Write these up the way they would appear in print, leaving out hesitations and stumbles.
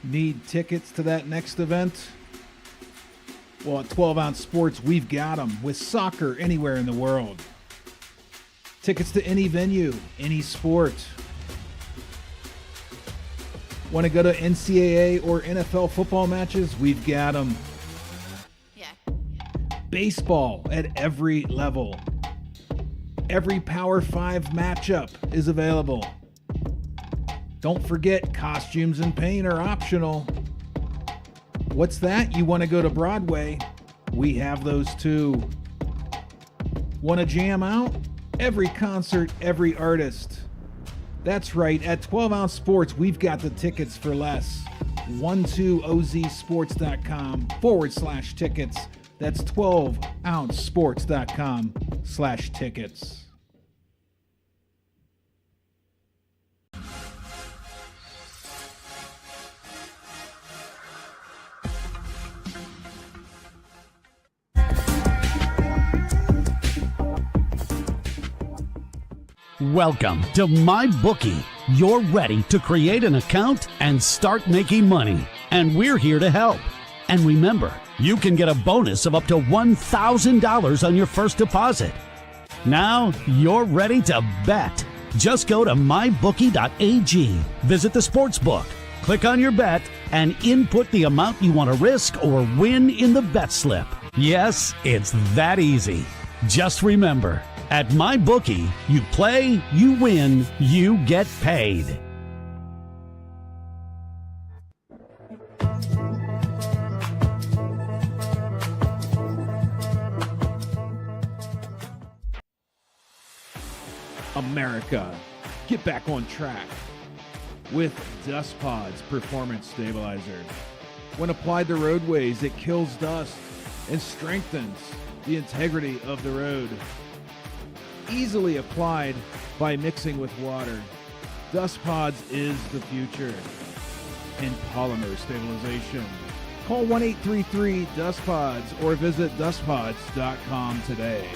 Need tickets to that next event? Well, at 12 Ounce Sports, we've got them with soccer anywhere in the world. Tickets to any venue, any sport. Want to go to NCAA or NFL football matches? We've got them. Yeah. Baseball at every level. Every Power 5 matchup is available. Don't forget, costumes and paint are optional. What's that? You want to go to Broadway? We have those too. Want to jam out? Every concert, every artist. That's right, at 12 Ounce Sports, we've got the tickets for less. 12ozsports.com/tickets. That's 12ouncesports.com/tickets. Welcome to MyBookie. You're ready to create an account and start making money, and we're here to help. And remember, you can get a bonus of up to $1,000 on your first deposit. Now you're ready to bet. Just go to mybookie.ag, visit the sportsbook, click on your bet, and input the amount you want to risk or win in the bet slip. Yes, it's that easy. Just remember, at MyBookie, you play, you win, you get paid. America, get back on track with Dust Pod's Performance Stabilizer. When applied to roadways, it kills dust and strengthens the integrity of the road. Easily applied by mixing with water. Dust Pods is the future in polymer stabilization. Call 1-833-DUST-PODS or visit dustpods.com today.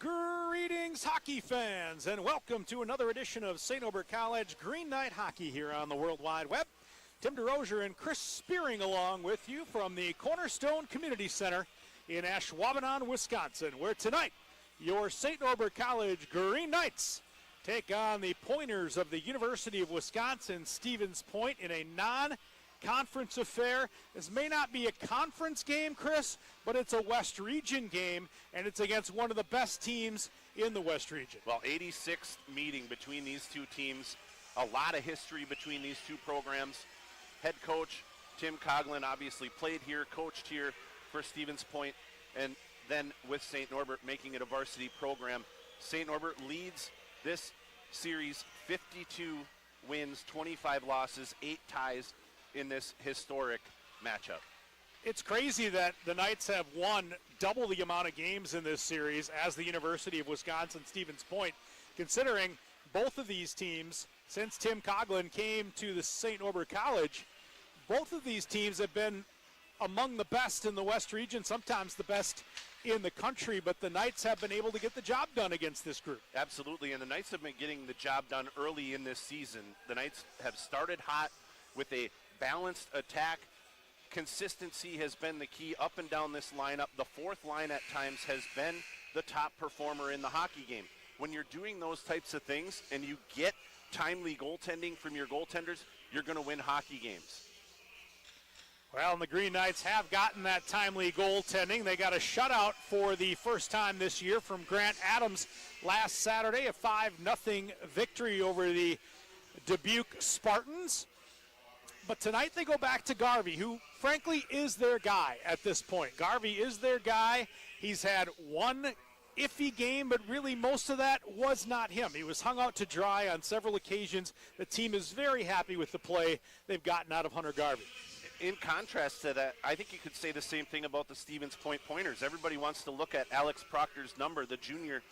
Greetings, hockey fans, and welcome to another edition of St. Norbert College Green Knight Hockey here on the World Wide Web. Tim DeRozier and Chris Spearing along with you from the Cornerstone Community Center in Ashwaubenon, Wisconsin, where tonight your St. Norbert College Green Knights take on the Pointers of the University of Wisconsin Stevens Point in a conference affair. This may not be a conference game, Chris, but it's a West Region game, and it's against one of the best teams in the West Region. Well, 86th meeting between these two teams. A lot of history between these two programs. Head coach Tim Coughlin obviously played here, coached here for Stevens Point, and then with St. Norbert making it a varsity program. St. Norbert leads this series 52 wins, 25 losses, 8 ties in this historic matchup. It's crazy that the Knights have won double the amount of games in this series as the University of Wisconsin-Stevens Point, considering both of these teams, since Tim Coughlin came to the St. Norbert College, both of these teams have been among the best in the West Region, sometimes the best in the country, but the Knights have been able to get the job done against this group. Absolutely, and the Knights have been getting the job done early in this season. The Knights have started hot with a balanced attack. Consistency has been the key up and down this lineup. The fourth line at times has been the top performer in the hockey game. When you're doing those types of things and you get timely goaltending from your goaltenders, you're going to win hockey games. Well, and the Green Knights have gotten that timely goaltending. They got a shutout for the first time this year from Grant Adams last Saturday, a 5-0 victory over the Dubuque Spartans. But tonight they go back to Garvey, who frankly is their guy at this point. Garvey is their guy. He's had one iffy game, but really most of that was not him. He was hung out to dry on several occasions. The team is very happy with the play they've gotten out of Hunter Garvey. In contrast to that, I think you could say the same thing about the Stevens Point Pointers. Everybody wants to look at Alex Proctor's number, the junior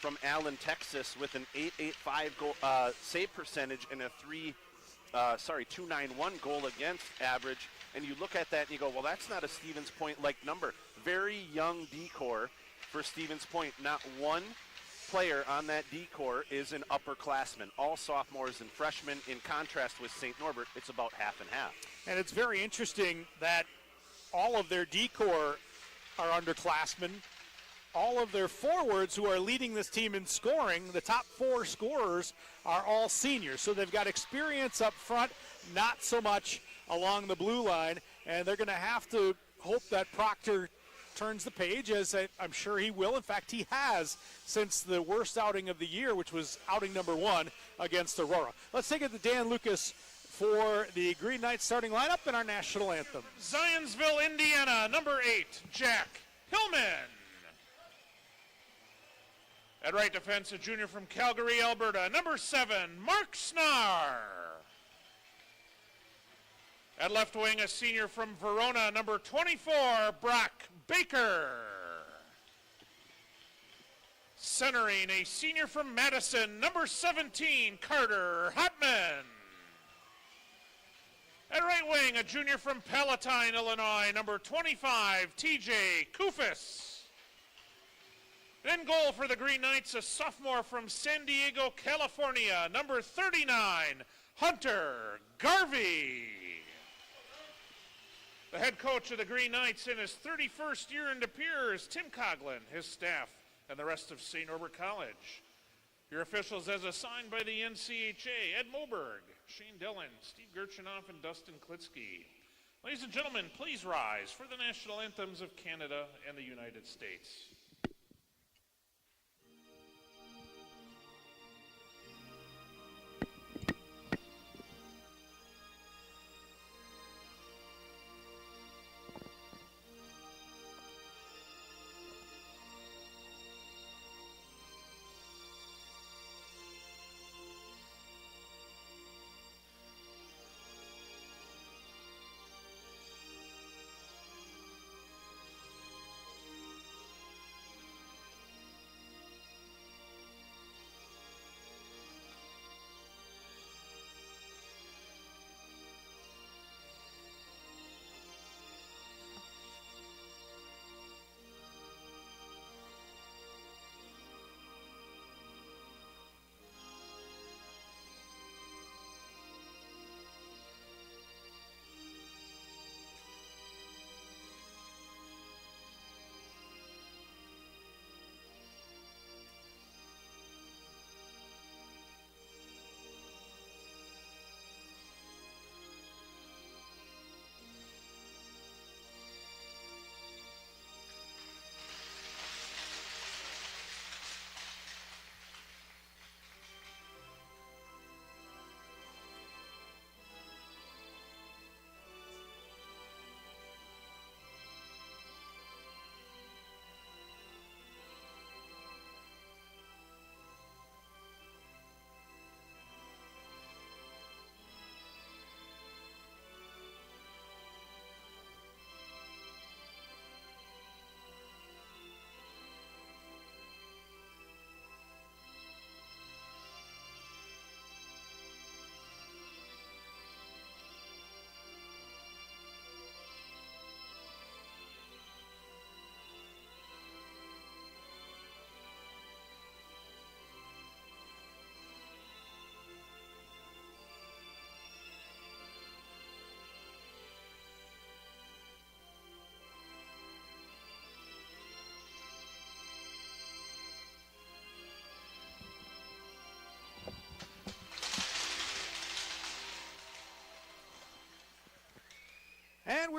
from Allen, Texas, with an .885 goal, save percentage and a 291 goal against average. And you look at that and you go, well, that's not a Stevens Point-like number. Very young D-core for Stevens Point. Not one player on that D-core is an upperclassman. All sophomores and freshmen. In contrast with St. Norbert, it's about half and half. And it's very interesting that all of their D-core are underclassmen. All of their forwards who are leading this team in scoring, the top 4 scorers, are all seniors. So they've got experience up front, not so much along the blue line. And they're going to have to hope that Proctor turns the page, as I'm sure he will. In fact, he has since the worst outing of the year, which was outing number 1 against Aurora. Let's take it to Dan Lucas for the Green Knights starting lineup and our national anthem. Zionsville, Indiana, number 8, Jack Hillman. At right defense, a junior from Calgary, Alberta, number 7, Mark Snar. At left wing, a senior from Verona, number 24, Brock Baker. Centering, a senior from Madison, number 17, Carter Hotman. At right wing, a junior from Palatine, Illinois, number 25, TJ Kufis. In goal for the Green Knights, a sophomore from San Diego, California, number 39, Hunter Garvey. The head coach of the Green Knights in his 31st year in De Pere is Tim Coughlin, his staff, and the rest of St. Norbert College. Your officials as assigned by the NCHA, Ed Moberg, Shane Dillon, Steve Gerchinoff, and Dustin Klitsky. Ladies and gentlemen, please rise for the national anthems of Canada and the United States.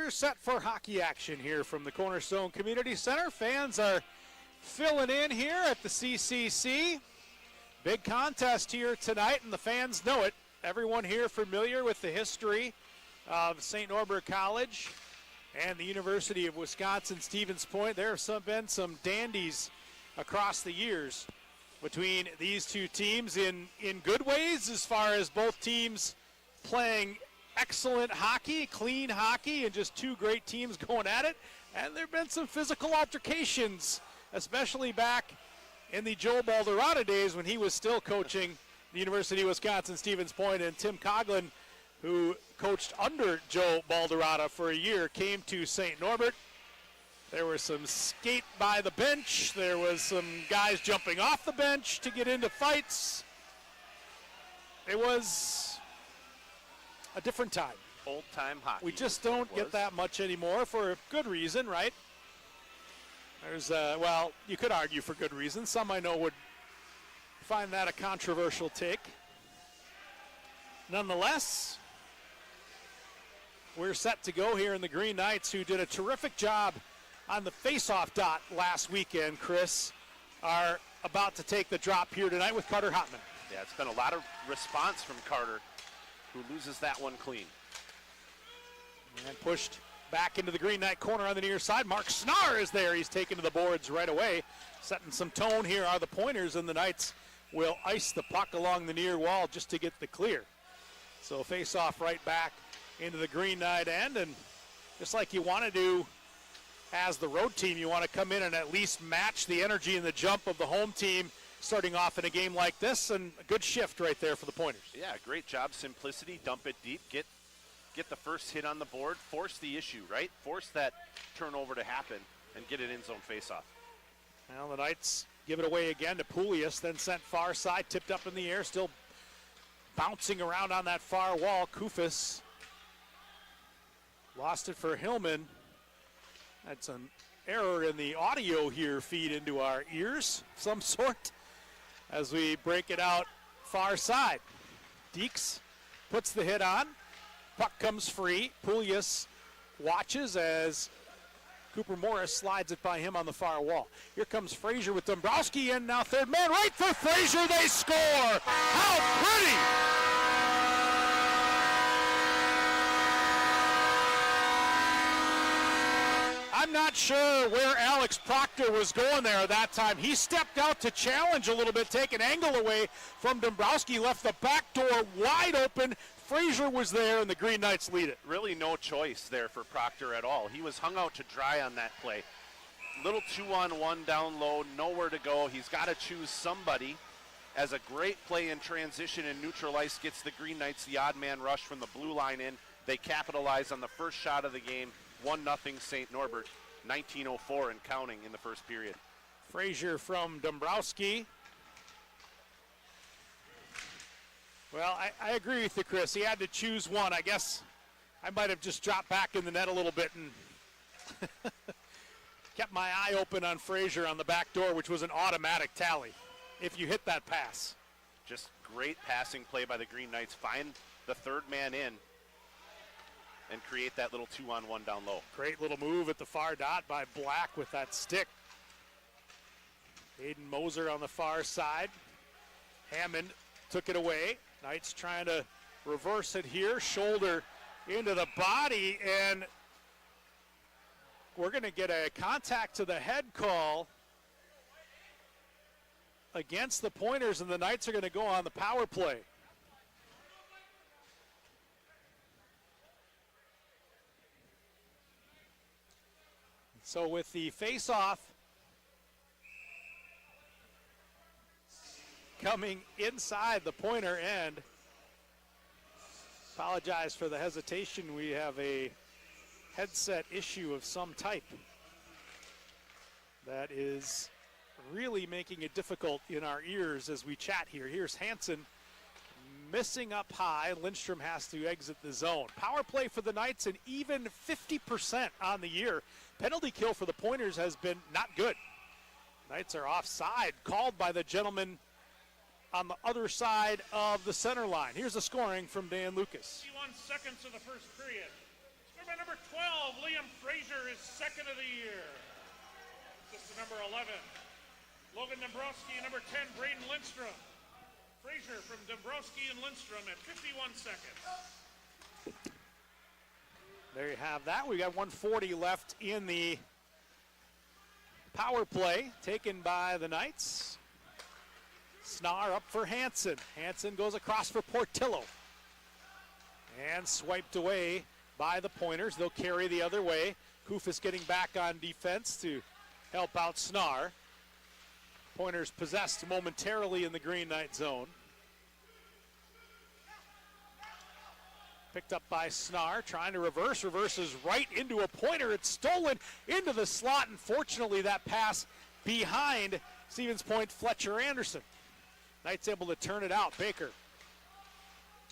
we're set for hockey action here from the Cornerstone Community Center. Fans are filling in here at the CCC. Big contest here tonight, and the fans know it. Everyone here familiar with the history of St. Norbert College and the University of Wisconsin-Stevens Point. There have been some dandies across the years between these two teams in good ways, as far as both teams playing excellent hockey, clean hockey, and just two great teams going at it. And there have been some physical altercations, especially back in the Joe Balderrata days when he was still coaching the University of Wisconsin-Stevens Point. And Tim Coughlin, who coached under Joe Balderrata for a year, came to St. Norbert. There was some skate by the bench. There was some guys jumping off the bench to get into fights. It was a different time. Old-time hockey. We just don't get that much anymore, for a good reason, right? There's, well, you could argue for good reason. Some I know would find that a controversial take. Nonetheless, we're set to go here in the Green Knights, who did a terrific job on the face-off dot last weekend, Chris, are about to take the drop here tonight with Carter Hotman. Yeah, it's been a lot of response from Carter, who loses that one clean. And pushed back into the Green Knight corner on the near side. Mark Snar is there. He's taken to the boards right away. Setting some tone here are the Pointers, and the Knights will ice the puck along the near wall just to get the clear. So face off right back into the Green Knight end, and just like you want to do as the road team, you want to come in and at least match the energy and the jump of the home team starting off in a game like this, and a good shift right there for the Pointers. Yeah, great job, simplicity, dump it deep, get the first hit on the board, force the issue, right? Force that turnover to happen and get an in zone faceoff. Well, the Knights give it away again to Poulias, then sent far side, tipped up in the air, still bouncing around on that far wall. Kufis lost it for Hillman. That's an error in the audio here, feed into our ears, some sort, as we break it out far side. Deeks puts the hit on. Puck comes free. Poulias watches as Cooper Morris slides it by him on the far wall. Here comes Frazier with Dombrowski, and now third man right for Frazier. They score! How pretty! I'm not sure where Alex Proctor was going there at that time. He stepped out to challenge a little bit, take an angle away from Dombrowski, left the back door wide open. Frazier was there, and the Green Knights lead it. Really no choice there for Proctor at all. He was hung out to dry on that play. Little 2-on-1 down low, nowhere to go. He's got to choose somebody. As a great play in transition and neutral ice gets the Green Knights the odd man rush from the blue line in. They capitalize on the first shot of the game. 1-0 St. Norbert, 19:04 and counting in the first period. Frazier from Dombrowski. Well, I agree with you, Chris. He had to choose one. I guess I might have just dropped back in the net a little bit and kept my eye open on Frazier on the back door, which was an automatic tally if you hit that pass. Just great passing play by the Green Knights. Find the third man in and create that little 2-on-1 down low. Great little move at the far dot by Black with that stick. Aiden Moser on the far side. Hammond took it away. Knights trying to reverse it here. Shoulder into the body, and we're going to get a contact to the head call against the Pointers, and the Knights are going to go on the power play. So with the face-off coming inside the Pointer end, apologize for the hesitation. We have a headset issue of some type that is really making it difficult in our ears as we chat here. Here's Hansen missing up high. Lindstrom has to exit the zone. Power play for the Knights, and even 50% on the year. Penalty kill for the Pointers has been not good. Knights are offside, called by the gentleman on the other side of the center line. Here's the scoring from Dan Lucas. 51 seconds of the first period. by number 12, Liam Frazier, his second of the year. Assistant number 11, Logan Dombrowski, and number 10, Braden Lindstrom. Frazier from Dombrowski and Lindstrom at 51 seconds. There you have that. We got 1:40 left in the power play taken by the Knights. Snar up for Hansen. Hansen goes across for Portillo. And swiped away by the Pointers. They'll carry the other way. Kufis getting back on defense to help out Snar. Pointers possessed momentarily in the Green Knight zone. Picked up by Snar, trying to reverse. Reverses right into a Pointer. It's stolen into the slot. Unfortunately, that pass behind Stevens Point Fletcher Anderson. Knights able to turn it out. Baker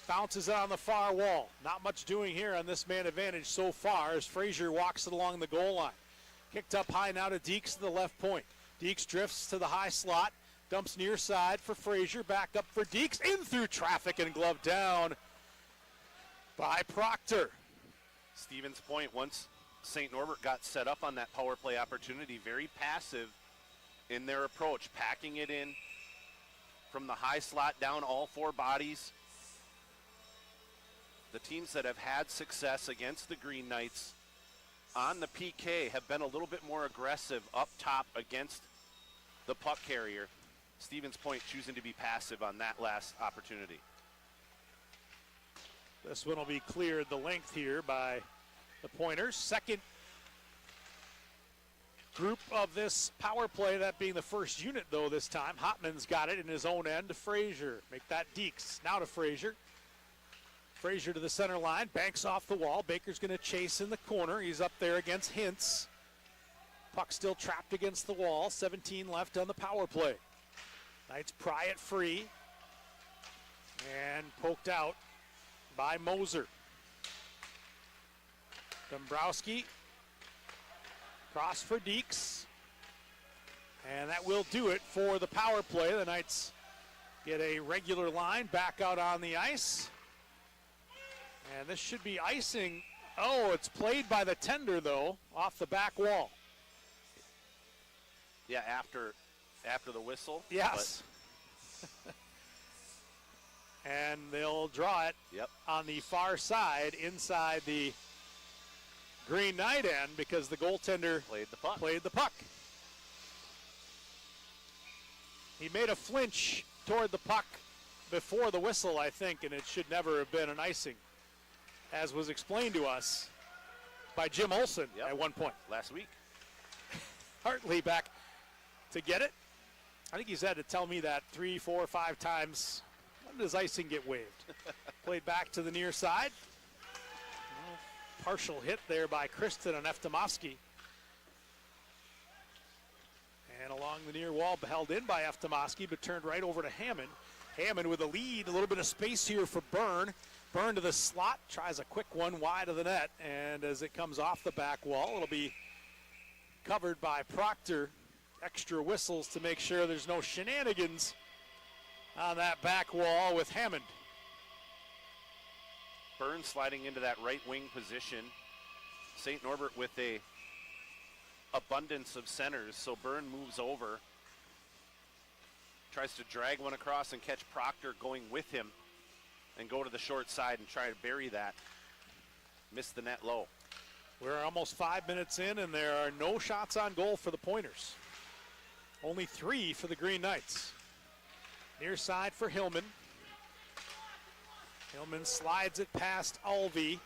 bounces it on the far wall. Not much doing here on this man advantage so far as Frazier walks it along the goal line. Kicked up high now to Deeks to the left point. Deeks drifts to the high slot. Dumps near side for Frazier. Back up for Deeks. In through traffic and glove down by Proctor. Stevens Point, once St. Norbert got set up on that power play opportunity, very passive in their approach, packing it in from the high slot down all four bodies. The teams that have had success against the Green Knights on the PK have been a little bit more aggressive up top against the puck carrier. Stevens Point choosing to be passive on that last opportunity. This one will be cleared the length here by the Pointers. Second group of this power play, that being the first unit though this time. Hotman's got it in his own end to Frazier. Make that Deeks. Now to Frazier. Frazier to the center line, banks off the wall. Baker's going to chase in the corner. He's up there against Hintz. Puck still trapped against the wall. 17 left on the power play. Knights pry it free. And poked out by Moser. Dombrowski. Cross for Deeks. And that will do it for the power play. The Knights get a regular line back out on the ice. And this should be icing. Oh, it's played by the tender, though, off the back wall. Yeah, after the whistle. Yes. And they'll draw it on the far side inside the Green Knight end because the goaltender played the puck. He made a flinch toward the puck before the whistle, I think, and it should never have been an icing, as was explained to us by Jim Olson at one point. Last week. Hartley back to get it. I think he's had to tell me that 3, 4, 5 times. When does icing get waved? Played back to the near side. Partial hit there by Kristen on Eftimowski. And along the near wall, held in by Eftimowski, but turned right over to Hammond. Hammond with a lead, a little bit of space here for Byrne. Byrne to the slot, tries a quick one wide of the net, and as it comes off the back wall, it'll be covered by Proctor. Extra whistles to make sure there's no shenanigans on that back wall with Hammond. Byrne sliding into that right wing position. St. Norbert with a abundance of centers, so Byrne moves over. Tries to drag one across and catch Proctor going with him and go to the short side and try to bury that. Missed the net low. We're almost 5 minutes in and there are no shots on goal for the Pointers. Only 3 for the Green Knights. Near side for Hillman. Hillman slides it past Alvey.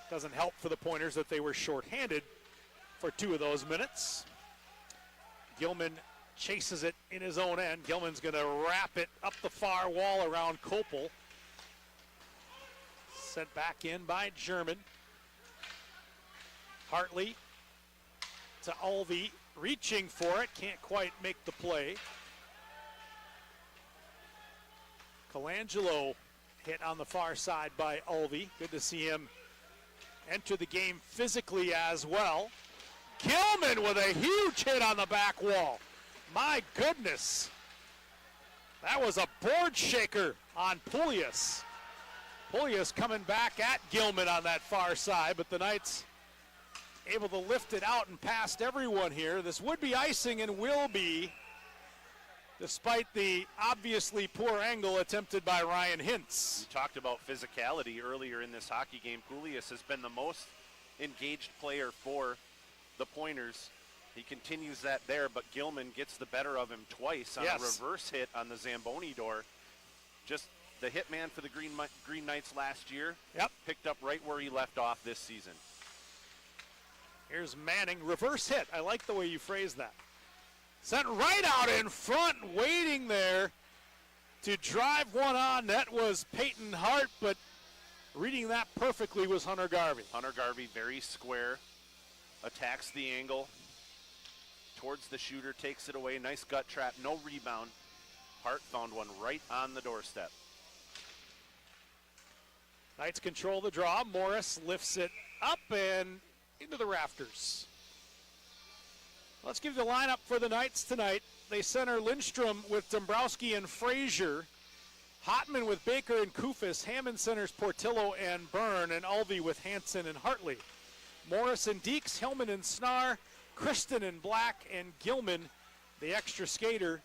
Doesn't help for the Pointers that they were shorthanded for 2 of those minutes. Gilman chases it in his own end. Gilman's going to wrap it up the far wall around Kopel. Sent back in by German. Hartley to Alvey, reaching for it, can't quite make the play. Colangelo hit on the far side by Alvey. Good to see him enter the game physically as well. Gilman with a huge hit on the back wall. My goodness. That was a board shaker on Poulias. Pulius coming back at Gilman on that far side, but the Knights able to lift it out and past everyone here. This would be icing and will be, despite the obviously poor angle attempted by Ryan Hintz. We talked about physicality earlier in this hockey game. Pulius has been the most engaged player for the Pointers. He continues that there, but Gilman gets the better of him twice on a reverse hit on the Zamboni door. Just the hitman for the Green Knights last year. Yep. Picked up right where he left off this season. Here's Manning, reverse hit. I like the way you phrased that. Sent right out in front, waiting there to drive one on. That was Peyton Hart, but reading that perfectly was Hunter Garvey. Hunter Garvey, very square, attacks the angle towards the shooter, takes it away. Nice gut trap, no rebound. Hart found one right on the doorstep. Knights control the draw. Morris lifts it up and into the rafters. Let's give you the lineup for the Knights tonight. They center Lindstrom with Dombrowski and Frazier. Hotman with Baker and Kufis. Hammond centers Portillo and Byrne, and Ulvey with Hansen and Hartley. Morris and Deeks, Hillman and Snar, Kristen and Black, and Gilman, the extra skater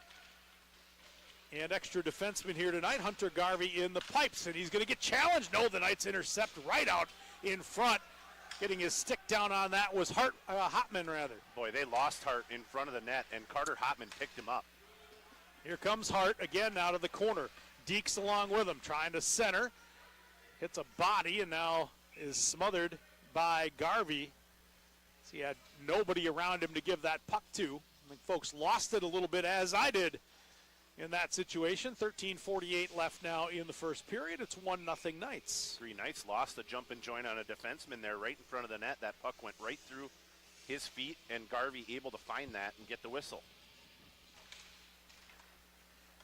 and extra defenseman here tonight. Hunter Garvey in the pipes, and he's going to get challenged. No, the Knights intercept right out in front. Getting his stick down on that was Hotman, rather. Boy, they lost Hart in front of the net, and Carter Hotman picked him up. Here comes Hart again out of the corner. Deeks along with him, trying to center. Hits a body and now is smothered by Garvey. He had nobody around him to give that puck to. I think folks lost it a little bit, as I did in that situation. 13:48 left now in the first period. It's 1-0 Knights. Green Knights lost the jump and joint on a defenseman there right in front of the net. That puck went right through his feet, and Garvey able to find that and get the whistle.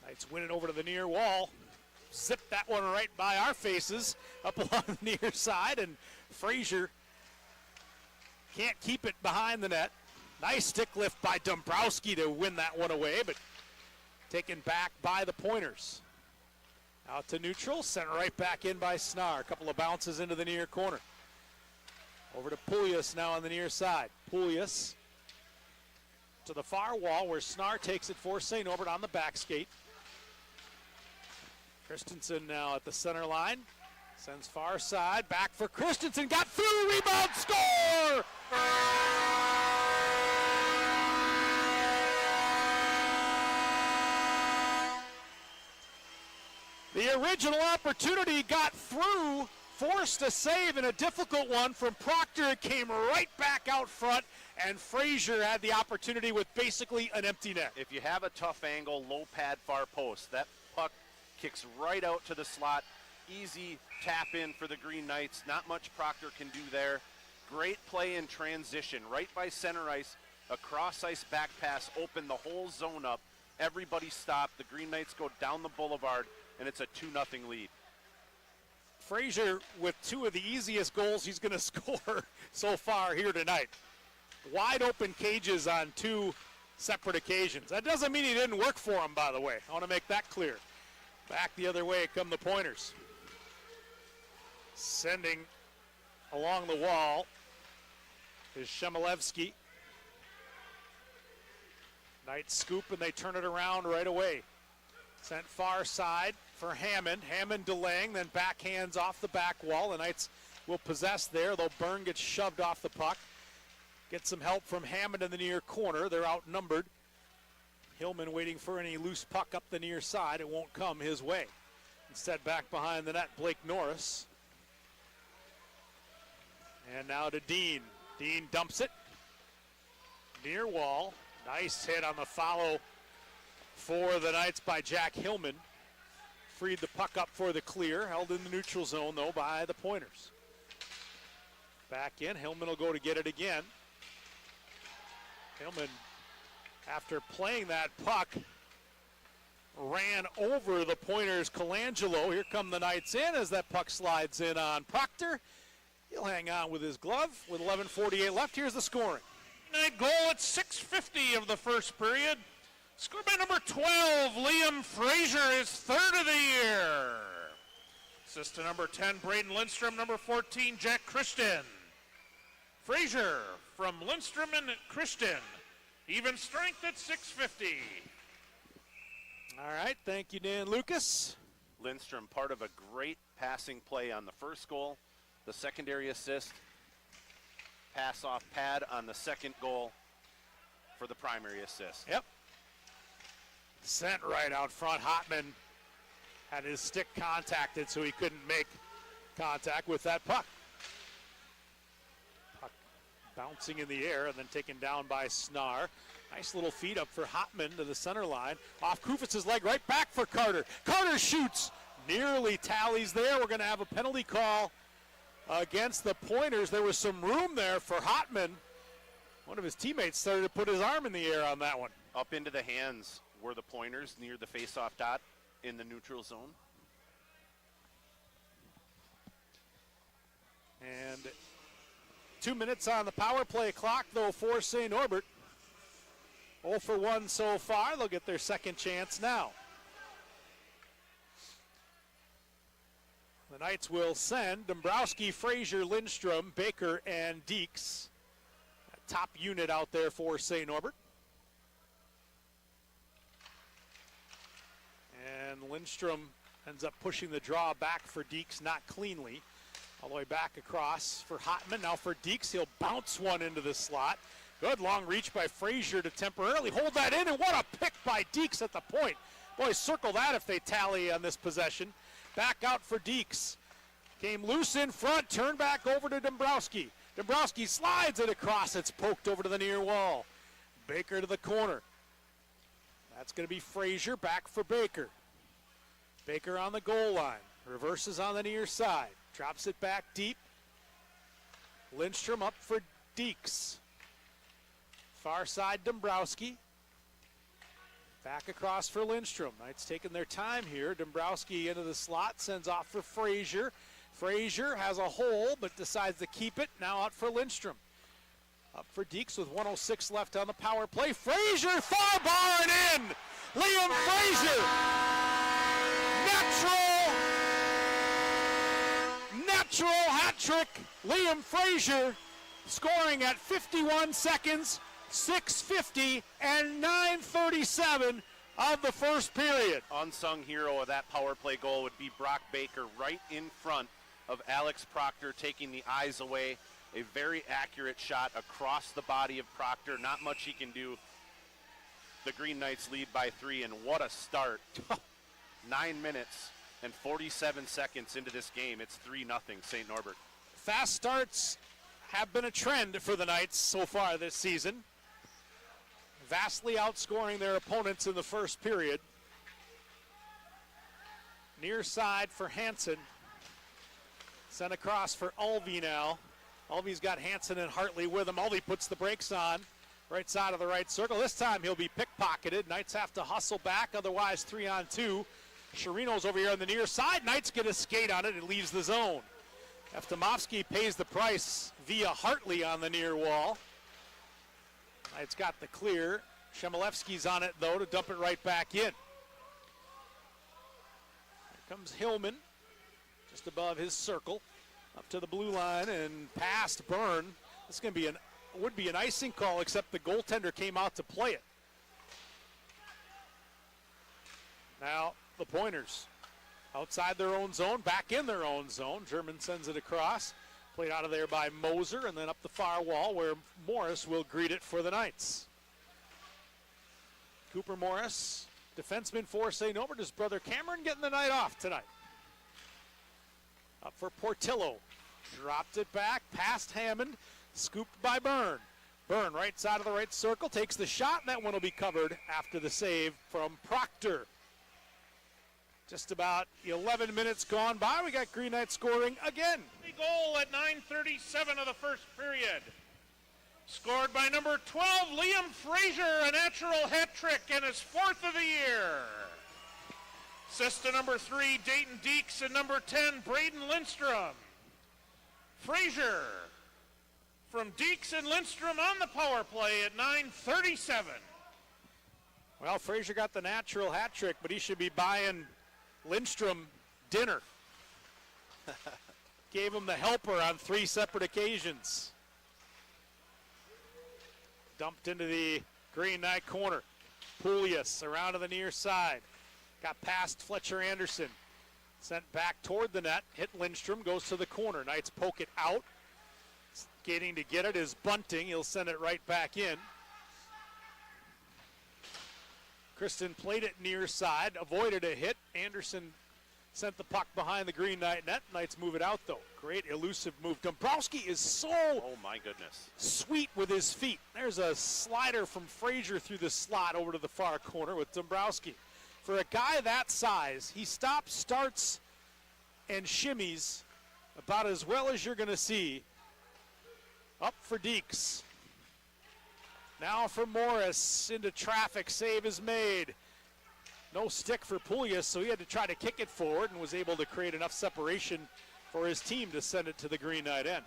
Knights win it over to the near wall. Zip that one right by our faces up along the near side, and Frazier can't keep it behind the net. Nice stick lift by Dombrowski to win that one away, but taken back by the Pointers. Out to neutral, sent right back in by Snar. A couple of bounces into the near corner. Over to Pulius now on the near side. Pulius to the far wall where Snar takes it for St. Norbert on the back skate. Christensen now at the center line. Sends far side, back for Christensen, got through, rebound, score! The original opportunity got through, forced a save in a difficult one from Proctor. It came right back out front, and Frazier had the opportunity with basically an empty net. If you have a tough angle, low pad, far post, that puck kicks right out to the slot. Easy tap in for the Green Knights. Not much Proctor can do there. Great play in transition, right by center ice. A cross ice back pass opened the whole zone up. Everybody stopped. The Green Knights go down the boulevard, and it's a 2-0 lead. Frazier with two of the easiest goals he's going to score so far here tonight. Wide open cages on two separate occasions. That doesn't mean he didn't work for him, by the way. I want to make that clear. Back the other way come the Pointers. Sending along the wall is Shemelevsky. Knights scoop and they turn it around right away. Sent far side for Hammond. Hammond delaying, then backhands off the back wall. The Knights will possess there, though Byrne gets shoved off the puck. Get some help from Hammond in the near corner. They're outnumbered. Hillman waiting for any loose puck up the near side. It won't come his way. Instead, back behind the net, Blake Norris. And now to Dean. Dean dumps it. Near wall. Nice hit on the follow for the Knights by Jack Hillman. Freed the puck up for the clear. Held in the neutral zone, though, by the Pointers. Back in. Hillman will go to get it again. Hillman, after playing that puck, ran over the Pointers' Colangelo. Here come the Knights in as that puck slides in on Proctor. He'll hang on with his glove with 11:48 left. Here's the scoring. Night goal at 6:50 of the first period. Scored by number 12, Liam Frazier, his third of the year. Assist to number 10, Braden Lindstrom. Number 14, Jack Christian. Frazier from Lindstrom and Christian. Even strength at 650. All right, thank you, Dan Lucas. Lindstrom, part of a great passing play on the first goal. The secondary assist, pass off pad on the second goal for the primary assist. Yep. Sent right out front. Hotman had his stick contacted, so he couldn't make contact with that puck. Puck bouncing in the air and then taken down by Snar. Nice little feed up for Hotman to the center line. Off Kufis' leg, right back for Carter. Carter shoots. Nearly tallies there. We're going to have a penalty call against the Pointers. There was some room there for Hotman. One of his teammates started to put his arm in the air on that one. Up into the hands were the Pointers near the face-off dot in the neutral zone. And 2 minutes on the power play clock, though, for St. Norbert. 0 for 1 so far. They'll get their second chance now. The Knights will send Dombrowski, Frazier, Lindstrom, Baker, and Deeks. A top unit out there for St. Norbert. And Lindstrom ends up pushing the draw back for Deeks, not cleanly. All the way back across for Hotman. Now for Deeks, he'll bounce one into the slot. Good long reach by Frazier to temporarily hold that in, and what a pick by Deeks at the point. Boy, circle that if they tally on this possession. Back out for Deeks. Came loose in front, turned back over to Dombrowski. Dombrowski slides it across, it's poked over to the near wall. Baker to the corner. That's going to be Frazier, back for Baker. Baker on the goal line, reverses on the near side, drops it back deep. Lindstrom up for Deeks. Far side Dombrowski. Back across for Lindstrom. Knights taking their time here. Dombrowski into the slot, sends off for Frazier. Frazier has a hole, but decides to keep it. Now out for Lindstrom. Up for Deeks with 1:06 left on the power play. Frazier, far bar and in! Liam Frazier! Natural hat trick. Liam Frazier scoring at 51 seconds, 6:50 and 9:37 of the first period. Unsung hero of that power play goal would be Brock Baker, right in front of Alex Proctor, taking the eyes away. A very accurate shot across the body of Proctor. Not much he can do. The Green Knights lead by 3, and what a start. 9 minutes and 47 seconds into this game. It's 3-0 St. Norbert. Fast starts have been a trend for the Knights so far this season. Vastly outscoring their opponents in the first period. Near side for Hansen. Sent across for Ulvey now. Ulvey's got Hansen and Hartley with him. Ulvey puts the brakes on. Right side of the right circle. This time he'll be pickpocketed. Knights have to hustle back, otherwise 3-on-2. Chirino's over here on the near side. Knights get a skate on it. It leaves the zone. Eftimovsky pays the price via Hartley on the near wall. Knights got the clear. Shemilevsky's on it, though, to dump it right back in. Here comes Hillman, just above his circle, up to the blue line and past Byrne. This is going to be would be an icing call, except the goaltender came out to play it. Now the Pointers outside their own zone, back in their own zone. German sends it across. Played out of there by Moser, and then up the far wall where Morris will greet it for the Knights. Cooper Morris, defenseman for St. Norbert, his brother Cameron getting the night off tonight. Up for Portillo. Dropped it back, past Hammond, scooped by Byrne. Byrne, right side of the right circle, takes the shot, and that one will be covered after the save from Proctor. Just about 11 minutes gone by. We got Green Knights scoring again. The goal at 9:37 of the first period. Scored by number 12, Liam Frazier, a natural hat trick and his 4th of the year. Assist to number 3, Dayton Deeks, and number 10, Braden Lindstrom. Frazier from Deeks and Lindstrom on the power play at 9:37. Well, Frazier got the natural hat trick, but he should be buying Lindstrom dinner. Gave him the helper on 3 separate occasions. Dumped into the Green Knight corner. Pulias around to the near side. Got past Fletcher Anderson. Sent back toward the net. Hit Lindstrom. Goes to the corner. Knights poke it out. Skating to get it is Bunting. He'll send it right back in. Kristen played it near side. Avoided a hit. Anderson sent the puck behind the Green Knight net. Knights move it out, though. Great elusive move. Dombrowski is so Oh, my goodness. sweet with his feet. There's a slider from Frazier through the slot over to the far corner with Dombrowski. For a guy that size, he stops, starts, and shimmies about as well as you're going to see. Up for Deeks. Now for Morris. Into traffic. Save is made. No stick for Pulias, so he had to try to kick it forward and was able to create enough separation for his team to send it to the Green Knight end.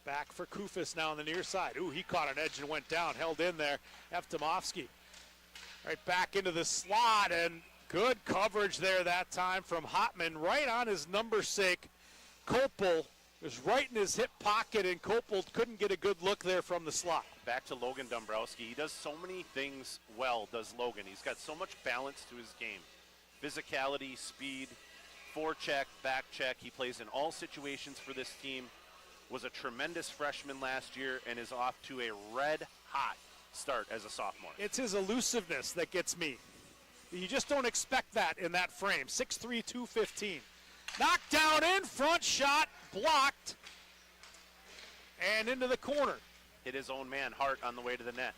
Back for Kufis now on the near side. Ooh, he caught an edge and went down, held in there. Eftimovsky. Right back into the slot, and good coverage there that time from Hotman, right on his number sake. Kopel was right in his hip pocket, and Kopel couldn't get a good look there from the slot. Back to Logan Dombrowski. He does so many things well, does Logan. He's got so much balance to his game. Physicality, speed, forecheck, back check. He plays in all situations for this team. Was a tremendous freshman last year and is off to a red-hot start as a sophomore. It's his elusiveness that gets me. You just don't expect that in that frame. 6'3", 215. Knocked down in front, shot blocked, and into the corner. Hit his own man, Hart, on the way to the net.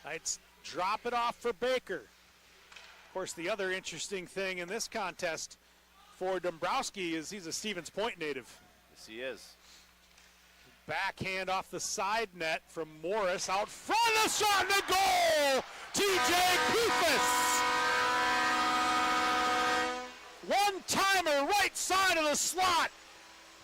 Knights drop it off for Baker. Of course, the other interesting thing in this contest for Dombrowski is he's a Stevens Point native. Yes, he is. Backhand off the side net from Morris. Out front, the shot and the goal! TJ Kufis! One-timer right side of the slot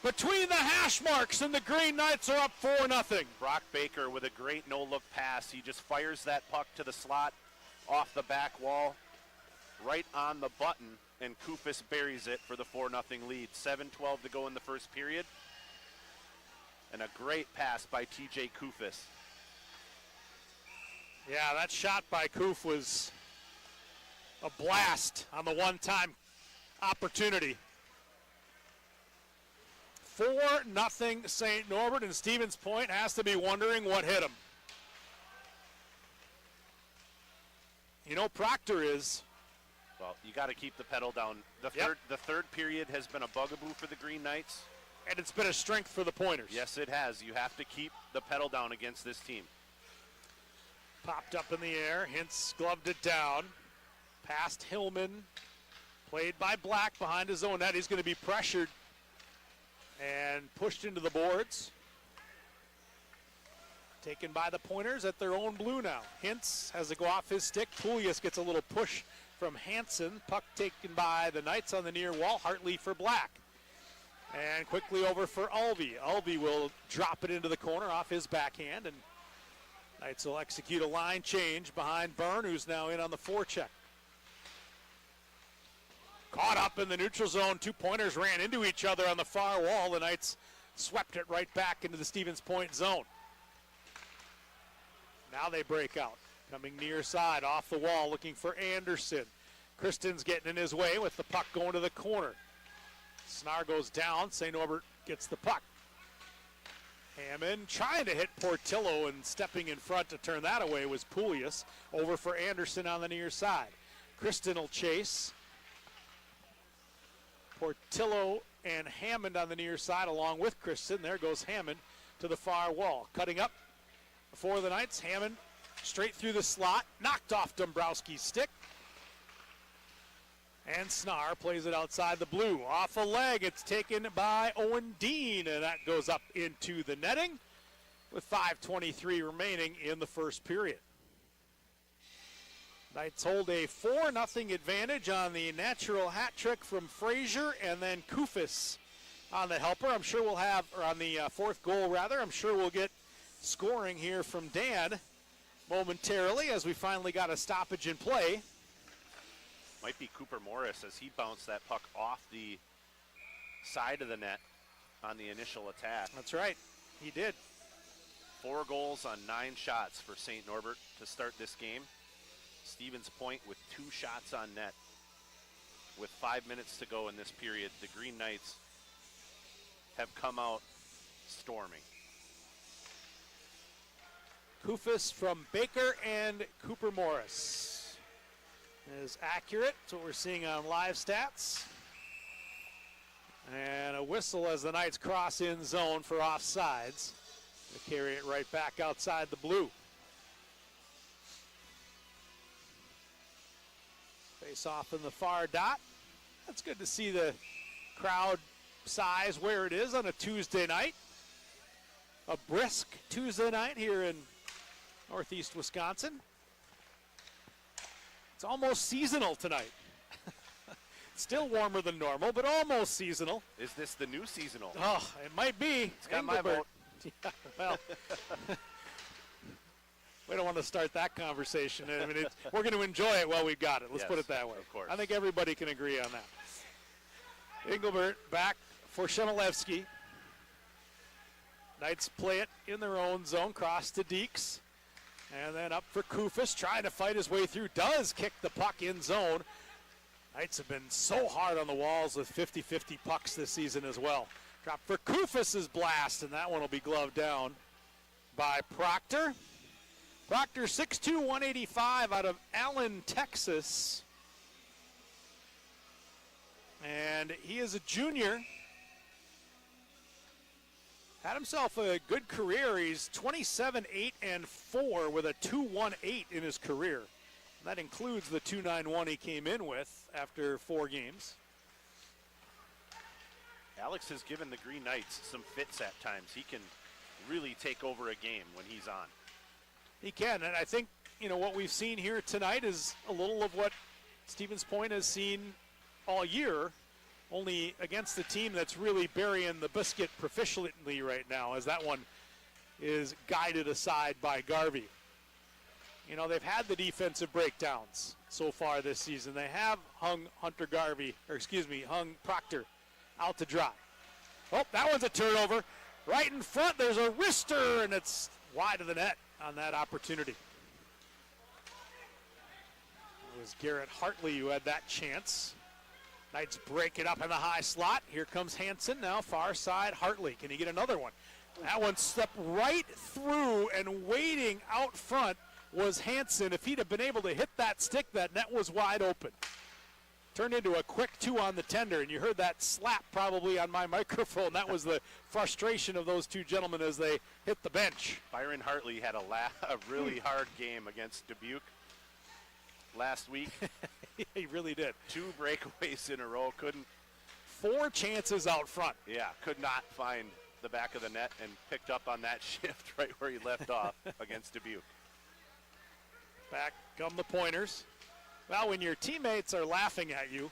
between the hash marks, and the Green Knights are up 4-0. Brock Baker with a great no-look pass. He just fires that puck to the slot off the back wall, right on the button, and Kufis buries it for the 4-0 lead. 7:12 to go in the first period. And a great pass by TJ Kufis. Yeah, that shot by Kuf was a blast on the one-time opportunity. 4-0 St. Norbert, and Stevens Point has to be wondering what hit him. You know, Proctor is. Well, you got to keep the pedal down. The third period has been a bugaboo for the Green Knights. And it's been a strength for the Pointers. Yes, it has. You have to keep the pedal down against this team. Popped up in the air. Hintz gloved it down. Past Hillman. Played by Black behind his own net. He's going to be pressured and pushed into the boards. Taken by the Pointers at their own blue now. Hintz has to go off his stick. Pulias gets a little push from Hansen. Puck taken by the Knights on the near wall. Hartley for Black. And quickly over for Alvey. Alvey will drop it into the corner off his backhand, and Knights will execute a line change behind Byrne, who's now in on the forecheck. Caught up in the neutral zone. 2 Pointers ran into each other on the far wall. The Knights swept it right back into the Stevens Point zone. Now they break out. Coming near side, off the wall, looking for Anderson. Kristen's getting in his way with the puck going to the corner. Snar goes down. St. Norbert gets the puck. Hammond trying to hit Portillo, and stepping in front to turn that away was Pulias. Over for Anderson on the near side. Kristen will chase. Portillo and Hammond on the near side along with Kristen. There goes Hammond to the far wall. Cutting up for the Knights. Hammond straight through the slot. Knocked off Dombrowski's stick. And Snar plays it outside the blue. Off a leg, it's taken by Owen Dean, and that goes up into the netting with 5:23 remaining in the first period. Knights hold a 4-0 advantage on the natural hat trick from Frazier, and then Kufis on the helper. I'm sure we'll have, or on the fourth goal rather, I'm sure we'll get scoring here from Dan momentarily as we finally got a stoppage in play. Might be Cooper Morris as he bounced that puck off the side of the net on the initial attack. That's right. He did. 4 goals on 9 shots for St. Norbert to start this game. Stevens Point with 2 shots on net. With 5 minutes to go in this period, the Green Knights have come out storming. Kufis from Baker and Cooper Morris is accurate. That's what we're seeing on live stats. And a whistle as the Knights cross in zone for offsides. They carry it right back outside the blue. Face off in the far dot. That's good to see the crowd size where it is on a Tuesday night. A brisk Tuesday night here in Northeast Wisconsin. It's almost seasonal tonight. Still warmer than normal, but almost seasonal. Is this the new seasonal? Oh, it might be. It's got my vote. Yeah, well, we don't want to start that conversation. I mean, we're going to enjoy it while we've got it. Let's put it that way. Of course. I think everybody can agree on that. Engelbert back for Shemilevsky. Knights play it in their own zone, cross to Deeks. And then up for Kufis, trying to fight his way through. Does kick the puck in zone. Knights have been so hard on the walls with 50-50 pucks this season as well. Drop for Kufis' blast, and that one will be gloved down by Proctor. Proctor 6'2", 185 out of Allen, Texas. And he is a junior. Had himself a good career. He's 27-8-4 with a 2.18 in his career. That includes the 2.91 he came in with after 4 games. Alex has given the Green Knights some fits at times. He can really take over a game when he's on. He can, and I think, you know, what we've seen here tonight is a little of what Stevens Point has seen all year, only against the team that's really burying the biscuit proficiently right now, as that one is guided aside by Garvey. You know, they've had the defensive breakdowns so far this season. They have hung hung Proctor out to dry. Oh, that one's a turnover. Right in front, there's a wrister, and it's wide of the net on that opportunity. It was Garrett Hartley who had that chance. Knights break it up in the high slot. Here comes Hansen, now far side, Hartley. Can he get another one? That one stepped right through, and waiting out front was Hansen. If he'd have been able to hit that stick, that net was wide open. Turned into a quick 2 on the tender, and you heard that slap probably on my microphone. That was the frustration of those 2 gentlemen as they hit the bench. Byron Hartley had a really hard game against Dubuque last week. He really did. 2 breakaways in a row. 4 chances out front. Yeah, could not find the back of the net and picked up on that shift right where he left off against Dubuque. Back come the Pointers. Well, when your teammates are laughing at you,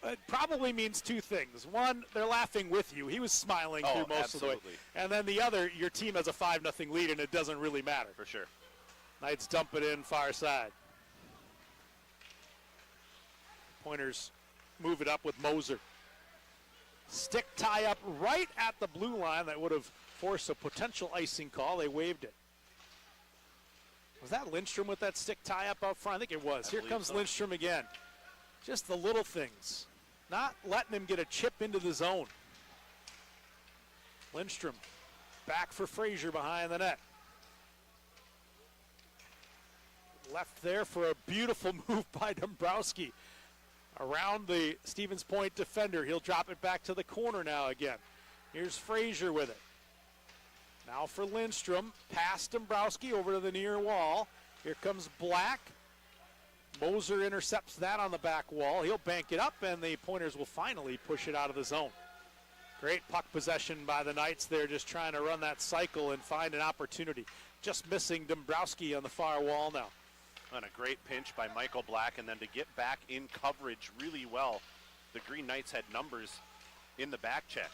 it probably means 2 things. One, they're laughing with you. He was smiling through most of the way. And then the other, your team has a 5-0 lead, and it doesn't really matter. For sure. Knights dump it in far side. Pointers move it up with Moser. Stick tie up right at the blue line. That would have forced a potential icing call. They waived it. Was that Lindstrom with that stick tie up out front? I think it was. Here comes Lindstrom again. Just the little things. Not letting him get a chip into the zone. Lindstrom back for Frazier behind the net. Left there for a beautiful move by Dombrowski. Around the Stevens Point defender. He'll drop it back to the corner now again. Here's Frazier with it. Now for Lindstrom, past Dombrowski over to the near wall. Here comes Black. Moser intercepts that on the back wall. He'll bank it up, and the Pointers will finally push it out of the zone. Great puck possession by the Knights there, just trying to run that cycle and find an opportunity. Just missing Dombrowski on the far wall now. And a great pinch by Michael Black, and then to get back in coverage really well. The Green Knights had numbers in the back check.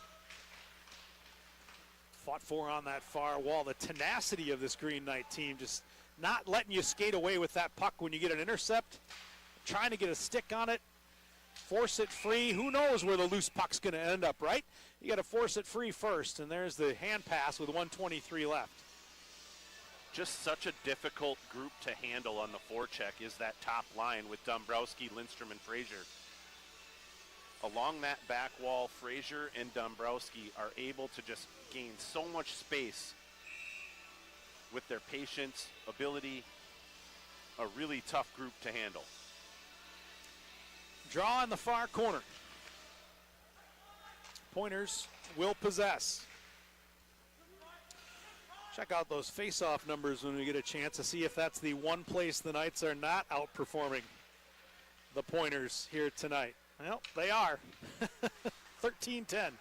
Fought for on that far wall. The tenacity of this Green Knight team, just not letting you skate away with that puck when you get an intercept. trying to get a stick on it, force it free. Who knows where the loose puck's going to end up, right? You got to force it free first, and there's the hand pass with 1:23 left. Just such a difficult group to handle on the forecheck is that top line with Dombrowski, Lindstrom, and Frazier. Along that back wall, Frazier and Dombrowski are able to just gain so much space with their patience, ability, a really tough group to handle. Draw in the far corner. Pointers will possess. Check out those face-off numbers when we get a chance to see if that's the one place the Knights are not outperforming the Pointers here tonight. Well, they are. 13-10.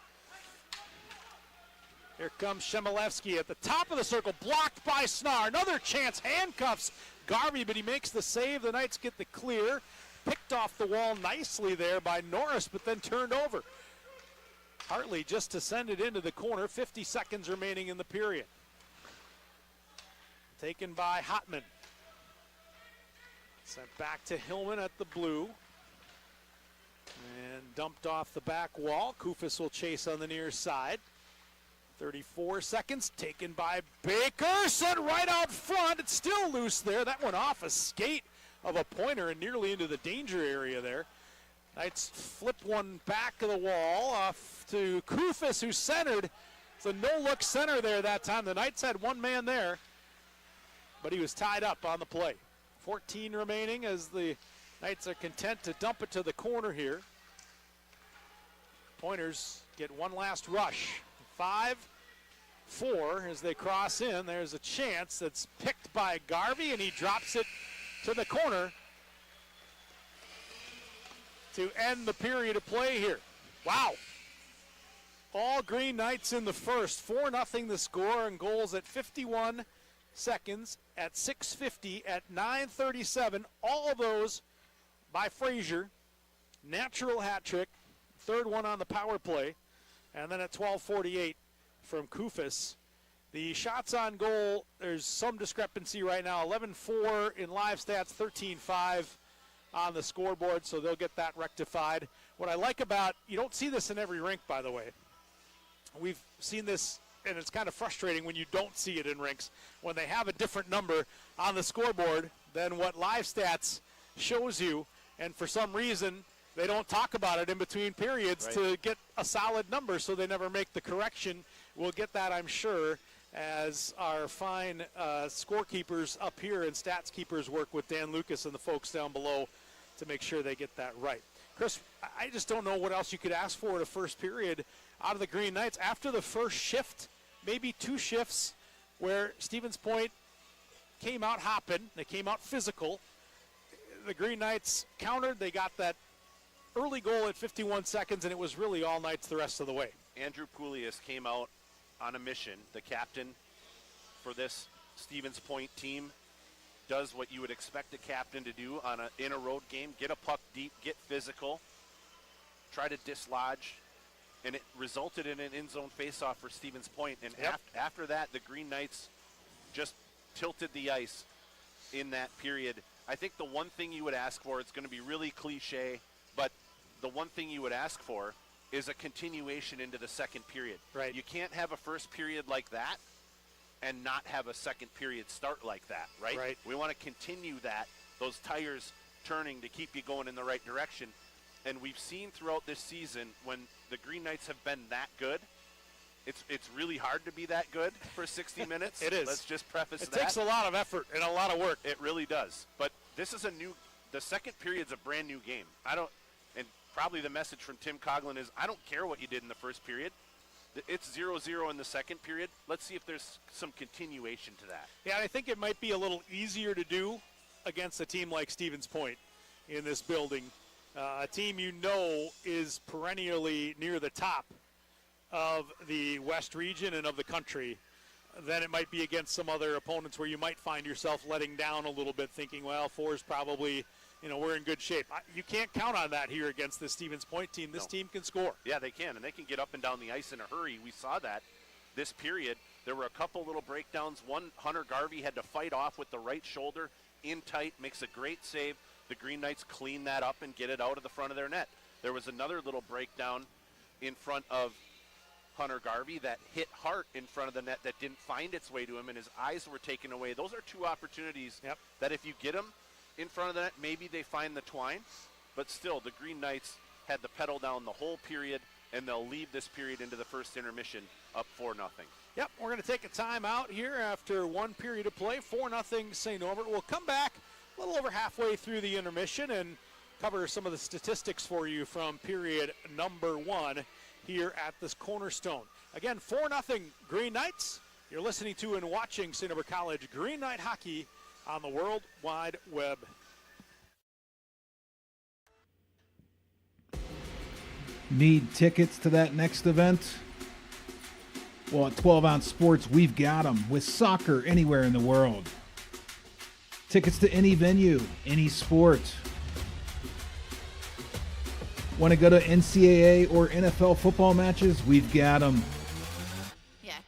Here comes Shemelevsky at the top of the circle, blocked by Snar. Another chance, handcuffs Garvey, but he makes the save. The Knights get the clear. Picked off the wall nicely there by Norris, but then turned over. Hartley just to send it into the corner. 50 seconds remaining in the period. Taken by Hotman. Sent back to Hillman at the blue. And dumped off the back wall. Kufis will chase on the near side. 34 seconds, taken by Baker. Sent right out front. It's still loose there. That went off a skate of a Pointer and nearly into the danger area there. Knights flip one back of the wall off to Kufis, who centered. It's a no-look center there that time. The Knights had one man there, but he was tied up on the play. 14 remaining as the Knights are content to dump it to the corner here. Pointers get one last rush. 5-4 as they cross in. There's a chance that's picked by Garvey, and he drops it to the corner to end the period of play here. Wow. All Green Knights in the first. 4-0 the score, and goals at 51 seconds, at 6:50, at 9:37. All of those by Frazier. Natural hat trick. Third one on the power play. And then at 12:48 from Kufis. The shots on goal, there's some discrepancy right now. 11-4 in live stats, 13-5 on the scoreboard, so they'll get that rectified. What I like about, you don't see this in every rink, by the way. We've seen this, and it's kind of frustrating when you don't see it in rinks, when they have a different number on the scoreboard than what live stats shows you, and for some reason, they don't talk about it in between periods to get a solid number, so they never make the correction. We'll get that, I'm sure, as our fine scorekeepers up here and stats keepers work with Dan Lucas and the folks down below to make sure they get that right. Chris, I just don't know what else you could ask for in a first period out of the Green Knights. After the first shift, maybe two shifts, where Stevens Point came out hopping, they came out physical. The Green Knights countered, they got that early goal at 51 seconds, and it was really all Knights the rest of the way. Andrew Poulias came out on a mission. The captain for this Stevens Point team does what you would expect a captain to do in a road game. Get a puck deep, get physical, try to dislodge, and it resulted in an in-zone faceoff for Stevens Point. And after that, the Green Knights just tilted the ice in that period. I think the one thing you would ask for, it's going to be really cliche, but the one thing you would ask for is a continuation into the second period. Right. You can't have a first period like that and not have a second period start like that, right? Right. We want to continue that, those tires turning to keep you going in the right direction. And we've seen throughout this season when the Green Knights have been that good, it's really hard to be that good for 60 minutes. It is. Let's just preface that. It takes a lot of effort and a lot of work. It really does. But this is the second period's a brand new game. And probably the message from Tim Coughlin is, I don't care what you did in the first period. It's 0-0 in the second period. Let's see if there's some continuation to that. Yeah, I think it might be a little easier to do against a team like Stevens Point in this building. A team you know is perennially near the top of the West region and of the country, than it might be against some other opponents where you might find yourself letting down a little bit, thinking, well, 4 is probably, we're in good shape. You can't count on that here against the Stevens Point team. This team can score. Yeah, they can, and they can get up and down the ice in a hurry. We saw that this period. There were a couple little breakdowns. One, Hunter Garvey had to fight off with the right shoulder in tight, makes a great save. the Green Knights clean that up and get it out of the front of their net. There was another little breakdown in front of Hunter Garvey that hit Hart in front of the net that didn't find its way to him, and his eyes were taken away. Those are two opportunities that if you get them in front of the net, maybe they find the twine. But still, the Green Knights had the pedal down the whole period, and they'll leave this period into the first intermission up 4-0. Yep, we're going to take a timeout here after one period of play. 4-0 St. Norbert. We'll come back a little over halfway through the intermission and cover some of the statistics for you from period number 1 here at this Cornerstone. Again, 4-0 Green Knights. You're listening to and watching St. Norbert College Green Knight Hockey on the World Wide Web. Need tickets to that next event? Well, at 12 Ounce Sports, we've got them with soccer anywhere in the world. Tickets to any venue, any sport. Want to go to NCAA or NFL football matches? We've got them. Yeah.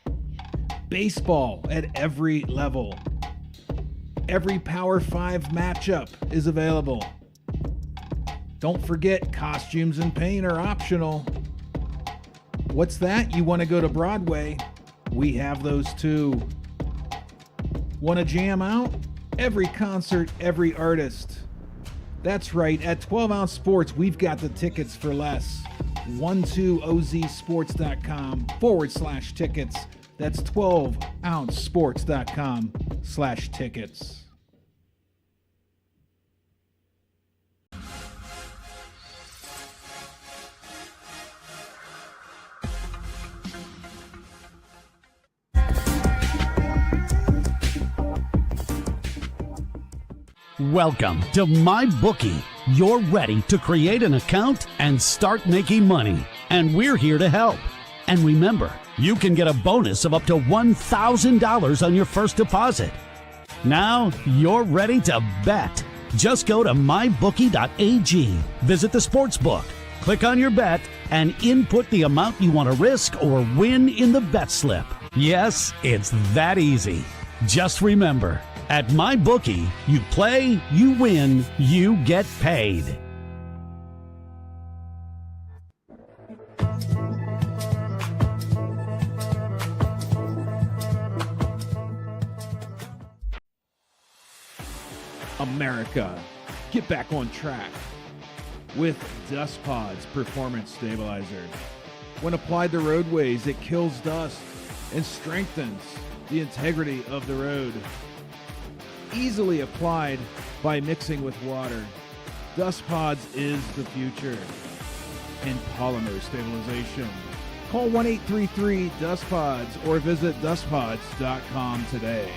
Baseball at every level. Every Power 5 matchup is available. Don't forget, costumes and paint are optional. What's that? You want to go to Broadway? We have those too. Want to jam out? Every concert, every artist. That's right, at 12 Ounce Sports, we've got the tickets for less. 12ozsports.com/tickets. That's 12ouncesports.com/tickets. Welcome to MyBookie. You're ready to create an account and start making money, and we're here to help. And remember, you can get a bonus of up to $1,000 on your first deposit. Now you're ready to bet. Just go to mybookie.ag, visit the sportsbook, click on your bet, and input the amount you want to risk or win in the bet slip. Yes, it's that easy. Just remember, at MyBookie, you play, you win, you get paid. America, get back on track with Dust Pods Performance Stabilizer. When applied to roadways, it kills dust and strengthens the integrity of the road. Easily applied by mixing with water. Dust Pods is the future in polymer stabilization. Call 1-833-DUST-PODS or visit dustpods.com today.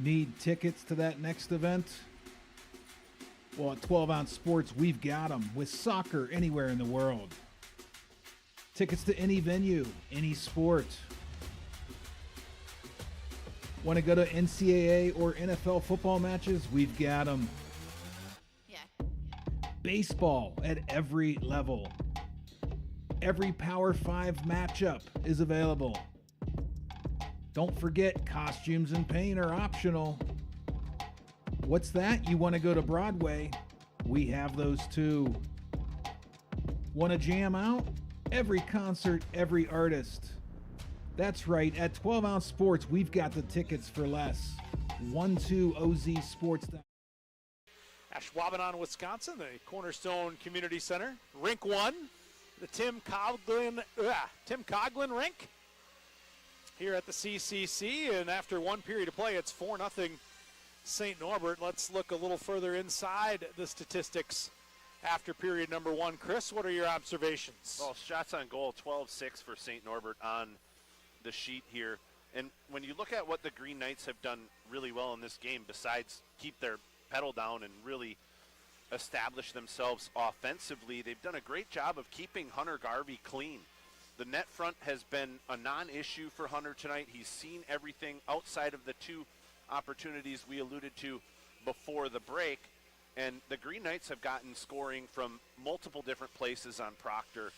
Need tickets to that next event? Well, at 12-ounce Sports, we've got them with soccer anywhere in the world. Tickets to any venue, any sport. Want to go to NCAA or NFL football matches? We've got them. Yeah. Baseball at every level. Every Power 5 matchup is available. Don't forget, costumes and paint are optional. What's that? You want to go to Broadway? We have those too. Want to jam out? Every concert, every artist. That's right, at 12-ounce Sports, we've got the tickets for less. 12OZsports. Ashwaubenon, Wisconsin, the Cornerstone Community Center. Rink 1, the Tim Coughlin rink here at the CCC. And after one period of play, it's 4-0 St. Norbert. Let's look a little further inside the statistics after period number 1. Chris, what are your observations? Well, shots on goal, 12-6 for St. Norbert on the sheet here. And when you look at what the Green Knights have done really well in this game, besides keep their pedal down and really establish themselves offensively, they've done a great job of keeping Hunter Garvey clean. The net front has been a non-issue for Hunter tonight. He's seen everything outside of the two opportunities we alluded to before the break. And the Green Knights have gotten scoring from multiple different places on Proctor,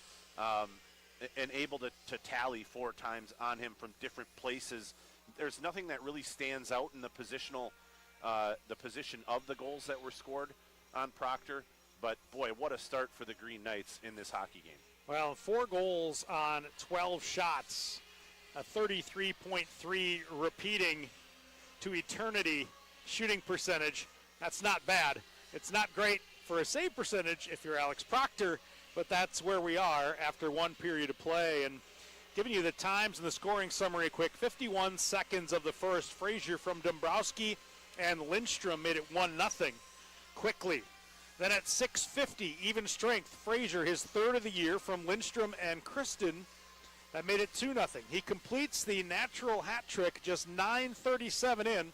and able to tally 4 times on him from different places. There's nothing that really stands out in the positional, the position of the goals that were scored on Proctor. But boy, what a start for the Green Knights in this hockey game. Well, 4 goals on 12 shots, a 33.3 repeating to eternity shooting percentage. That's not bad. It's not great for a save percentage if you're Alex Proctor, but that's where we are after one period of play. And giving you the times and the scoring summary quick, 51 seconds of the first, Frazier from Dombrowski and Lindstrom made it 1-0 quickly. Then at 6:50, even strength, Frazier, his 3rd of the year from Lindstrom and Kristen, that made it 2-0. He completes the natural hat trick just 9:37 in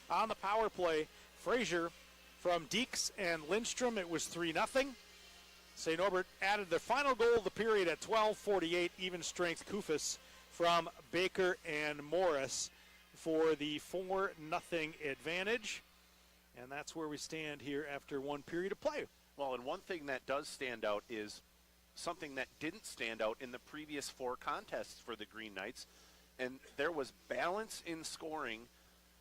on the power play. Frazier from Deeks and Lindstrom, it was 3-0. St. Norbert added the final goal of the period at 12:48, even strength Kufis from Baker and Morris for the 4-0 advantage. And that's where we stand here after one period of play. Well, and one thing that does stand out is something that didn't stand out in the previous 4 contests for the Green Knights, and there was balance in scoring.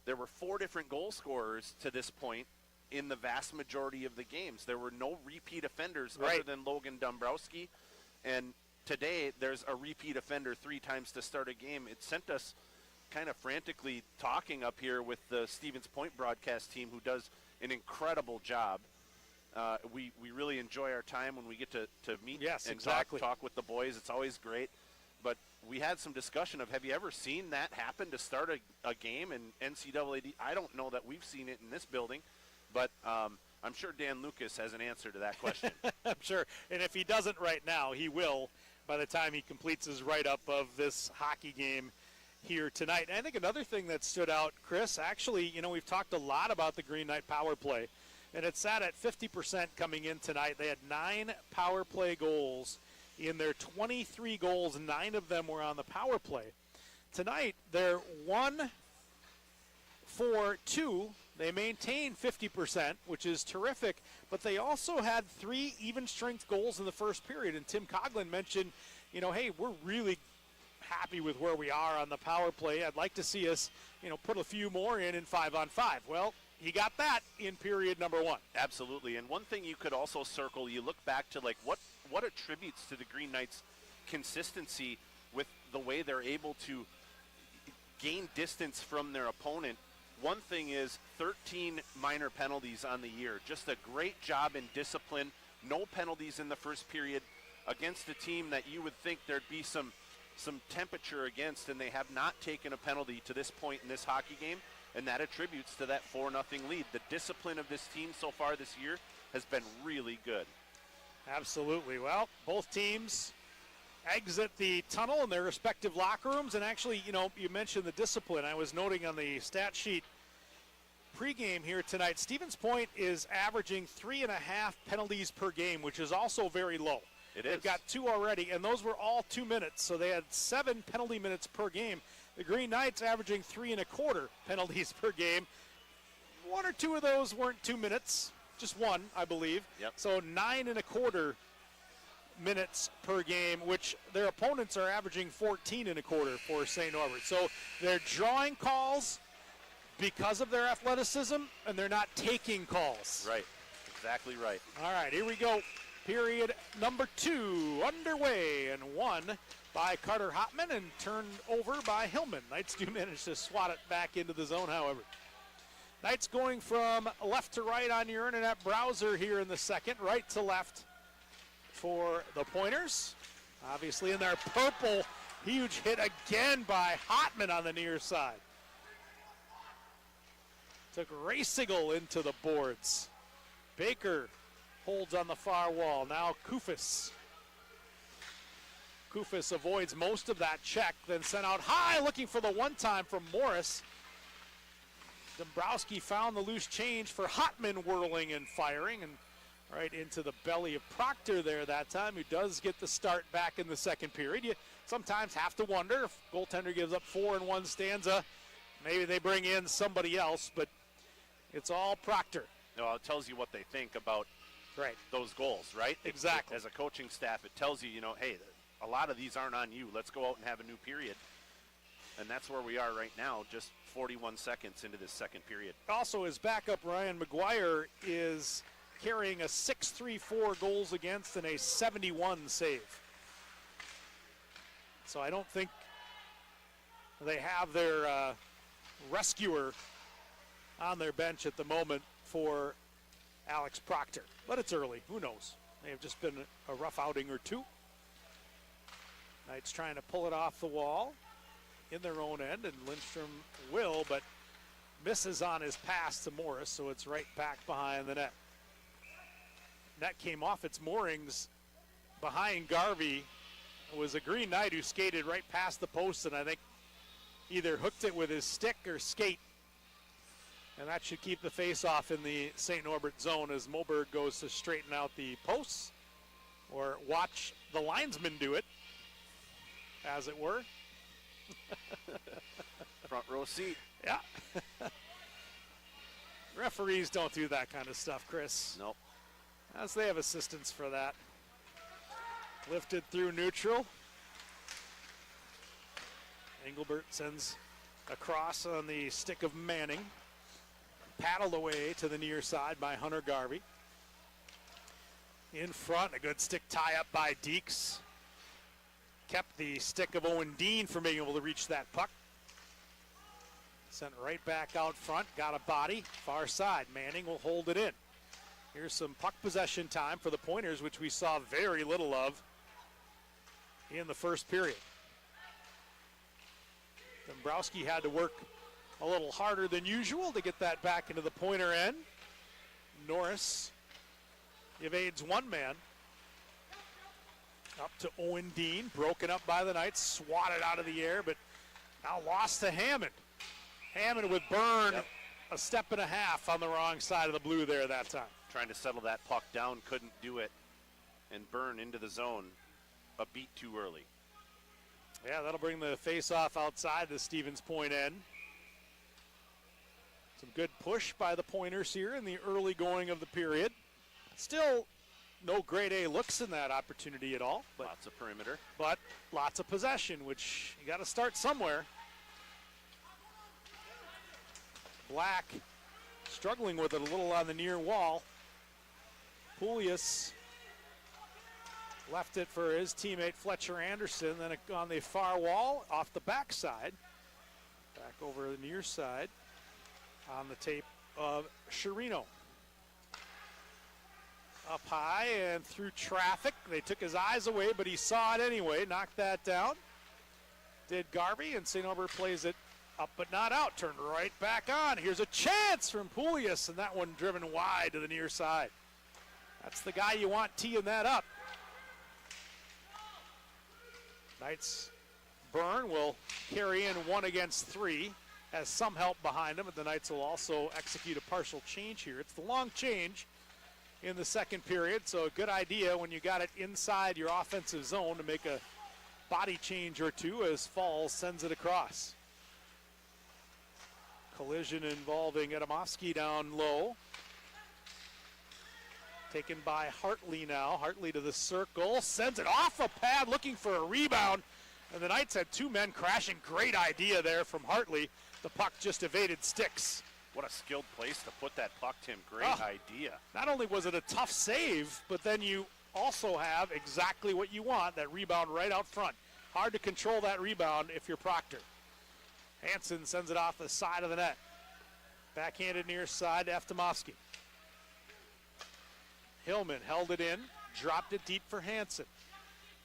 There were 4 different goal scorers to this point in the vast majority of the games. There were no repeat offenders other than Logan Dombrowski, and today there's a repeat offender 3 times to start a game. It sent us kind of frantically talking up here with the Stevens Point broadcast team, who does an incredible job. We really enjoy our time when we get to meet and talk with the boys. It's always great. But we had some discussion of, have you ever seen that happen to start a game in NCAA? I don't know that we've seen it in this building. But I'm sure Dan Lucas has an answer to that question. I'm sure. And if he doesn't right now, he will by the time he completes his write-up of this hockey game here tonight. And I think another thing that stood out, Chris, actually, we've talked a lot about the Green Knight power play, and it sat at 50% coming in tonight. They had 9 power play goals. In their 23 goals, 9 of them were on the power play. Tonight, they're 1-4-2. They maintained 50%, which is terrific, but they also had 3 even-strength goals in the first period. And Tim Coughlin mentioned, hey, we're really happy with where we are on the power play. I'd like to see us, put a few more in 5-on-5. Well, he got that in period number 1. Absolutely. And one thing you could also circle, you look back to what attributes to the Green Knights' consistency with the way they're able to gain distance from their opponent. One thing is 13 minor penalties on the year. Just a great job in discipline. No penalties in the first period against a team that you would think there'd be some temperature against, and they have not taken a penalty to this point in this hockey game, and that attributes to that 4-0 lead. The discipline of this team so far this year has been really good. Absolutely. Well, both teams exit the tunnel in their respective locker rooms. And actually, you mentioned the discipline. I was noting on the stat sheet pregame here tonight. Stevens Point is averaging 3.5 penalties per game, which is also very low. It is. They've got 2 already, and those were all 2 minutes, so they had 7 penalty minutes per game. The Green Knights averaging 3.25 penalties per game. 1 or 2 of those weren't 2 minutes, just 1, I believe. Yep. So 9.25 minutes per game, which their opponents are averaging 14.25 for St. Norbert. So they're drawing calls because of their athleticism, and they're not taking calls. Right, exactly right. All right, here we go. Period number 2 underway, and won by Carter Hopman and turned over by Hillman. Knights do manage to swat it back into the zone, however. Knights going from left to right on your internet browser here in the second, right to left for the Pointers. Obviously in their purple, huge hit again by Hotman on the near side. Took Racigel into the boards. Baker holds on the far wall. Now Kufis. Kufis avoids most of that check, then sent out high, looking for the one-time from Morris. Dombrowski found the loose change for Hotman, whirling and firing, and right into the belly of Proctor there that time, who does get the start back in the second period. You sometimes have to wonder if goaltender gives up 4 in one stanza, maybe they bring in somebody else, but it's all Proctor. No, it tells you what they think about Right. those goals, right? Exactly. As a coaching staff, it tells you, hey, a lot of these aren't on you. Let's go out and have a new period. And that's where we are right now, just 41 seconds into this second period. Also, his backup, Ryan McGuire, is carrying a 6.34 goals against and a 71 save. So I don't think they have their rescuer on their bench at the moment for Alex Proctor. But it's early. Who knows? May have just been a rough outing or two. Knights trying to pull it off the wall in their own end, and Lindstrom will, but misses on his pass to Morris, so it's right back behind the net. Net came off its moorings behind Garvey. It was a Green Knight who skated right past the post, and I think either hooked it with his stick or skate. And that should keep the face-off in the St. Norbert zone as Moberg goes to straighten out the posts, or watch the linesman do it, as it were. Front row seat. Yeah. Referees don't do that kind of stuff, Chris. Nope. As they have assistants for that. Lifted through neutral. Engelbert sends a cross on the stick of Manning. Paddled away to the near side by Hunter Garvey. In front, a good stick tie-up by Deeks. Kept the stick of Owen Dean from being able to reach that puck. Sent right back out front, got a body, far side. Manning will hold it in. Here's some puck possession time for the Pointers, which we saw very little of in the first period. Dombrowski had to work a little harder than usual to get that back into the Pointer end. Norris evades one man. Up to Owen Dean, broken up by the Knights, swatted out of the air, but now lost to Hammond. Hammond with Byrne, a step and a half on the wrong side of the blue there that time. Trying to settle that puck down, couldn't do it, and Byrne into the zone a beat too early. Yeah, that'll bring the face-off outside the Stevens Point end. Some good push by the Pointers here in the early going of the period. Still no grade A looks in that opportunity at all. But lots of perimeter. But lots of possession, which you got to start somewhere. Black struggling with it a little on the near wall. Poulius left it for his teammate Fletcher Anderson. Then on the far wall, off the backside. Back over the near side on the tape of Chirino. Up high and through traffic. They took his eyes away, but he saw it anyway. Knocked that down. Did Garvey, and St. Norbert plays it up but not out. Turned right back on. Here's a chance from Poulius, and that one driven wide to the near side. That's the guy you want teeing that up. Knights Byrne will carry in 1 against 3. has some help behind him, and the Knights will also execute a partial change here. It's the long change in the second period, so a good idea when you got it inside your offensive zone to make a body change or two as Falls sends it across. Collision involving Adamovsky down low. Taken by Hartley now. Hartley to the circle, sends it off a pad looking for a rebound, and the Knights had two men crashing. Great idea there from Hartley. The puck just evaded sticks. What a skilled place to put that puck, Tim. Great idea. Not only was it a tough save, but then you also have exactly what you want, that rebound right out front. Hard to control that rebound if you're Proctor. Hansen sends it off the side of the net. Backhanded near side to Eftimovsky. Hillman held it in, dropped it deep for Hansen.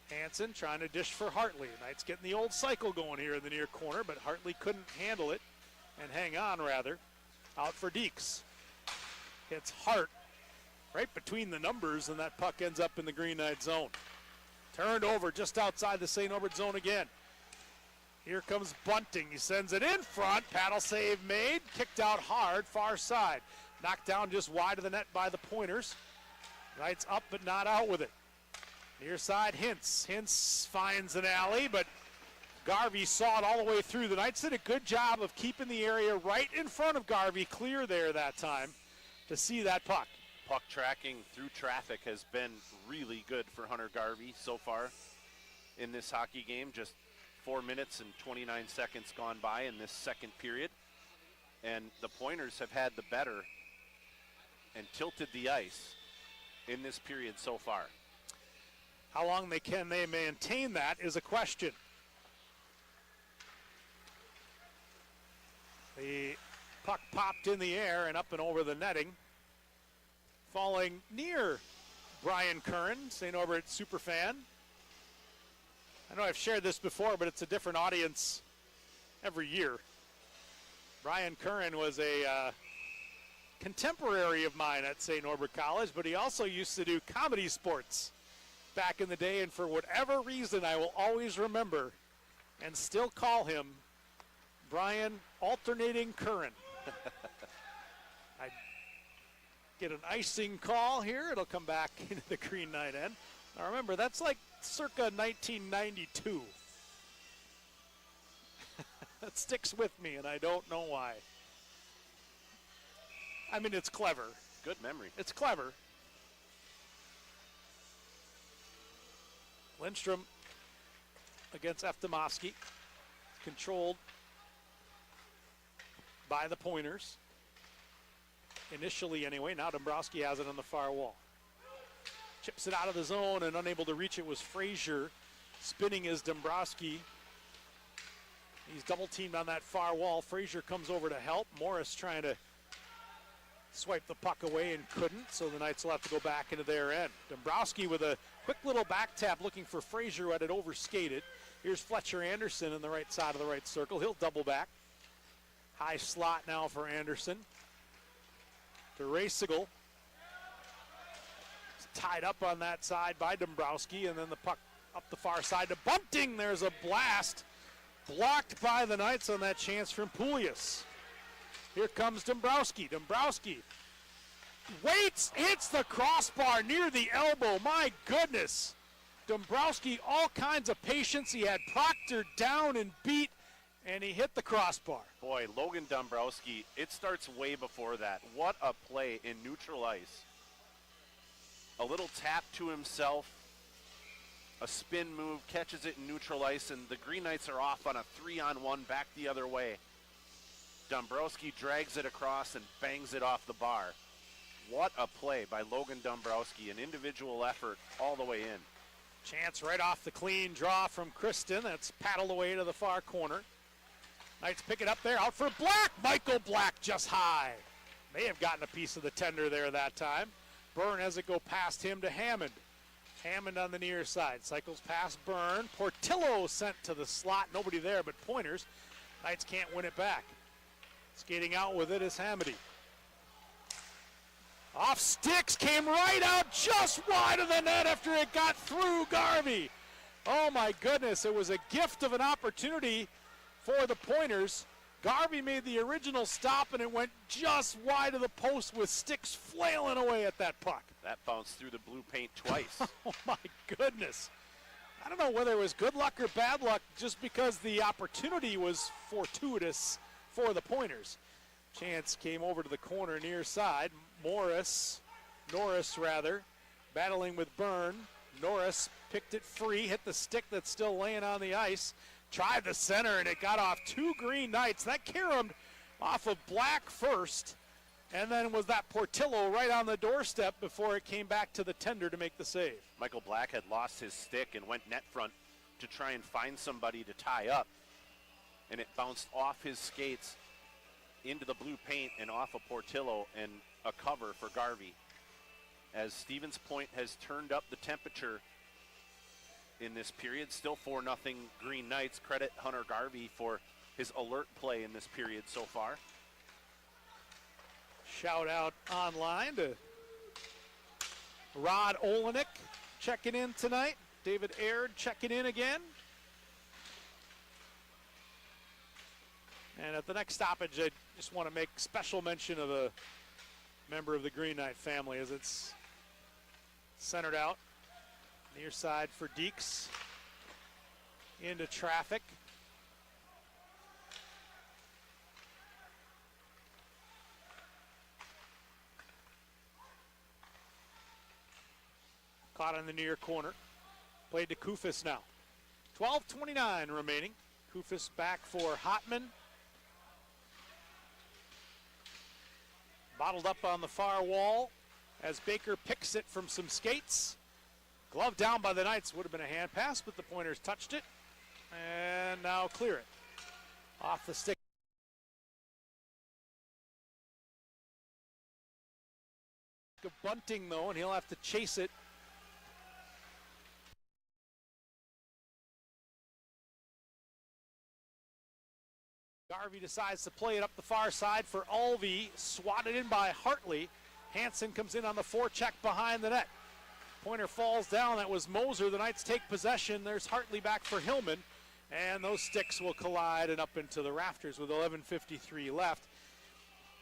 Hansen trying to dish for Hartley. Knights getting the old cycle going here in the near corner, but Hartley couldn't handle it and hang on rather. Out for Deeks. Hits Hart right between the numbers, and that puck ends up in the Green Knight zone. Turned over just outside the St. Norbert zone again. Here comes Bunting. He sends it in front. Paddle save made. Kicked out hard, far side. Knocked down just wide of the net by the Pointers. Knights up but not out with it. Near side, Hintz. Hintz finds an alley, but Garvey saw it all the way through. The Knights did a good job of keeping the area right in front of Garvey clear there that time to see that puck. Puck tracking through traffic has been really good for Hunter Garvey so far in this hockey game. Just 4 minutes and 29 seconds gone by in this second period. And the Pointers have had the better and tilted the ice in this period so far. How long can they maintain that is a question. The puck popped in the air and up and over the netting. Falling near Brian Curran, St. Norbert superfan. I know I've shared this before, but it's a different audience every year. Brian Curran was a contemporary of mine at St. Norbert College, but he also used to do comedy sports back in the day, and for whatever reason I will always remember and still call him Brian Alternating Curran. I get an icing call here. It'll come back into the Green Knight end. Now remember, that's like circa 1992. That sticks with me, and I don't know why. I mean, it's clever. Good memory. It's clever. Lindstrom against Eftimovsky. Controlled by the Pointers. Initially anyway. Now Dombrowski has it on the far wall. Chips it out of the zone, and unable to reach it was Frazier. Spinning is Dombrowski. He's double teamed on that far wall. Frazier comes over to help. Morris trying to swipe the puck away and couldn't, so the Knights will have to go back into their end. Dombrowski with a quick little back tap looking for Frazier who had it overskated. Here's Fletcher Anderson on the right side of the right circle. He'll double back. High slot now for Anderson. To Racigel. Tied up on that side by Dombrowski, and then the puck up the far side to Bunting. There's a blast. Blocked by the Knights on that chance from Poulias. Here comes Dombrowski. Dombrowski waits, hits the crossbar near the elbow. My goodness. Dombrowski, all kinds of patience. He had Proctor down and beat, and he hit the crossbar. Boy, Logan Dombrowski, it starts way before that. What a play in neutral ice. A little tap to himself, a spin move, catches it in neutral ice, and the Green Knights are off on a 3-on-1 back the other way. Dombrowski drags it across and bangs it off the bar. What a play by Logan Dombrowski, an individual effort all the way in. Chance right off the clean draw from Kristen. That's paddled away to the far corner. Knights pick it up there, out for Black. Michael Black just high. May have gotten a piece of the tender there that time. Byrne has it go past him to Hammond. Hammond on the near side. Cycles past Byrne. Portillo sent to the slot. Nobody there but Pointers. Knights can't win it back. Skating out with it is Hamady. Off sticks, came right out just wide of the net after it got through Garvey. Oh my goodness, it was a gift of an opportunity for the Pointers. Garvey made the original stop, and it went just wide of the post with sticks flailing away at that puck. That bounced through the blue paint twice. Oh, my goodness. I don't know whether it was good luck or bad luck, just because the opportunity was fortuitous for the Pointers. Chance came over to the corner near side. Norris, battling with Byrne. Norris picked it free, hit the stick that's still laying on the ice. Tried the center, and it got off two Green Knights. That caromed off of Black first, and then was that Portillo right on the doorstep before it came back to the tender to make the save. Michael Black had lost his stick and went net front to try and find somebody to tie up, and it bounced off his skates into the blue paint and off of Portillo, and a cover for Garvey. As Stevens Point has turned up the temperature in this period, still 4-0 Green Knights. Credit Hunter Garvey for his alert play in this period so far. Shout out online to Rod Olenek checking in tonight. David Aird checking in again. And at the next stoppage, I just want to make special mention of a member of the Green Knight family as it's centered out. Near side for Deeks. Into traffic. Caught in the near corner. Played to Kufis now. 12:29 remaining. Kufis back for Hotman. Bottled up on the far wall as Baker picks it from some skates. Glove down by the Knights. Would have been a hand pass, but the Pointers touched it. And now clear it. Off the stick. Of Bunting, though, and he'll have to chase it. Garvey decides to play it up the far side for Alvey. Swatted in by Hartley. Hansen comes in on the forecheck behind the net. Pointer falls down. That was Moser. The Knights take possession. There's Hartley back for Hillman. And those sticks will collide and up into the rafters with 11:53 left.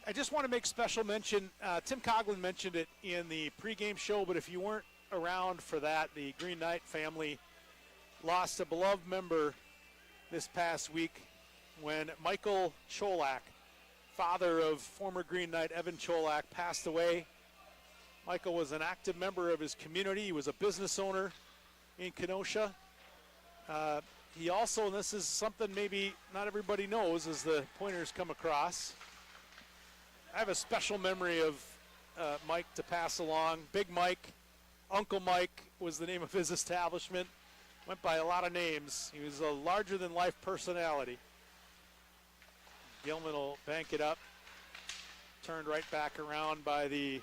I just want to make special mention. Tim Coughlin mentioned it in the pregame show, but if you weren't around for that, the Green Knight family lost a beloved member this past week when Michael Cholak, father of former Green Knight Evan Cholak, passed away. Michael was an active member of his community. He was a business owner in Kenosha. He also, and this is something maybe not everybody knows as the Pointers come across, I have a special memory of Mike to pass along. Big Mike, Uncle Mike was the name of his establishment. Went by a lot of names. He was a larger-than-life personality. Gilman will bank it up. Turned right back around by the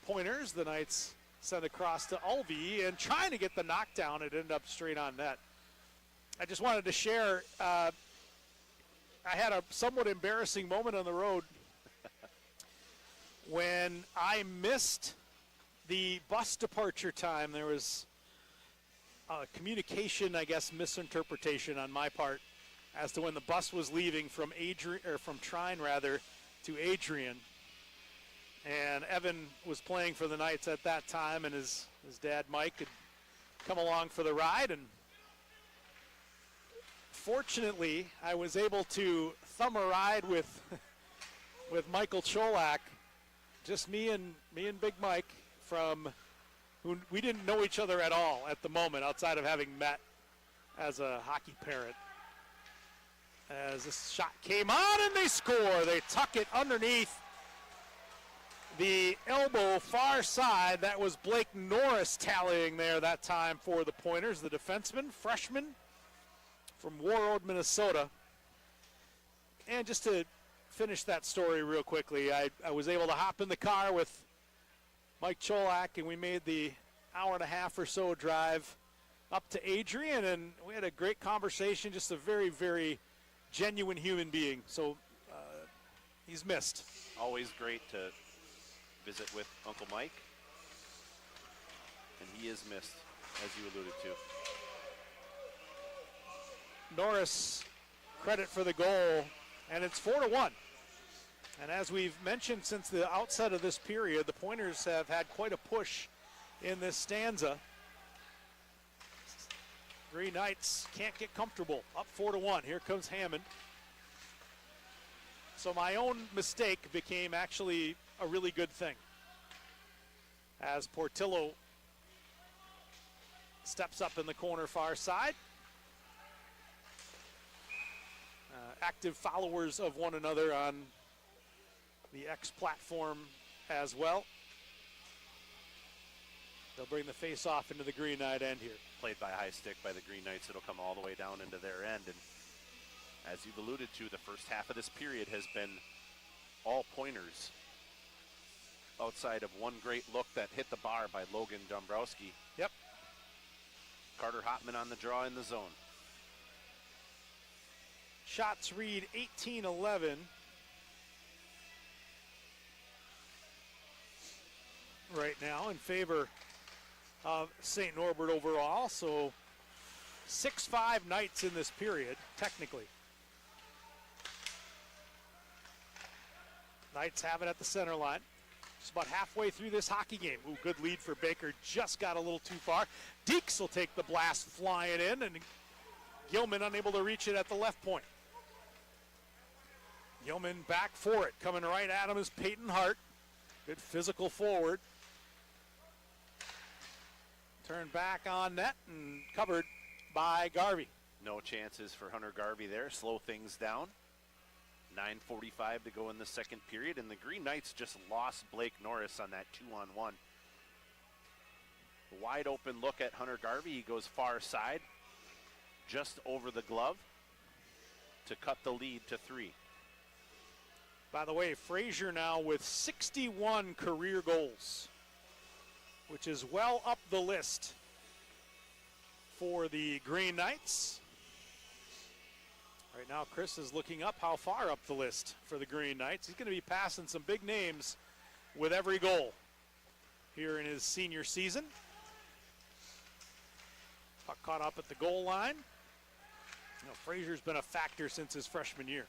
Pointers. The Knights send across to Alvey and trying to get the knockdown. It ended up straight on net. I just wanted to share, I had a somewhat embarrassing moment on the road when I missed the bus departure time. There was a communication, I guess, misinterpretation on my part as to when the bus was leaving from Trine rather to Adrian. And Evan was playing for the Knights at that time, and his dad Mike had come along for the ride, and fortunately I was able to thumb a ride with Michael Cholak, just me and Big Mike, from who we didn't know each other at all at the moment outside of having met as a hockey parent. As this shot came on and they score. They tuck it underneath the elbow far side. That was Blake Norris tallying there that time for the Pointers, the defenseman, freshman from Warroad, Minnesota. And just to finish that story real quickly, I was able to hop in the car with Mike Cholak, and we made the hour-and-a-half or so drive up to Adrian, and we had a great conversation, just a very, very genuine human being. So he's missed. Always great to visit with Uncle Mike, and he is missed, as you alluded to. Norris, credit for the goal. And it's 4-1. And as we've mentioned since the outset of this period, the Pointers have had quite a push in this stanza. Green Knights can't get comfortable. Up 4-1. Here comes Hammond. So my own mistake became actually a really good thing, as Portillo steps up in the corner far side. Active followers of one another on the X platform as well. They'll bring the face-off into the Green Knight end here. Played by a high stick by the Green Knights. It'll come all the way down into their end. And as you've alluded to, the first half of this period has been all pointers, outside of one great look that hit the bar by Logan Dombrowski. Yep. Carter Hopman on the draw in the zone. Shots read 18-11. Right now in favor of St. Norbert overall. So 6-5 Knights in this period, technically. Knights have it at the center line. Just about halfway through this hockey game. Ooh, good lead for Baker. Just got a little too far. Deeks will take the blast flying in, and Gilman unable to reach it at the left point. Gilman back for it. Coming right at him is Peyton Hart. Good physical forward. Turned back on net and covered by Garvey. No chances for Hunter Garvey there. Slow things down. 9:45 to go in the second period, and the Green Knights just lost Blake Norris on that 2-on-1. Wide open look at Hunter Garvey. He goes far side, just over the glove to cut the lead to 3. By the way, Frazier now with 61 career goals, which is well up the list for the Green Knights. Right now, Chris is looking up how far up the list for the Green Knights. He's going to be passing some big names with every goal here in his senior season. Puck caught up at the goal line. You know, Frazier's been a factor since his freshman year.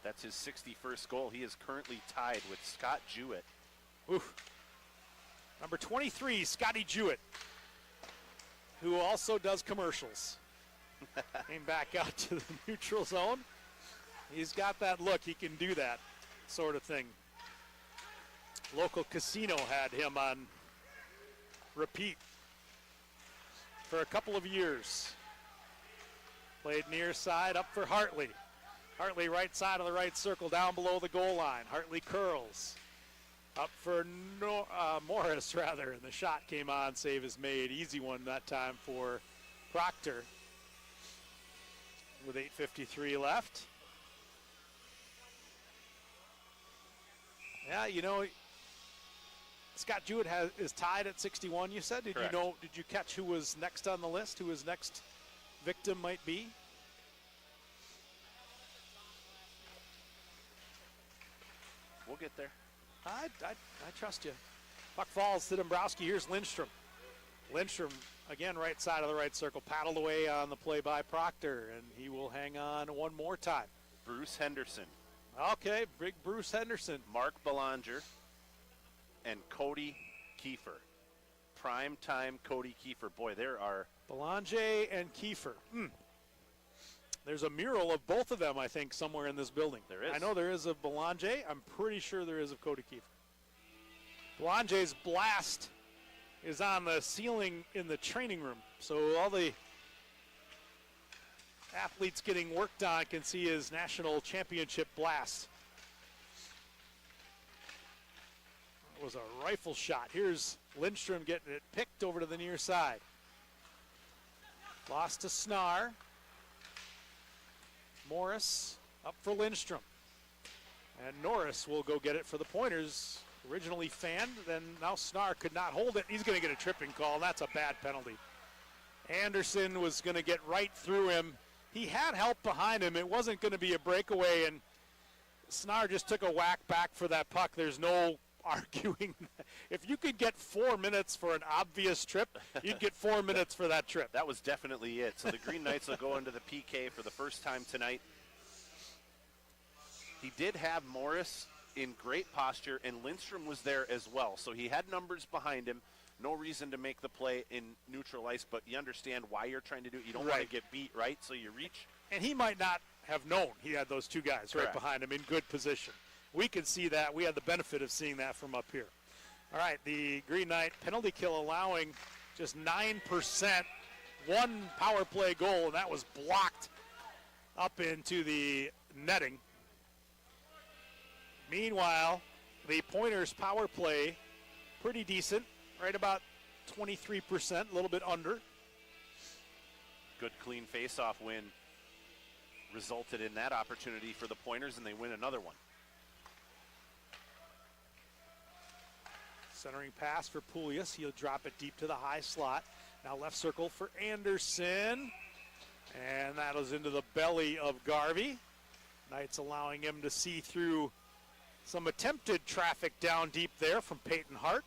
That's his 61st goal. He is currently tied with Scott Jewett. Oof. Number 23, Scotty Jewett, who also does commercials. Came back out to the neutral zone. He's got that look. He can do that sort of thing. Local casino had him on repeat for a couple of years. Played near side, up for Hartley. Hartley right side of the right circle, down below the goal line. Hartley curls. Up for Morris, rather, and the shot came on. Save is made. Easy one that time for Proctor. With 8:53 left. Yeah, you know, Scott Jewett is tied at 61, you said? Did you catch who was next on the list, who his next victim might be? We'll get there. I trust you. Puck falls to Dombrowski. Here's Lindstrom. Lindstrom, again, right side of the right circle, paddled away on the play by Proctor, and he will hang on one more time. Bruce Henderson. Okay, big Bruce Henderson. Mark Belanger and Cody Kiefer. Prime time Cody Kiefer. Boy, there are... Belanger and Kiefer. There's a mural of both of them, I think, somewhere in this building. There is. I know there is of Belanger. I'm pretty sure there is of Cody Kiefer. Belanger's blast is on the ceiling in the training room. So all the athletes getting worked on can see his national championship blast. It was a rifle shot. Here's Lindstrom getting it picked over to the near side. Lost to Snar. Morris up for Lindstrom. And Norris will go get it for the Pointers. Originally fanned, then now Snar could not hold it. He's going to get a tripping call. That's a bad penalty. Anderson was going to get right through him. He had help behind him. It wasn't going to be a breakaway, and Snar just took a whack back for that puck. There's no arguing. If you could get 4 minutes for an obvious trip, you'd get 4 minutes for that trip. That was definitely it. So the Green Knights will go into the PK for the first time tonight. He did have Morris in great posture, and Lindstrom was there as well. So he had numbers behind him. No reason to make the play in neutral ice, but you understand why you're trying to do it. You don't want to get beat, right? So you reach. And he might not have known he had those two guys right behind him in good position. We could see that. We had the benefit of seeing that from up here. All right, the Green Knight penalty kill allowing just 9%, one power play goal, and that was blocked up into the netting. Meanwhile, the Pointers power play, pretty decent, right about 23%, a little bit under. Good clean face-off win resulted in that opportunity for the Pointers, and they win another one. Centering pass for Poulias. He'll drop it deep to the high slot. Now left circle for Anderson. And that is into the belly of Garvey. Knights allowing him to see through some attempted traffic down deep there from Peyton Hart.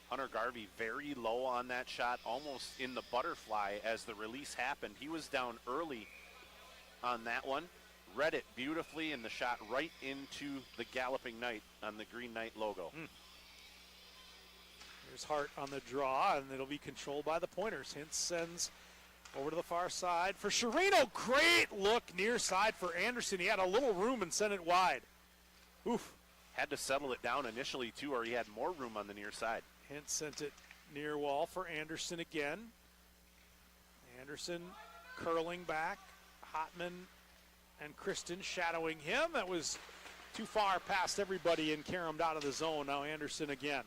Hunter Garvey very low on that shot, almost in the butterfly as the release happened. He was down early on that one. Read it beautifully, and the shot right into the Galloping Knight on the Green Knight logo. There's Hart on the draw, and it'll be controlled by the Pointers. Hintz sends over to the far side for Chirino. Great look near side for Anderson. He had a little room and sent it wide. Oof. Had to settle it down initially, too, or he had more room on the near side. Hintz sent it near wall for Anderson again. Anderson curling back. Hotman and Kristen shadowing him. That was too far past everybody and caromed out of the zone. Now Anderson again.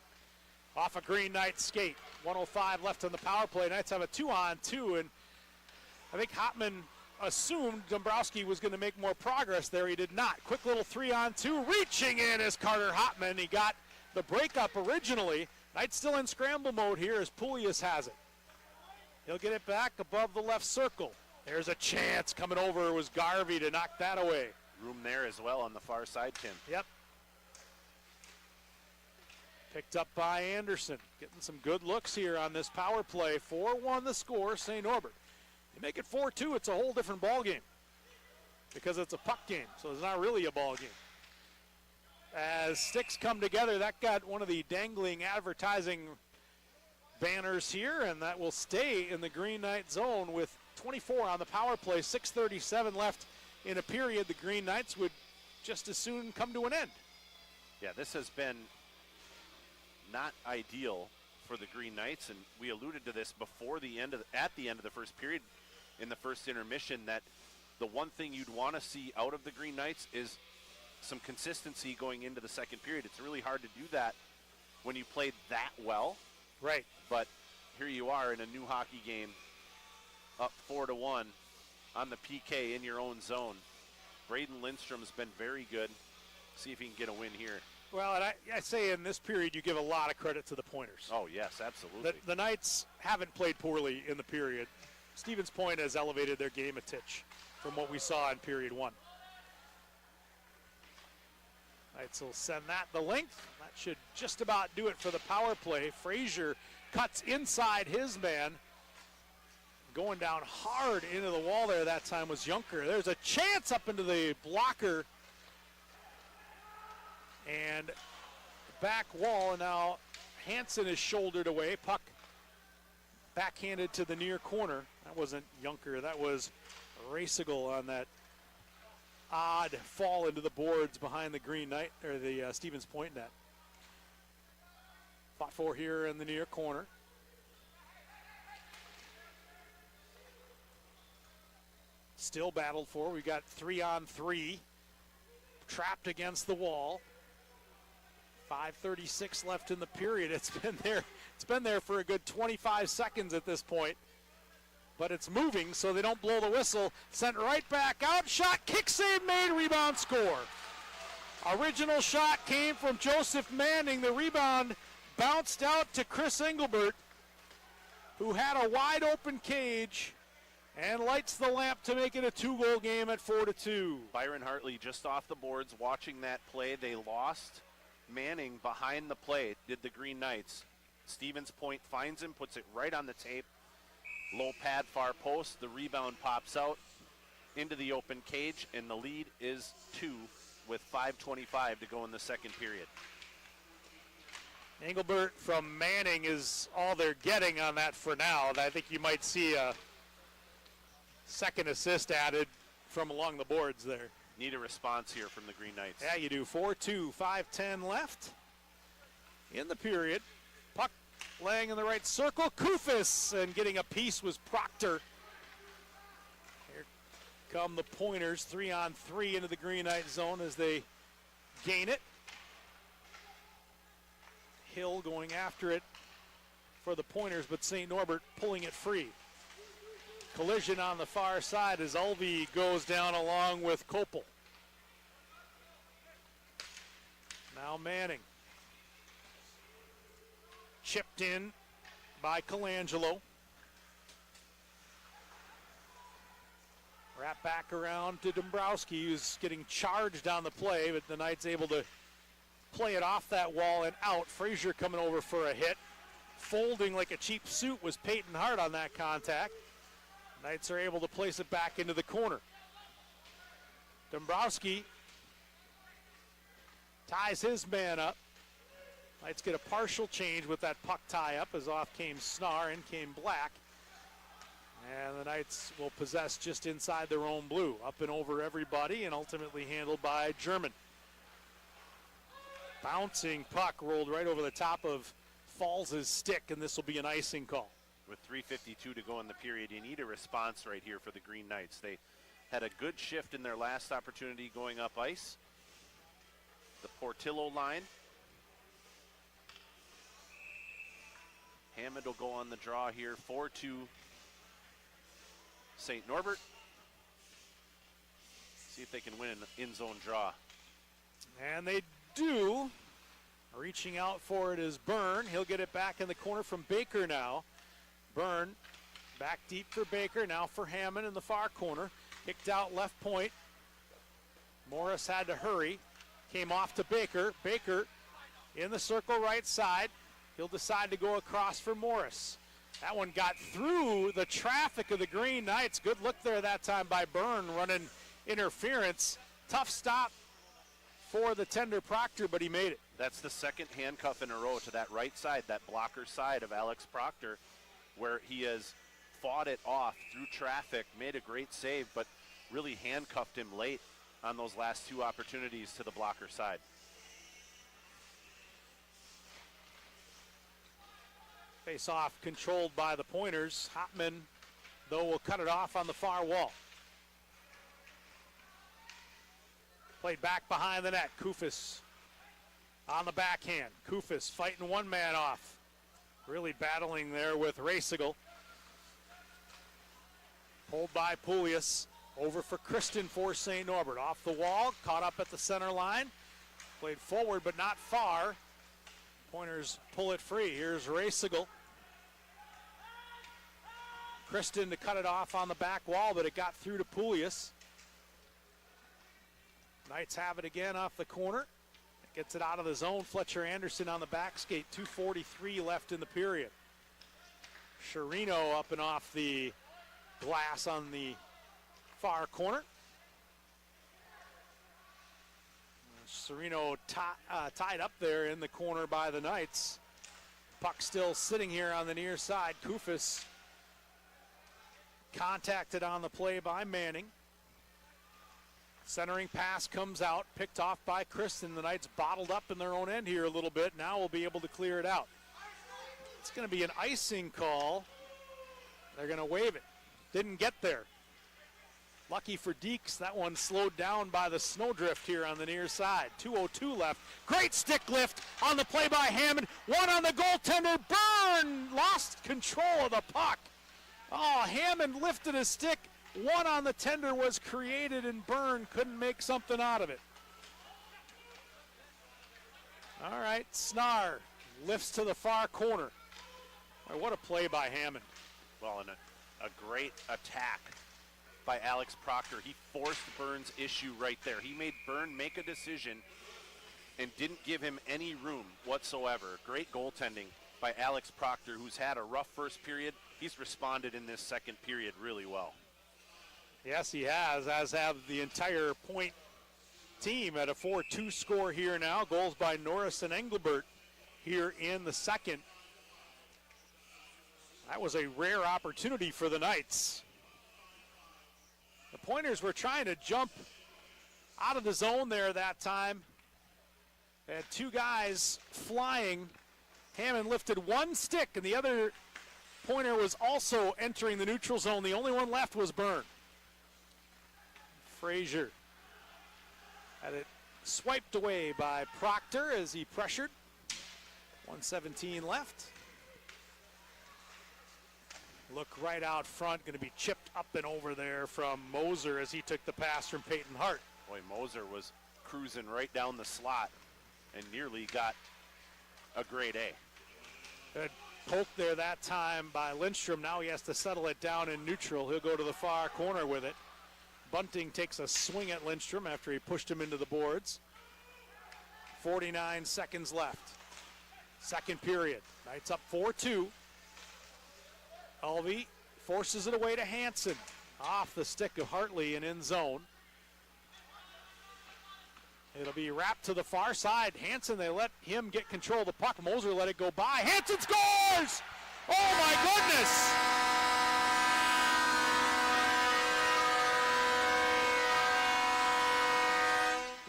Off a Green Knight skate. 1:05 left on the power play. Knights have a 2-on-2, and I think Hotman assumed Dombrowski was going to make more progress there. He did not. Quick little 3-on-2. Reaching in is Carter Hotman. He got the breakup originally. Knights still in scramble mode here as Poulias has it. He'll get it back above the left circle. There's a chance coming over. It was Garvey to knock that away. Room there as well on the far side, Tim. Yep. Picked up by Anderson. Getting some good looks here on this power play. 4-1 the score, St. Norbert. You make it 4-2, it's a whole different ball game because it's a puck game, so it's not really a ball game. As sticks come together, that got one of the dangling advertising banners here, and that will stay in the Green Knight zone with 24 on the power play, 6:37 left in a period. The Green Knights would just as soon come to an end. Yeah, this has been not ideal for the Green Knights, and we alluded to this before the end of at the end of the first period in the first intermission, that the one thing you'd want to see out of the Green Knights is some consistency going into the second period. It's really hard to do that when you played that well. Right. But here you are in a new hockey game, up 4-1 on the PK in your own zone. Braden Lindstrom's been very good. See if he can get a win here. Well, and I say in this period you give a lot of credit to the Pointers. Oh, yes, absolutely. The Knights haven't played poorly in the period. Stevens Point has elevated their game a titch from what we saw in period one. Knights will send that the length. That should just about do it for the power play. Frazier cuts inside his man. Going down hard into the wall there that time was Junker. There's a chance up into the blocker. And back wall, and now Hansen is shouldered away. Puck backhanded to the near corner. That wasn't Junker, that was Racigal on that odd fall into the boards behind the Green Knight, or the Stevens Point net. Fought for here in the near corner. Still battled for. We got 3-on-3. Trapped against the wall. 5:36 left in the period. It's been there for a good 25 seconds at this point. But it's moving, so they don't blow the whistle. Sent right back out. Shot, kick save made, rebound, score. Original shot came from Joseph Manning. The rebound bounced out to Chris Engelbert, who had a wide open cage and lights the lamp to make it a 2-goal game at 4-2. Byron Hartley just off the boards watching that play. They lost Manning behind the play, did the Green Knights. Stevens Point finds him, puts it right on the tape. Low pad, far post. The rebound pops out into the open cage, and the lead is 2 with 5:25 to go in the second period. Engelbert from Manning is all they're getting on that for now. I think you might see a second assist added from along the boards there. Need a response here from the Green Knights. Yeah, you do. 4-2, 5:10 left in the period. Puck laying in the right circle. Kufis, and getting a piece was Proctor. Here come the Pointers, 3-on-3 into the Green Knight zone as they gain it. Hill going after it for the Pointers, but St. Norbert pulling it free. Collision on the far side as Ulvey goes down along with Kopel. Now Manning. Chipped in by Colangelo. Wrap back around to Dombrowski, who's getting charged on the play, but the Knights able to play it off that wall and out. Frazier coming over for a hit. Folding like a cheap suit was Peyton Hart on that contact. Knights are able to place it back into the corner. Dombrowski ties his man up. Knights get a partial change with that puck tie up as off came Snar, in came Black. And the Knights will possess just inside their own blue. Up and over everybody and ultimately handled by German. Bouncing puck rolled right over the top of Falls' stick, and this will be an icing call. With 3:52 to go in the period, you need a response right here for the Green Knights. They had a good shift in their last opportunity going up ice. The Portillo line. Hammond will go on the draw here, 4-2 St. Norbert. See if they can win an in-zone draw. And they do. Reaching out for it is Byrne. He'll get it back in the corner from Baker now. Byrne back deep for Baker, now for Hammond in the far corner. Kicked out left point. Morris had to hurry. Came off to Baker. Baker in the circle right side. He'll decide to go across for Morris. That one got through the traffic of the Green Knights. Good look there that time by Byrne, running interference. Tough stop for the tender Proctor, but he made it. That's the second handcuff in a row to that right side, that blocker side of Alex Proctor, where he has fought it off through traffic, made a great save, but really handcuffed him late on those last two opportunities to the blocker side. Face off controlled by the Pointers. Hopman, though, will cut it off on the far wall. Played back behind the net. Kufis on the backhand. Kufis fighting one man off. Really battling there with Racigel. Pulled by Poulias. Over for Kristen for St. Norbert. Off the wall, caught up at the center line. Played forward but not far. Pointers pull it free. Here's Racigel. Kristen to cut it off on the back wall, but it got through to Poulias. Knights have it again off the corner. Gets it out of the zone. Fletcher Anderson on the back skate. 2:43 left in the period. Chirino up and off the glass on the far corner. Chirino tied up there in the corner by the Knights. Puck still sitting here on the near side. Kufis contacted on the play by Manning. Centering pass comes out, picked off by Kristen. The Knights bottled up in their own end here a little bit. Now we'll be able to clear it out. It's going to be an icing call. They're going to waive it. Didn't get there. Lucky for Deeks, that one slowed down by the snowdrift here on the near side. 2:02 left. Great stick lift on the play by Hammond. One on the goaltender. Byrne lost control of the puck. Oh, Hammond lifted his stick. One on the tender was created, and Byrne couldn't make something out of it. All right, Snar lifts to the far corner. Boy, what a play by Hammond. Well, and a great attack by Alex Proctor. He forced Byrne's issue right there. He made Byrne make a decision and didn't give him any room whatsoever. Great goaltending by Alex Proctor, who's had a rough first period. He's responded in this second period really well. Yes, he has, as have the entire point team at a 4-2 score here now. Goals by Norris and Engelbert here in the second. That was a rare opportunity for the Knights. The Pointers were trying to jump out of the zone there that time. They had two guys flying. Hammond lifted one stick, and the other Pointer was also entering the neutral zone. The only one left was Byrne. Frazier had it swiped away by Proctor as he pressured. 1:17 left. Look right out front, going to be chipped up and over there from Moser as he took the pass from Peyton Hart. Boy, Moser was cruising right down the slot and nearly got a grade A. Good poke there that time by Lindstrom. Now he has to settle it down in neutral. He'll go to the far corner with it. Bunting takes a swing at Lindstrom after he pushed him into the boards. 49 seconds left. Second period. Knights up 4-2. Alvey forces it away to Hansen. Off the stick of Hartley and in zone. It'll be wrapped to the far side. Hansen, they let him get control of the puck. Moser let it go by. Hansen scores! Oh my goodness!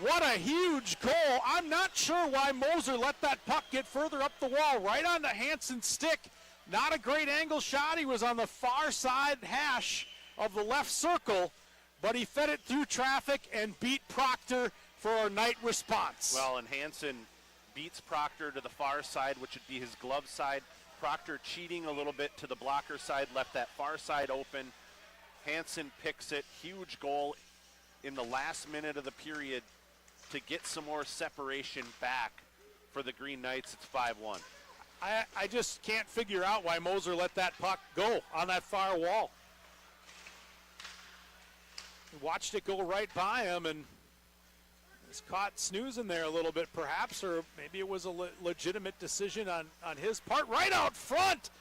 What a huge goal. I'm not sure why Moser let that puck get further up the wall, right onto Hansen's stick. Not a great angle shot. He was on the far side hash of the left circle, but he fed it through traffic and beat Proctor for our Knight response. Well, and Hansen beats Proctor to the far side, which would be his glove side. Proctor cheating a little bit to the blocker side, left that far side open. Hansen picks it. Huge goal in the last minute of the period to get some more separation back for the Green Knights. It's 5-1. I just can't figure out why Moser let that puck go on that far wall. He watched it go right by him and was caught snoozing there a little bit perhaps, or maybe it was a legitimate decision on his part. Right out front,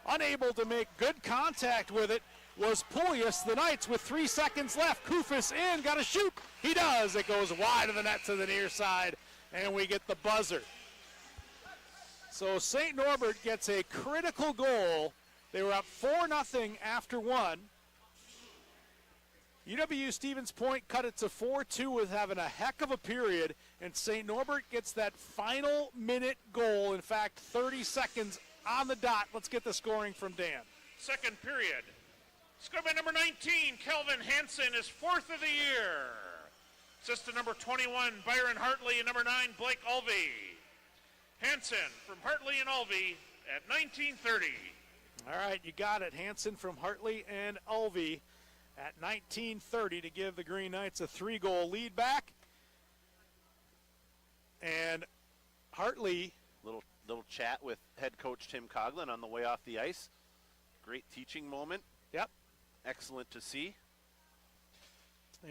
unable to make good contact with it, was Pulius. The Knights with 3 seconds left. Kufis in, got to shoot. He does. It goes wide of the net to the near side, and we get the buzzer. So St. Norbert gets a critical goal. They were up 4-0 after one. UW Stevens Point cut it to 4-2 with having a heck of a period, and St. Norbert gets that final minute goal. In fact, 30 seconds on the dot. Let's get the scoring from Dan. Second period. Scored by number 19, Kelvin Hansen, his fourth of the year. Assist to number 21, Byron Hartley, and number 9, Blake Ulvey. Hansen from Hartley and Ulvey at 19:30. All right, you got it. Hansen from Hartley and Ulvey at 19:30 to give the Green Knights a 3-goal lead back. And Hartley. Little chat with head coach Tim Coughlin on the way off the ice. Great teaching moment. Yep. Excellent to see.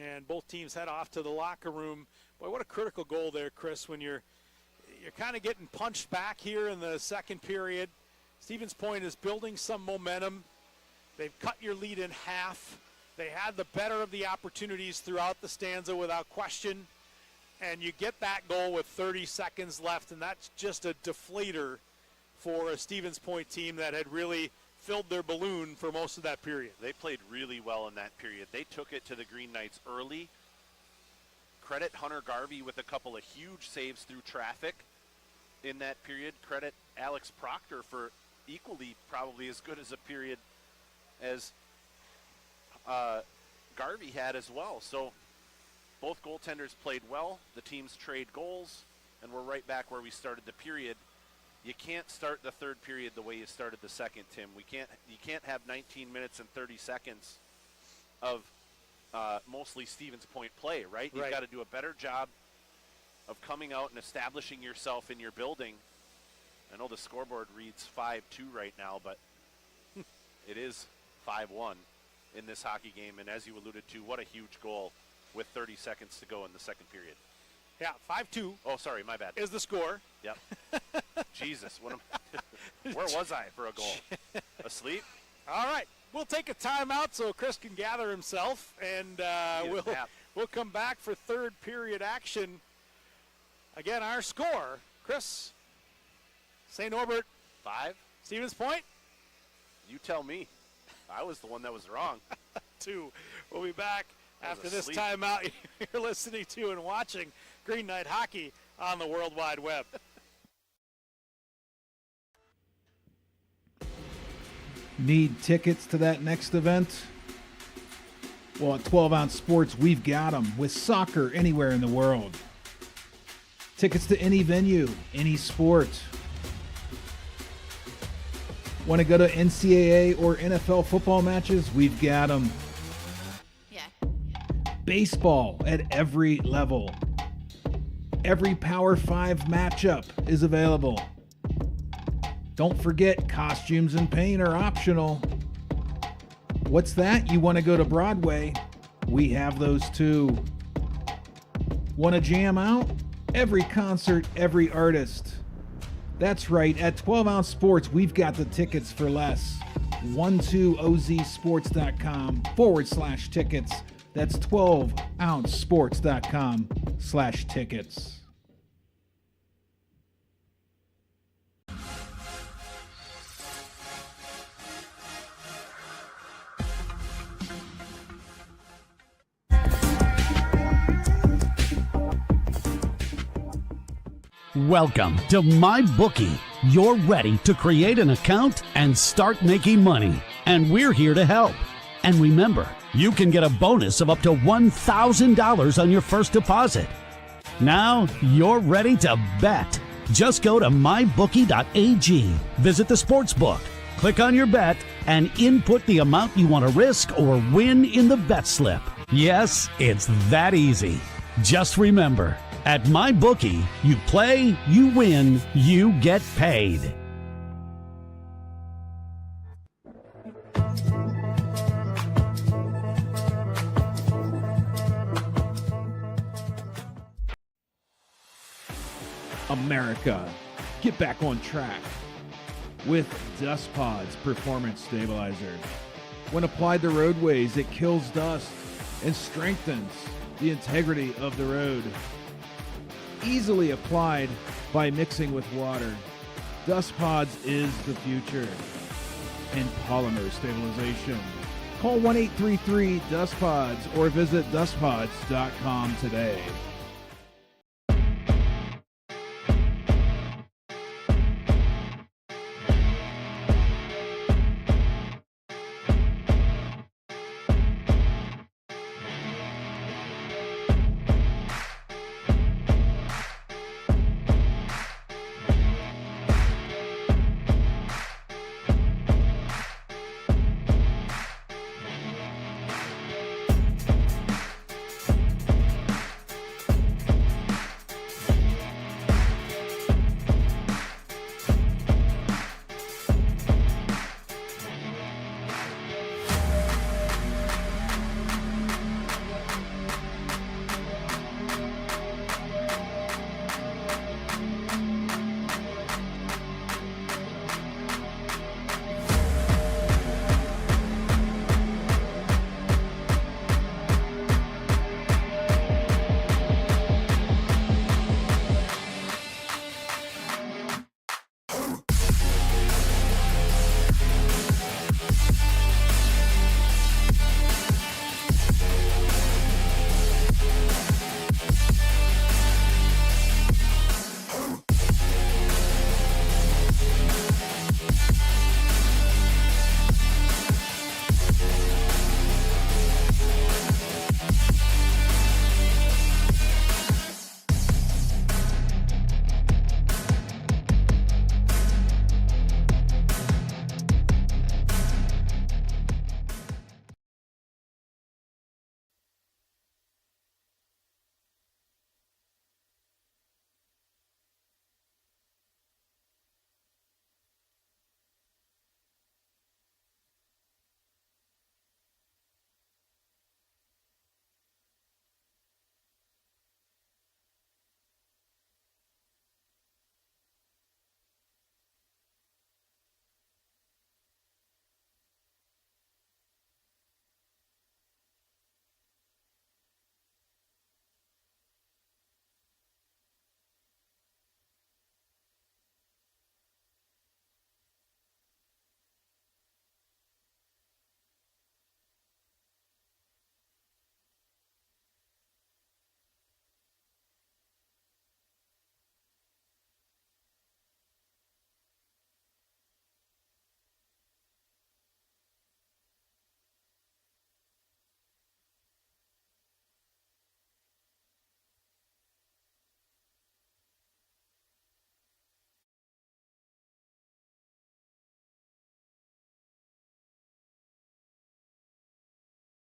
And both teams head off to the locker room. Boy, what a critical goal there, Chris, when you're kind of getting punched back here in the second period. Stevens Point is building some momentum. They've cut your lead in half. They had the better of the opportunities throughout the stanza without question. And you get that goal with 30 seconds left, and that's just a deflator for a Stevens Point team that had really filled their balloon for most of that period. They played really well in that period. They took it to the Green Knights early. Credit Hunter Garvey with a couple of huge saves through traffic in that period. Credit Alex Proctor for equally probably as good as a period as Garvey had as well. So both goaltenders played well. The teams trade goals, and we're right back where we started the period. You can't start the third period the way you started the second, Tim. You can't have 19 minutes and 30 seconds of mostly Stevens Point play, right? You've got to do a better job of coming out and establishing yourself in your building. I know the scoreboard reads 5-2 right now, but it is 5-1 in this hockey game. And as you alluded to, what a huge goal with 30 seconds to go in the second period. Yeah, 5-2. Oh, sorry, my bad. Is the score. Yep. Jesus, where was I for a goal? Asleep? All right, we'll take a timeout so Chris can gather himself, and We'll come back for third period action. Again, our score, Chris, St. Norbert 5? Stevens Point You tell me. I was the one that was wrong. 2. We'll be back after this asleep. timeout. You're listening to and watching Green Knight Hockey on the World Wide Web. Need tickets to that next event? Well, at 12 Ounce Sports, we've got them with soccer anywhere in the world. Tickets to any venue, any sport. Want to go to NCAA or NFL football matches? We've got them. Yeah. Baseball at every level. Every Power 5 matchup is available. Don't forget, costumes and paint are optional. What's that? You want to go to Broadway? We have those too. Want to jam out? Every concert, every artist. That's right, at 12 Ounce Sports, we've got the tickets for less. 12ozsports.com/tickets. That's 12ouncesports.com/tickets. Welcome to MyBookie. You're ready to create an account and start making money, and we're here to help. And remember, you can get a bonus of up to $1,000 on your first deposit. Now you're ready to bet. Just go to mybookie.ag, visit the sportsbook, click on your bet, and input the amount you want to risk or win in the bet slip. Yes, it's that easy. Just remember, at MyBookie, you play, you win, you get paid. America, get back on track with Dust Pods Performance Stabilizer. When applied to roadways, it kills dust and strengthens the integrity of the road. Easily applied by mixing with water. Dust Pods is the future in polymer stabilization. Call 1-833-DUST-PODS or visit dustpods.com today.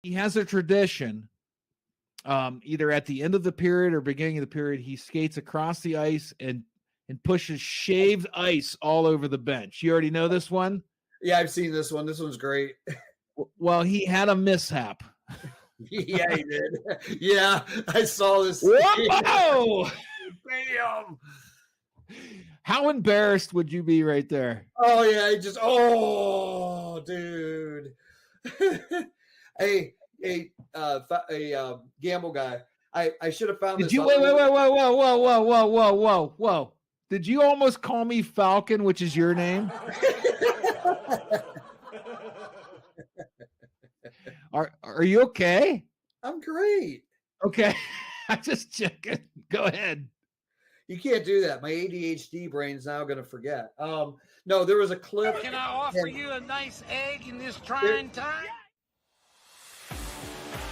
He has a tradition. Either at the end of the period or beginning of the period, he skates across the ice and pushes shaved ice all over the bench. You already know this one? Yeah, I've seen this one. This one's great. Well, he had a mishap. Yeah, he did. Yeah, I saw this. Whoa! Bam! How embarrassed would you be right there? Oh yeah, dude. Hey, gamble guy. I should have found Did this. you whoa. Did you almost call me Falcon, which is your name? Are you okay? I'm great. Okay. I'm just checking. Go ahead. You can't do that. My ADHD brain's now going to forget. No, there was a clip. Can I offer you a nice egg in this trying time?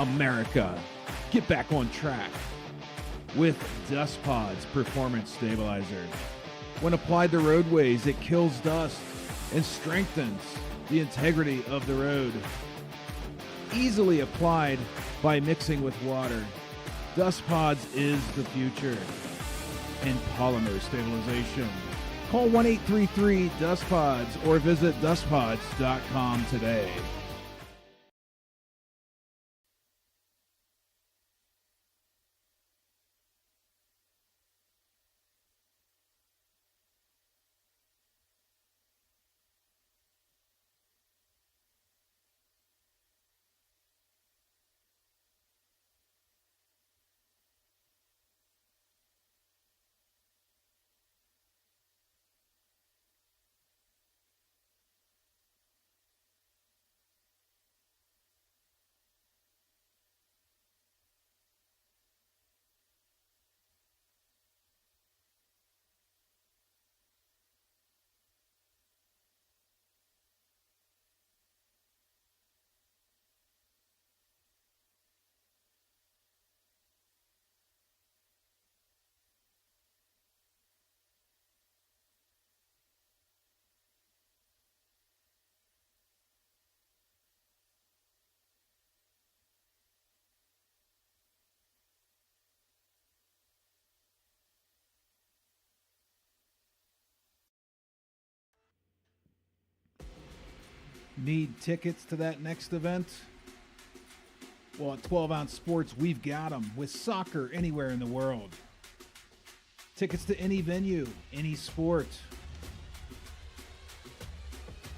America, get back on track with Dust Pods Performance Stabilizer. When applied to roadways, it kills dust and strengthens the integrity of the road. Easily applied by mixing with water. Dust Pods is the future in polymer stabilization. Call 1-833-DUST-PODS or visit dustpods.com today. Need tickets to that next event? Well, at 12 Ounce Sports, we've got them with soccer anywhere in the world. Tickets to any venue, any sport.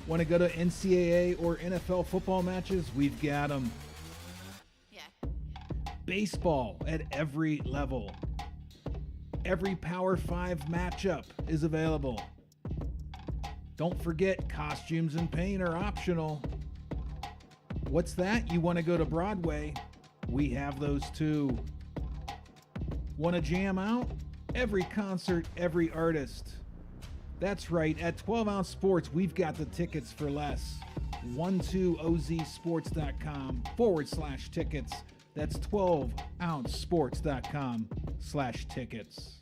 Want to go to NCAA or NFL football matches? We've got them. Yeah. Baseball at every level. Every Power 5 matchup is available. Don't forget, costumes and paint are optional. What's that? You want to go to Broadway? We have those too. Want to jam out? Every concert, every artist. That's right, at 12 Ounce Sports, we've got the tickets for less. 12ozsports.com/tickets. That's 12ouncesports.com/tickets.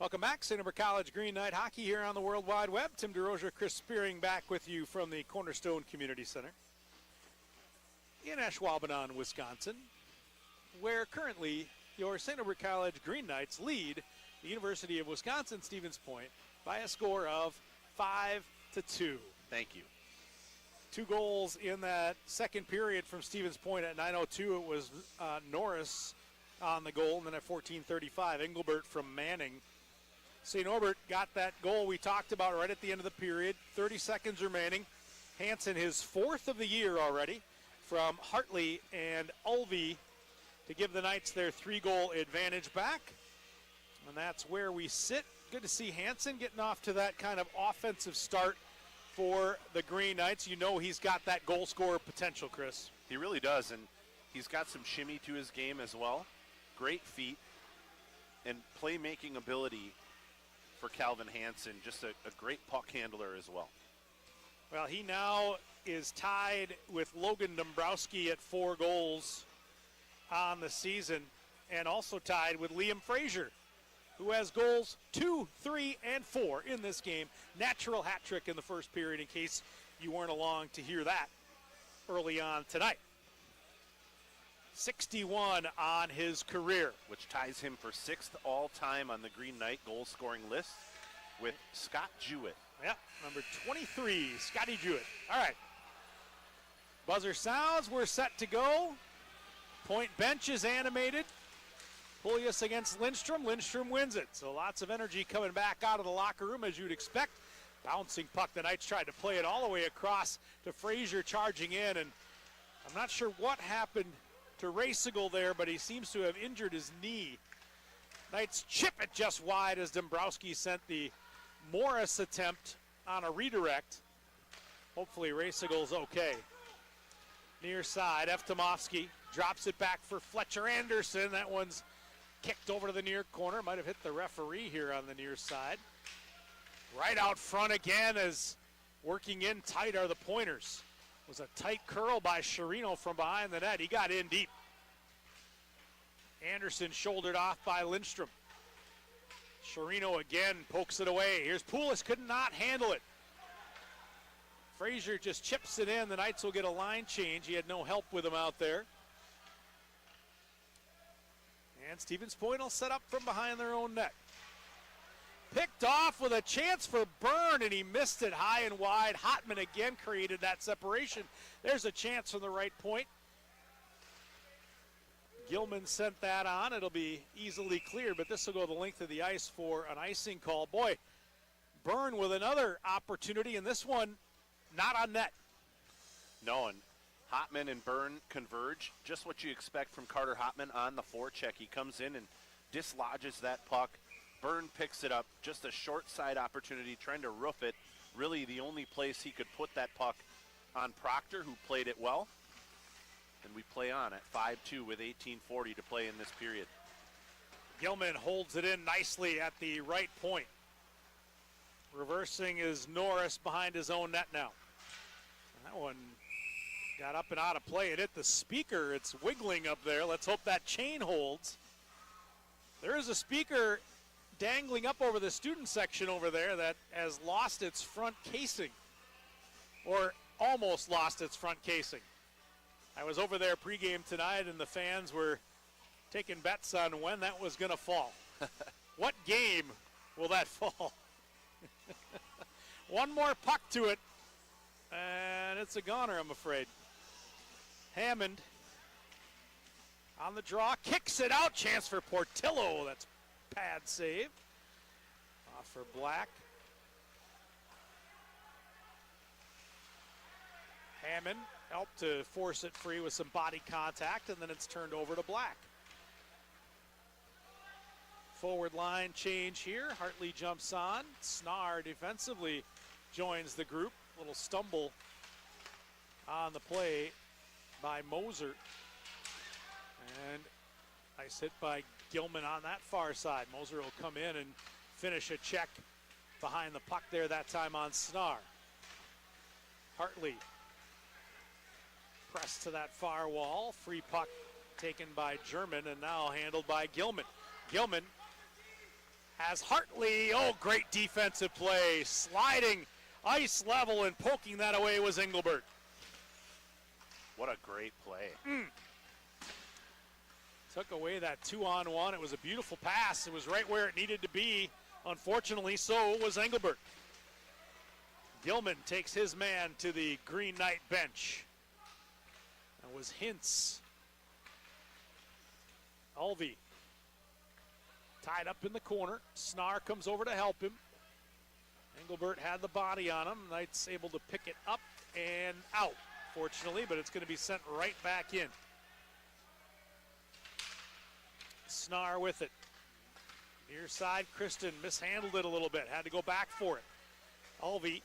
Welcome back. St. Norbert College Green Knight Hockey here on the World Wide Web. Tim DeRozier, Chris Spearing back with you from the Cornerstone Community Center in Ashwaubenon, Wisconsin, where currently your St. Norbert College Green Knights lead the University of Wisconsin-Stevens Point by a score of 5-2. Thank you. 2 goals in that second period from Stevens Point. At 9:02, it was Norris on the goal, and then at 14:35, Engelbert from Manning. St. Norbert got that goal we talked about right at the end of the period. 30 seconds remaining. Hansen, his 4th of the year already, from Hartley and Ulvey to give the Knights their 3-goal advantage back. And that's where we sit. Good to see Hansen getting off to that kind of offensive start for the Green Knights. You know he's got that goal scorer potential, Chris. He really does, and he's got some shimmy to his game as well. Great feet and playmaking ability for Calvin Hansen. Just a great puck handler as well. Well, he now is tied with Logan Dombrowski at 4 goals on the season, and also tied with Liam Frazier, who has goals 2, 3, and 4 in this game. Natural hat trick in the first period, in case you weren't along to hear that early on tonight. 61 on his career, which ties him for 6th all-time on the Green Knight goal-scoring list with Scott Jewett. Yeah, number 23, Scotty Jewett. All right. Buzzer sounds. We're set to go. Point bench is animated. Pulius against Lindstrom. Lindstrom wins it. So lots of energy coming back out of the locker room, as you'd expect. Bouncing puck. The Knights tried to play it all the way across to Frazier charging in, and I'm not sure what happened to Racigel there, but he seems to have injured his knee. Knights chip it just wide as Dombrowski sent the Morris attempt on a redirect. Hopefully Racigel's okay. Near side, Eftimovsky drops it back for Fletcher Anderson. That one's kicked over to the near corner. Might have hit the referee here on the near side. Right out front again, as working in tight are the Pointers. Was a tight curl by Chirino from behind the net. He got in deep. Anderson shouldered off by Lindstrom. Chirino again pokes it away. Here's Poulis, could not handle it. Frazier just chips it in. The Knights will get a line change. He had no help with him out there. And Stevens Point will set up from behind their own net. Picked off with a chance for Byrne, and he missed it high and wide. Hotman again created that separation. There's a chance from the right point. Gilman sent that on. It'll be easily cleared, but this will go the length of the ice for an icing call. Boy, Byrne with another opportunity, and this one not on net. No, and Hotman and Byrne converge. Just what you expect from Carter Hotman on the forecheck. He comes in and dislodges that puck. Byrne picks it up, just a short side opportunity, trying to roof it. Really the only place he could put that puck on Proctor, who played it well. And we play on at 5-2 with 18:40 to play in this period. Gilman holds it in nicely at the right point. Reversing is Norris behind his own net now. That one got up and out of play. It hit the speaker. It's wiggling up there. Let's hope that chain holds. There is a speaker dangling up over the student section over there that has lost its front casing, or almost lost its front casing. I was over there pregame tonight, and the fans were taking bets on when that was going to fall. What game will that fall? One more puck to it, and it's a goner, I'm afraid. Hammond on the draw, kicks it out. Chance for Portillo. That's pad save. Off for Black. Hammond helped to force it free with some body contact, and then it's turned over to Black. Forward line change here. Hartley jumps on. Snar defensively joins the group. Little stumble on the play by Moser. And nice hit by Gilman on that far side. Moser will come in and finish a check behind the puck there, that time on Snar. Hartley pressed to that far wall. Free puck taken by German and now handled by Gilman. Gilman As Hartley, oh, great defensive play, sliding ice level and poking that away was Engelbert. What a great play. Took away that 2-on-1. It was a beautiful pass. It was right where it needed to be. Unfortunately, so was Engelbert. Gilman takes his man to the Green Knight bench. That was Hintz. Alvey tied up in the corner. Snar comes over to help him. Engelbert had the body on him. Knights able to pick it up and out, fortunately, but it's going to be sent right back in. Snar with it. Near side, Kristen mishandled it a little bit. Had to go back for it. Alvey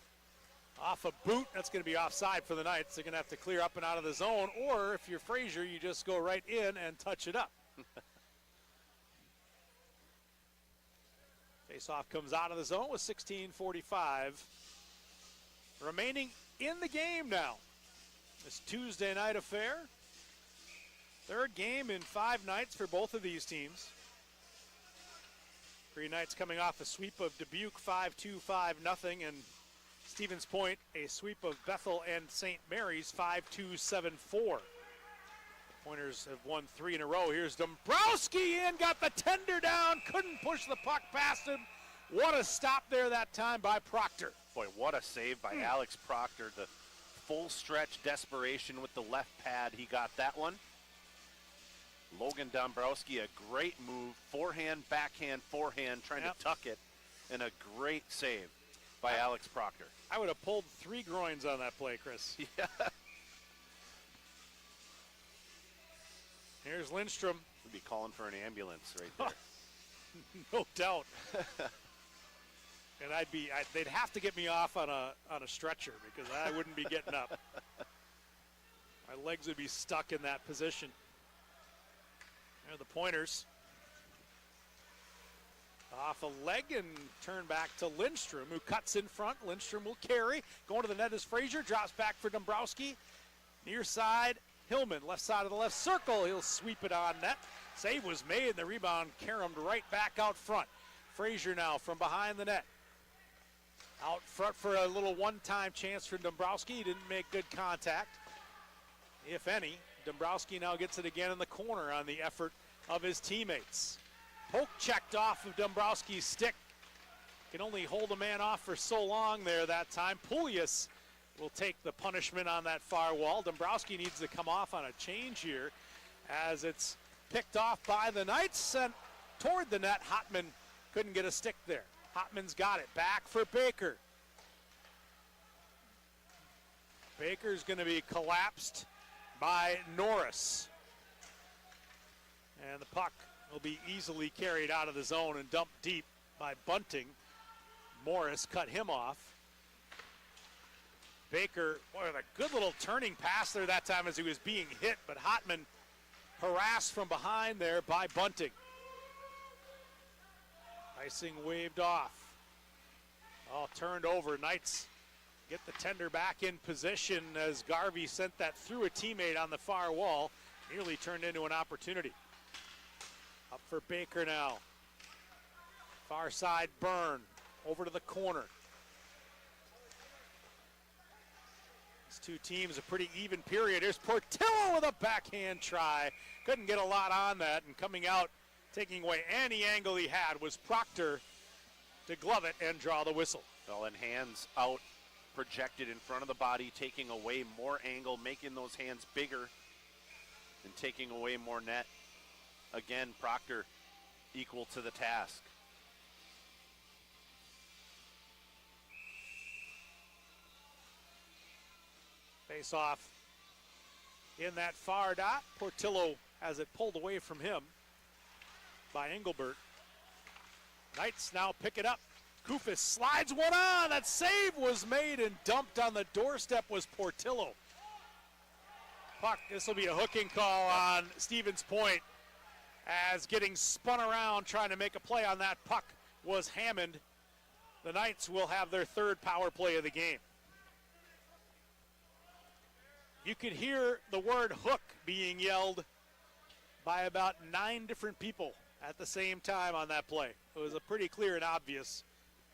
off a boot. That's going to be offside for the Knights. They're going to have to clear up and out of the zone, or if you're Frazier, you just go right in and touch it up. Faceoff comes out of the zone with 16:45 remaining in the game now. This Tuesday night affair. Third game in 5 nights for both of these teams. Green Knights coming off a sweep of Dubuque 5-2, 5-0, and Stevens Point a sweep of Bethel and St. Mary's 5-2, 7-4. Pointers have won 3 in a row. Here's Dombrowski in, got the tender down, couldn't push the puck past him. What a stop there that time by Proctor. Boy, what a save by Alex Proctor. The full stretch desperation with the left pad. He got that one. Logan Dombrowski, a great move. Forehand, backhand, forehand, trying to tuck it. And a great save by Alex Proctor. I would have pulled 3 groins on that play, Chris. Yeah. Here's Lindstrom. We'd be calling for an ambulance right there. No doubt. And they'd have to get me off on a stretcher because I wouldn't be getting up. My legs would be stuck in that position. There are the Pointers. Off a leg and turn back to Lindstrom, who cuts in front. Lindstrom will carry. Going to the net is Frazier. Drops back for Dombrowski. Near side, Hillman. Left side of the left circle. He'll sweep it on net. Save was made, and the rebound caromed right back out front. Frazier now from behind the net. Out front for a little one-time chance for Dombrowski. He didn't make good contact, if any. Dombrowski now gets it again in the corner on the effort of his teammates. Poke checked off of Dombrowski's stick. Can only hold a man off for so long there that time. Poulias will take the punishment on that far wall. Dombrowski needs to come off on a change here as it's picked off by the Knights, sent toward the net. Hotman couldn't get a stick there. Hotman's got it. Back for Baker. Baker's going to be collapsed by Norris. And the puck will be easily carried out of the zone and dumped deep by Bunting. Morris cut him off. Baker, boy, a good little turning pass there that time as he was being hit, but Hotman harassed from behind there by Bunting. Icing waved off. All turned over. Knights get the tender back in position as Garvey sent that through a teammate on the far wall. Nearly turned into an opportunity. Up for Baker now. Far side, Byrne. Over to the corner. These two teams, a pretty even period. Here's Portillo with a backhand try. Couldn't get a lot on that, and coming out, taking away any angle he had, was Proctor to glove it and draw the whistle. Well, and hands out, projected in front of the body, taking away more angle, making those hands bigger, and taking away more net. Again, Proctor equal to the task. Face off in that far dot. Portillo has it pulled away from him by Engelbert. Knights now pick it up. Kufis slides one on. That save was made and dumped on the doorstep was Portillo. Puck, this will be a hooking call on Stevens Point as getting spun around trying to make a play on that puck was Hammond. The Knights will have their third power play of the game. You could hear the word hook being yelled by about 9 different people at the same time on that play. It was a pretty clear and obvious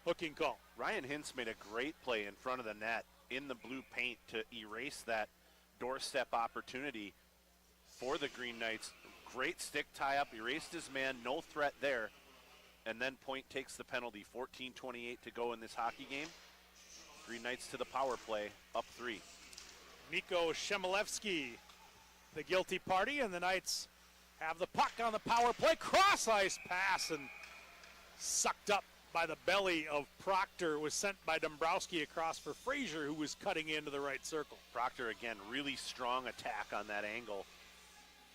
hooking call. Ryan Hintz made a great play in front of the net in the blue paint to erase that doorstep opportunity for the Green Knights. Great stick tie-up, erased his man, no threat there. And then Point takes the penalty, 14:28 to go in this hockey game. Green Knights to the power play, up 3. Nico Shemilevsky, the guilty party, and the Knights have the puck on the power play. Cross-ice pass and sucked up by the belly of Proctor, was sent by Dombrowski across for Frazier, who was cutting into the right circle. Proctor, again, really strong attack on that angle,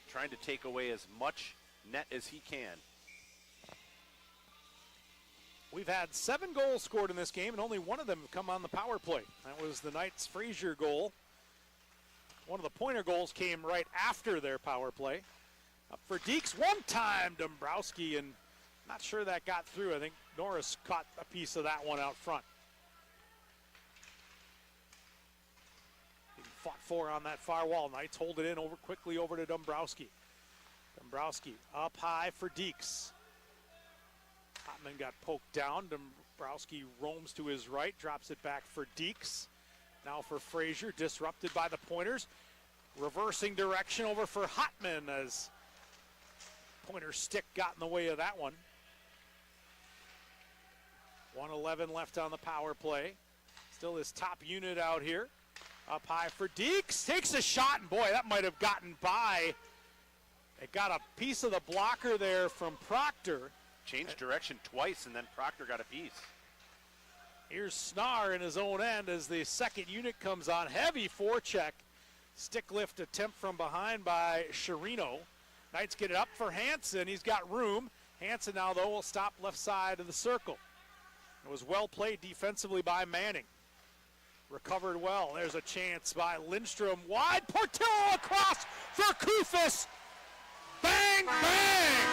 trying to take away as much net as he can. We've had 7 goals scored in this game, and only one of them have come on the power play. That was the Knights' Frazier goal. One of the Pointer goals came right after their power play. Up for Deeks one time, Dombrowski, and not sure that got through. I think Norris caught a piece of that one out front. He fought for on that far wall. Knights hold it in quickly over to Dombrowski. Dombrowski up high for Deeks. Hotman got poked down. Dombrowski roams to his right, drops it back for Deeks. Now for Frazier, disrupted by the Pointers. Reversing direction over for Hotman as Pointer's stick got in the way of that one. 1:11 left on the power play. Still his top unit out here. Up high for Deeks. Takes a shot, and boy, that might have gotten by. It got a piece of the blocker there from Proctor. Changed direction twice, and then Proctor got a piece. Here's Snar in his own end as the second unit comes on. Heavy forecheck. Stick lift attempt from behind by Chirino. Knights get it up for Hansen. He's got room. Hansen now, though, will stop left side of the circle. It was well played defensively by Manning. Recovered well. There's a chance by Lindstrom. Wide. Portillo across for Kufis. Bang, bang!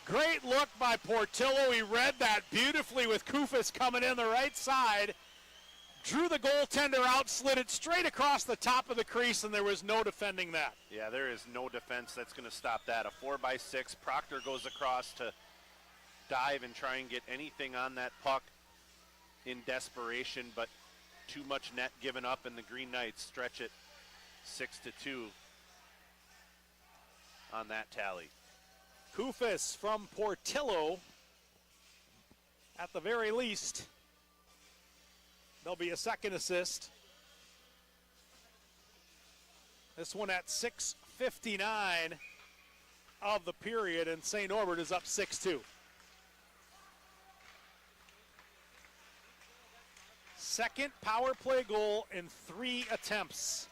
Great look by Portillo. He read that beautifully with Kufis coming in the right side. Drew the goaltender out, slid it straight across the top of the crease, and there was no defending that. Yeah, there is no defense that's going to stop that. A 4x6. Proctor goes across to dive and try and get anything on that puck in desperation, but too much net given up, and the Green Knights stretch it 6-2 on that tally. Kufis from Portillo, at the very least. There'll be a second assist. This one at 6:59 of the period, and St. Norbert is up 6-2. Second power play goal in 3 attempts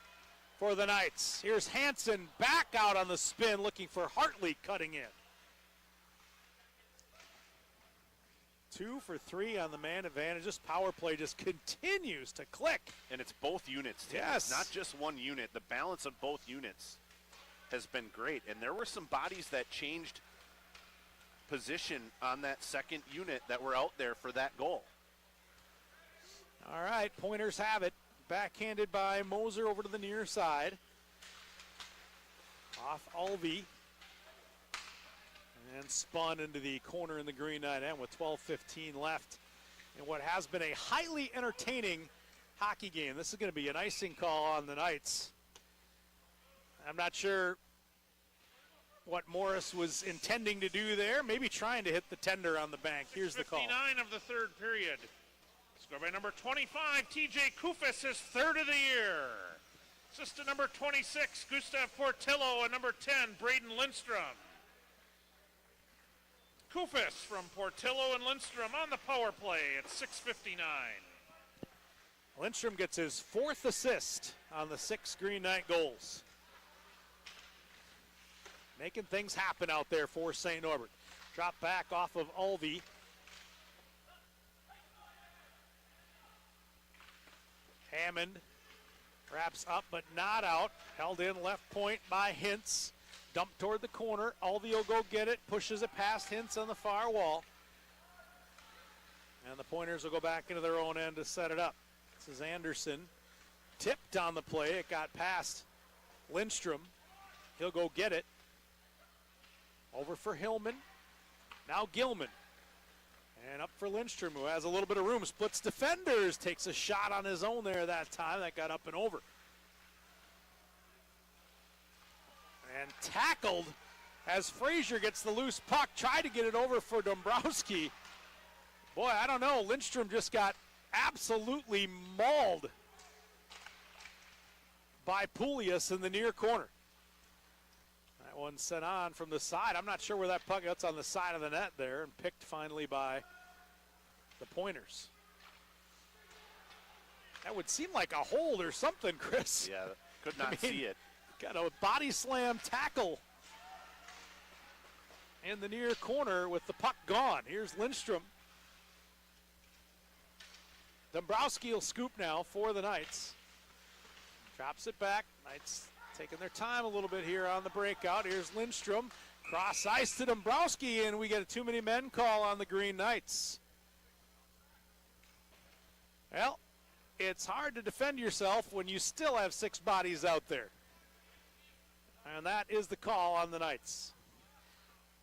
for the Knights. Here's Hansen back out on the spin, looking for Hartley cutting in. 2 for 3 on the man advantage. This power play just continues to click. And it's both units, Tim. Yes. It's not just one unit. The balance of both units has been great. And there were some bodies that changed position on that second unit that were out there for that goal. All right, Pointers have it. Backhanded by Moser over to the near side. Off Alvey. And spun into the corner in the Green Knight end with 12:15 left in what has been a highly entertaining hockey game. This is going to be an icing call on the Knights. I'm not sure what Morris was intending to do there. Maybe trying to hit the tender on the bank. Here's the call. 59 of the third period. Scored by number 25, TJ Kufis, his third of the year. Assist to number 26, Gustav Portillo, and number 10, Braden Lindstrom. Kufis from Portillo and Lindstrom on the power play at 6:59. Lindstrom gets his 4th assist on the 6 Green Knight goals. Making things happen out there for St. Norbert. Drop back off of Alvey. Hammond wraps up but not out. Held in left point by Hintz. Dumped toward the corner. Alvey will go get it. Pushes it past Hintz on the far wall. And the Pointers will go back into their own end to set it up. This is Anderson. Tipped on the play. It got past Lindstrom. He'll go get it. Over for Hillman. Now Gilman. And up for Lindstrom, who has a little bit of room. Splits defenders. Takes a shot on his own there that time. That got up and over. And tackled as Frazier gets the loose puck. Tried to get it over for Dombrowski. Boy, I don't know. Lindstrom just got absolutely mauled by Poulias in the near corner. That one sent on from the side. I'm not sure where that puck gets on the side of the net there, and picked finally by the Pointers. That would seem like a hold or something, Chris. Yeah, could not see it. Got a body slam tackle in the near corner with the puck gone. Here's Lindstrom. Dombrowski will scoop now for the Knights. Drops it back. Knights taking their time a little bit here on the breakout. Here's Lindstrom. Cross ice to Dombrowski, and we get a too many men call on the Green Knights. Well, it's hard to defend yourself when you still have 6 bodies out there. And that is the call on the Knights.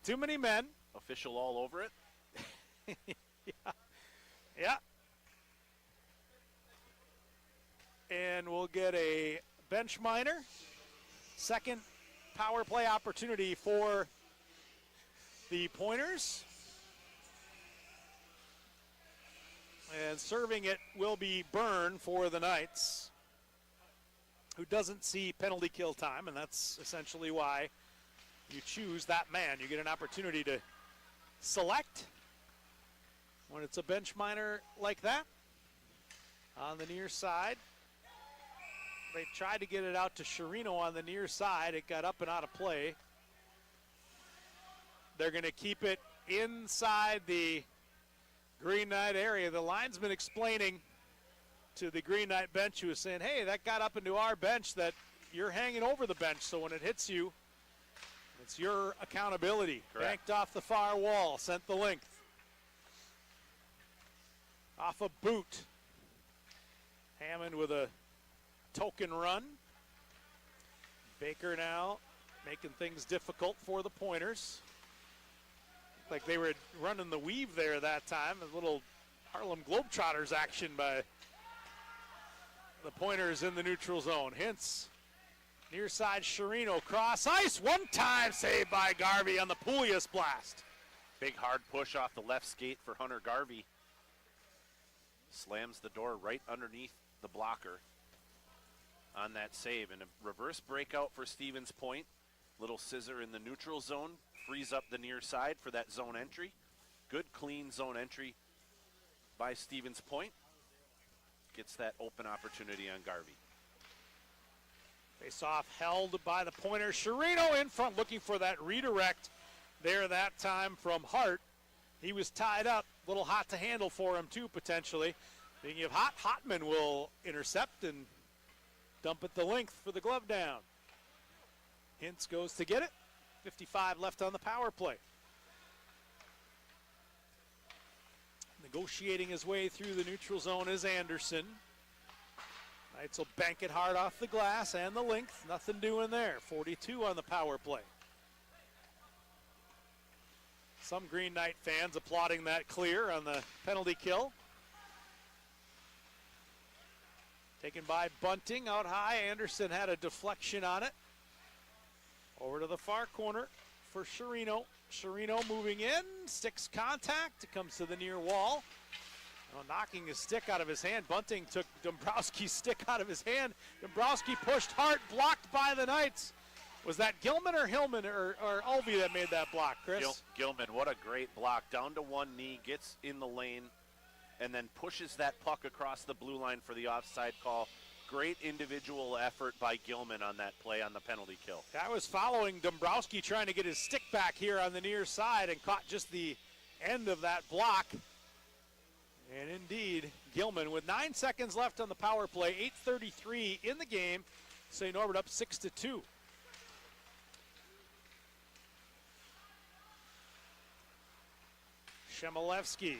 Too many men. Official all over it. Yeah. And we'll get a bench minor. Second power play opportunity for the Pointers. And serving it will be Byrne for the Knights, who doesn't see penalty kill time, and that's essentially why you choose that man. You get an opportunity to select when it's a bench minor like that. On the near side, they tried to get it out to Chirino on the near side. It got up and out of play. They're going to keep it inside the Green Knight area. The linesman explaining to the Green Knight bench, who was saying, hey, that got up into our bench, that you're hanging over the bench, so when it hits you, it's your accountability. Correct. Banked off the far wall, sent the length. Off a boot. Hammond with a token run. Baker now making things difficult for the Pointers. Like they were running the weave there that time. A little Harlem Globetrotters action by the Pointers in the neutral zone. Hintz, near side Chirino, cross ice, one-time save by Garvey on the Poulias blast. Big hard push off the left skate for Hunter Garvey. Slams the door right underneath the blocker on that save. And a reverse breakout for Stevens Point. Little scissor in the neutral zone. Frees up the near side for that zone entry. Good clean zone entry by Stevens Point. Gets that open opportunity on Garvey. Face off held by the Pointers. Chirino in front looking for that redirect there that time from Hart. He was tied up. A little hot to handle for him too, potentially. Thinking of Hotman will intercept and dump it the length for the glove down. Hintz goes to get it. 55 left on the power play. Negotiating his way through the neutral zone is Anderson. Knights will bank it hard off the glass and the length. Nothing doing there. 42 on the power play. Some Green Knight fans applauding that clear on the penalty kill. Taken by Bunting out high. Anderson had a deflection on it. Over to the far corner for Chirino. Chirino moving in, sticks contact. It comes to the near wall. Knocking his stick out of his hand. Bunting took Dombrowski's stick out of his hand. Dombrowski pushed Hart, blocked by the Knights. Was that Gilman or Hillman or Ulvey that made that block, Chris? Gilman, what a great block. Down to one knee, gets in the lane, and then pushes that puck across the blue line for the offside call. Great individual effort by Gilman on that play on the penalty kill. That was following Dombrowski trying to get his stick back here on the near side and caught just the end of that block. And indeed, Gilman with 9 seconds left on the power play, 8:33 in the game. St. Norbert up 6-2. Shemalevsky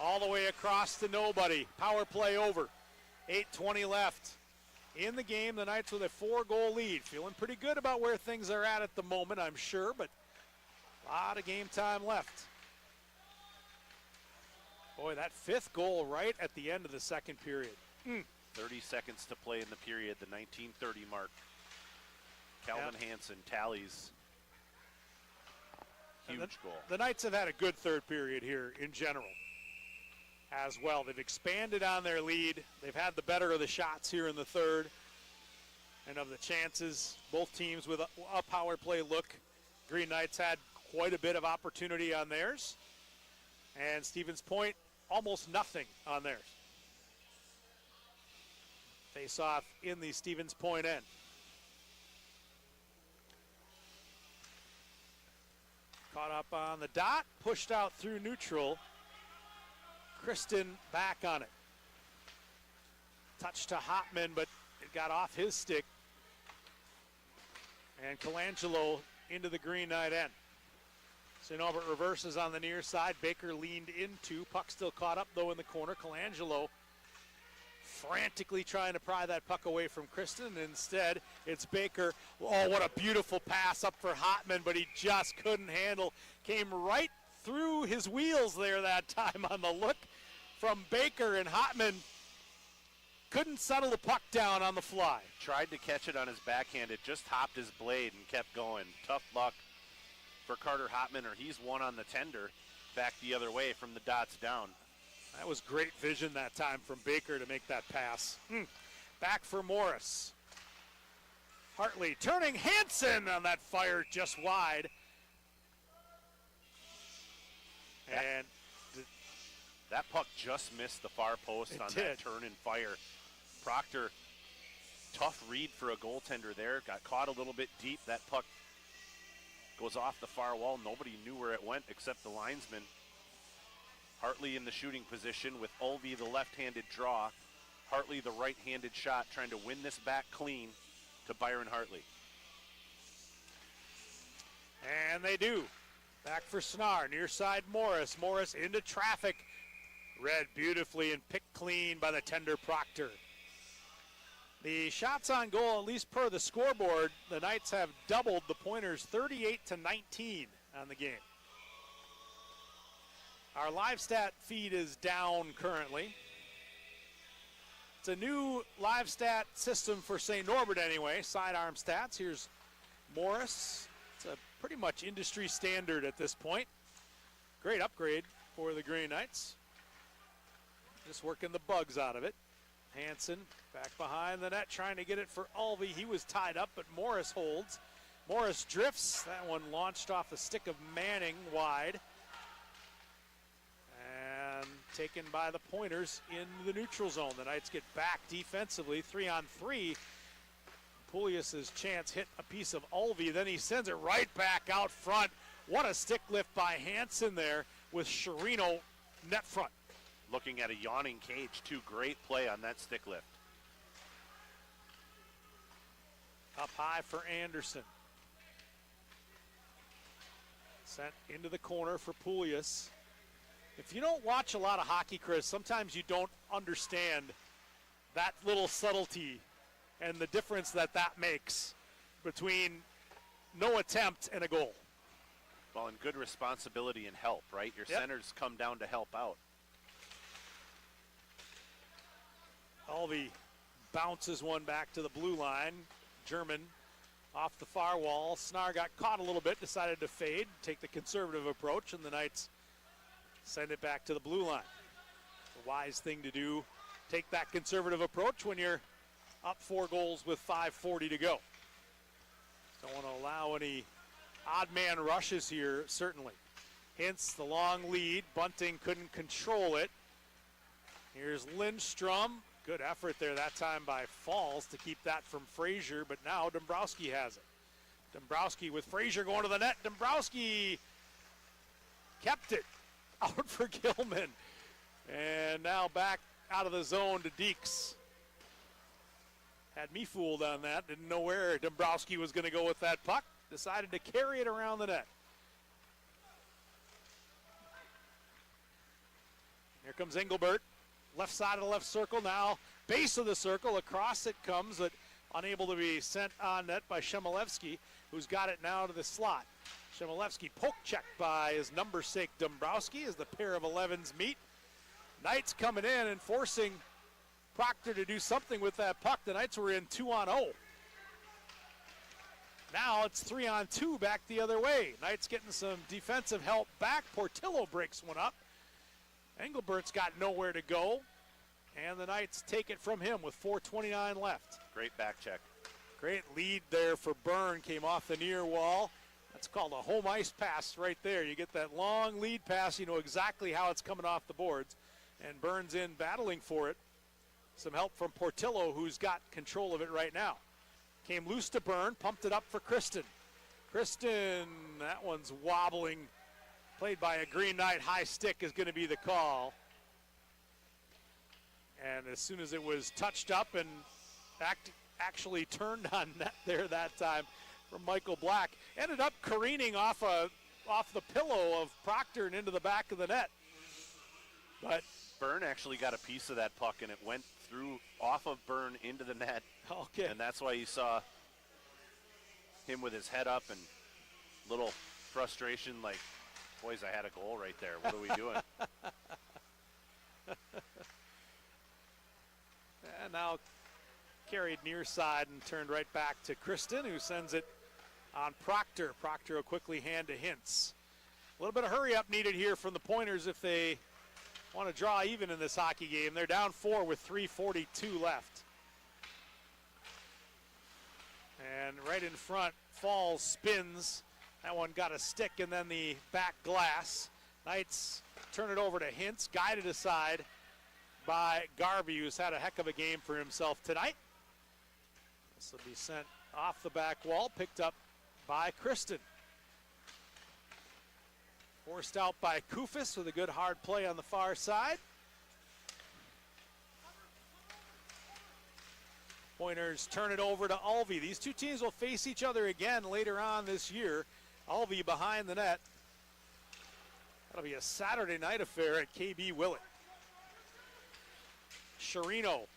all the way across to nobody. Power play over. 8:20 left in the game. The Knights with a 4-goal lead. Feeling pretty good about where things are at the moment, I'm sure, but a lot of game time left. Boy, that 5th goal right at the end of the second period. 30 seconds to play in the period, the 19:30 mark. Calvin Hansen tallies. Huge goal. The Knights have had a good third period here in general as well. They've expanded on their lead. They've had the better of the shots here in the third and of the chances. Both teams with a power play look. Green Knights had quite a bit of opportunity on theirs. And Stevens Point, almost nothing on theirs. Face off in the Stevens Point end. Caught up on the dot, pushed out through neutral. Kristen back on it. Touch to Hotman, but it got off his stick. And Colangelo into the Green Knight end. St. Albert reverses on the near side. Baker leaned into. Puck still caught up, though, in the corner. Colangelo frantically trying to pry that puck away from Kristen. Instead, it's Baker. Oh, what a beautiful pass up for Hotman, but he just couldn't handle. Came right through his wheels there that time on the look from Baker, and Hotman couldn't settle the puck down on the fly. Tried to catch it on his backhand. It just hopped his blade and kept going. Tough luck for Carter Hotman, or he's one on the tender back the other way from the dots down. That was great vision that time from Baker to make that pass. Back for Morris. Hartley turning Hansen on that fire just wide. And that puck just missed the far post on that turn and fire. Proctor, tough read for a goaltender there. Got caught a little bit deep. That puck goes off the far wall. Nobody knew where it went except the linesman. Hartley in the shooting position with Ulvey the left-handed draw. Hartley the right-handed shot, trying to win this back clean to Byron Hartley. And they do. Back for Snar, near side Morris. Morris into traffic. Read beautifully and picked clean by the tender Proctor. The shots on goal, at least per the scoreboard, the Knights have doubled the Pointers 38-19 on the game. Our live stat feed is down currently. It's a new live stat system for St. Norbert anyway, sidearm stats. Here's Morris. It's a pretty much industry standard at this point. Great upgrade for the Green Knights. Just working the bugs out of it. Hansen back behind the net trying to get it for Ulvey. He was tied up, but Morris holds. Morris drifts. That one launched off a stick of Manning wide. And taken by the Pointers in the neutral zone. The Knights get back defensively, 3-on-3. Pulius' chance hit a piece of Ulvey. Then he sends it right back out front. What a stick lift by Hansen there with Sherino net front. Looking at a yawning cage, too. Great play on that stick lift. Up high for Anderson. Sent into the corner for Pulius. If you don't watch a lot of hockey, Chris, sometimes you don't understand that little subtlety and the difference that makes between no attempt and a goal. Well, and good responsibility and help, right? Your centers come down to help out. Ulvey bounces one back to the blue line. German off the far wall. Snar got caught a little bit, decided to fade, take the conservative approach, and the Knights send it back to the blue line. It's a wise thing to do. Take that conservative approach when you're up 4 goals with 5:40 to go. Don't want to allow any odd man rushes here, certainly. Hence the long lead. Bunting couldn't control it. Here's Lindstrom. Good effort there that time by Falls to keep that from Frazier, but now Dombrowski has it. Dombrowski with Frazier going to the net. Dombrowski kept it out for Gilman. And now back out of the zone to Deeks. Had me fooled on that. Didn't know where Dombrowski was going to go with that puck. Decided to carry it around the net. Here comes Engelbert. left side of the left circle now. Base of the circle, across it comes, but unable to be sent on net by Shemilevsky, who's got it now to the slot. Shemilevsky poke checked by his number 6 Dombrowski as the pair of 11s meet. Knights coming in and forcing Proctor to do something with that puck. The Knights were in 2-on-0. Now it's 3-on-2 back the other way. Knights getting some defensive help back. Portillo breaks one up. Engelbert's got nowhere to go. And the Knights take it from him with 4:29 left. Great back check. Great lead there for Byrne. Came off the near wall. That's called a home ice pass right there. You get that long lead pass. You know exactly how it's coming off the boards. And Byrne's in battling for it. Some help from Portillo, who's got control of it right now. Came loose to Byrne, pumped it up for Kristen. Kristen, that one's wobbling. Played by a Green Knight. High stick is going to be the call. And as soon as it was touched up and actually turned on net there that time from Michael Black, ended up careening off the pillow of Proctor and into the back of the net. But Byrne actually got a piece of that puck, and it went through off of Byrne into the net. Okay. And that's why you saw him with his head up and little frustration like, boys, I had a goal right there. What are we doing? And now carried near side and turned right back to Kristen, who sends it on Proctor. Proctor will quickly hand to Hintz. A little bit of hurry up needed here from the Pointers if they want to draw even in this hockey game. They're down 4 with 3:42 left. And right in front, Falls spins. That one got a stick and then the back glass. Knights turn it over to Hintz, guided aside by Garvey, who's had a heck of a game for himself tonight. This will be sent off the back wall, picked up by Kristen. Forced out by Kufis with a good hard play on the far side. Pointers turn it over to Alvey. These two teams will face each other again later on this year. Alvey behind the net. That'll be a Saturday night affair at KB Willett. Sherino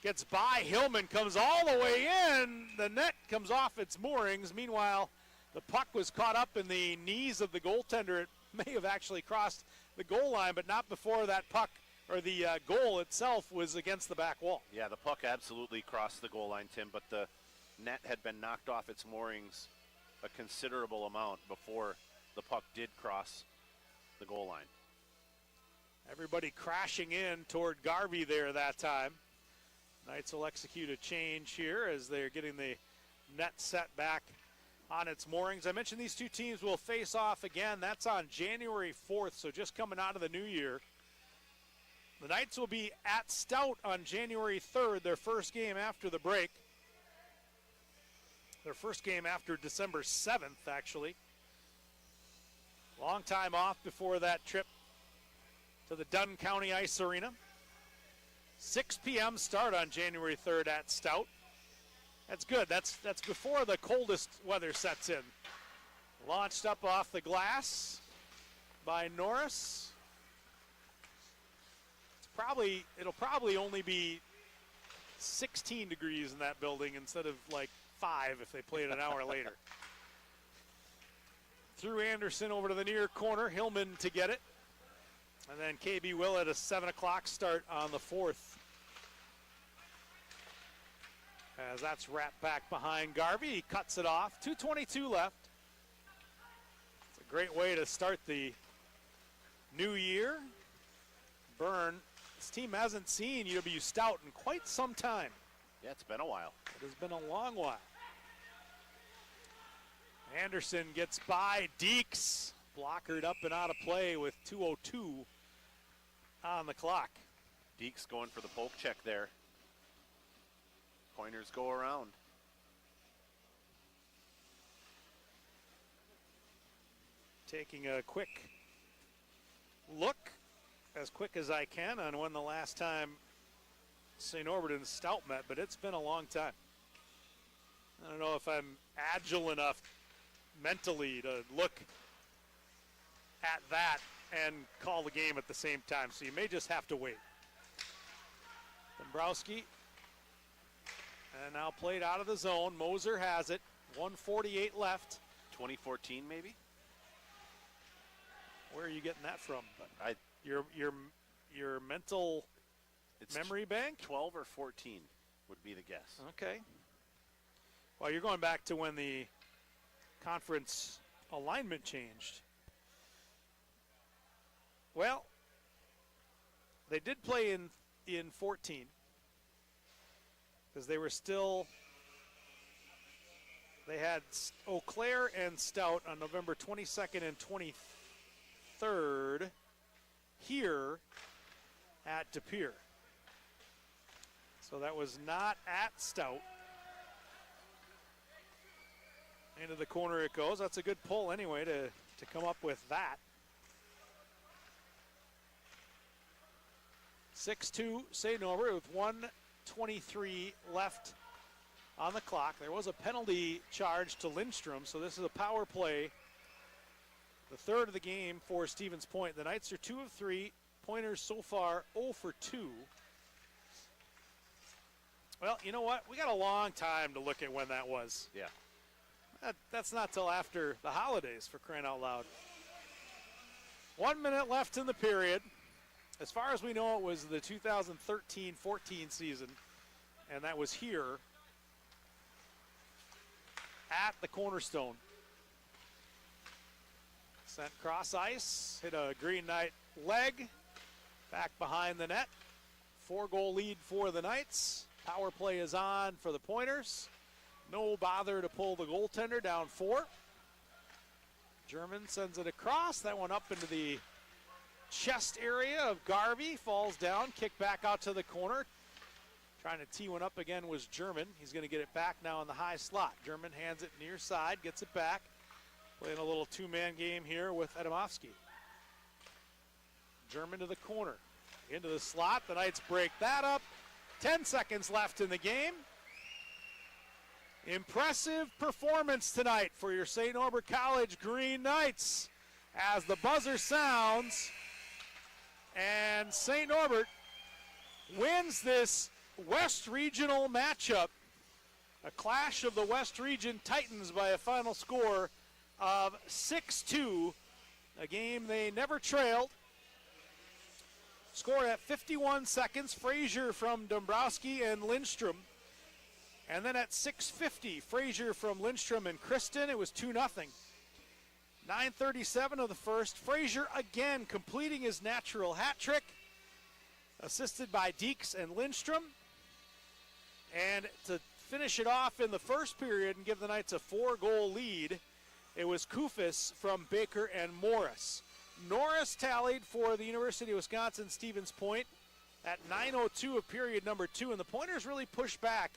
gets by. Hillman comes all the way in. The net comes off its moorings. Meanwhile, the puck was caught up in the knees of the goaltender. It may have actually crossed the goal line, but not before that puck or the goal itself was against the back wall. Yeah, the puck absolutely crossed the goal line, Tim, but the net had been knocked off its moorings a considerable amount before the puck did cross the goal line. Everybody crashing in toward Garvey there that time. Knights will execute a change here as they're getting the net set back on its moorings. I mentioned these two teams will face off again. That's on January 4th, so just coming out of the new year. The Knights will be at Stout on January 3rd, their first game after the break. Their first game after December 7th, actually. Long time off before that trip to the Dunn County Ice Arena. 6 p.m. start on January 3rd at Stout. That's good. That's before the coldest weather sets in. Launched up off the glass by Norris. It'll probably only be 16 degrees in that building instead of like 5 if they played an hour later. Through Anderson over to the near corner. Hillman to get it. And then KB Willett a 7 o'clock start on the 4th. As that's wrapped back behind Garvey. He cuts it off. 2:22 left. It's a great way to start the new year. Byrne, this team hasn't seen UW Stout in quite some time. Yeah, it's been a while. It has been a long while. Anderson gets by. Deeks blockered up and out of play with 2:02 on the clock. Deeks going for the poke check there. Pointers go around. Taking a quick look, as quick as I can, on when the last time St. Norbert and Stout met, but it's been a long time. I don't know if I'm agile enough mentally to look at that and call the game at the same time, so you may just have to wait. Dombrowski. And now played out of the zone. Moser has it. 1:48 left. 2014 maybe? Where are you getting that from? I Your mental memory bank? 12 or 14 would be the guess. Okay. Well, you're going back to when the conference alignment changed. Well, they did play in 14 because they were still. They had Eau Claire and Stout on November 22nd and 23rd here at De Pere. So that was not at Stout. Into the corner it goes. That's a good pull anyway to come up with that. 6-2 St. Norbert with 1:23 left on the clock. There was a penalty charge to Lindstrom, so this is a power play. The third of the game for Stevens Point. The Knights are 2 of 3. Pointers so far 0 for 2. Well, you know what? We got a long time to look at when that was. Yeah. That's not till after the holidays, for crying out loud. 1 minute left in the period. As far as we know, it was the 2013-14 season, and that was here at the Cornerstone. Sent cross ice, hit a Green Knight leg, back behind the net. 4-goal lead for the Knights. Power play is on for the Pointers. No bother to pull the goaltender, down 4. German sends it across. That one up into the chest area of Garvey. Falls down, kick back out to the corner. Trying to tee one up again was German. He's going to get it back now in the high slot. German hands it near side, gets it back. Playing a little two-man game here with Adamovsky. German to the corner. Into the slot. The Knights break that up. 10 seconds left in the game. Impressive performance tonight for your St. Norbert College Green Knights as the buzzer sounds and St. Norbert wins this West Regional matchup, a clash of the West Region Titans by a final score of 6-2, a game they never trailed. Scored at 51 seconds, Frazier from Dombrowski and Lindstrom. And then at 6:50, Frazier from Lindstrom and Kristen. It was 2-0. 9:37 of the first. Frazier again completing his natural hat trick, assisted by Deeks and Lindstrom. And to finish it off in the first period and give the Knights a 4-goal lead, it was Kufis from Baker and Morris. Norris tallied for the University of Wisconsin Stevens Point at 9:02 of period number 2, and the Pointers really pushed back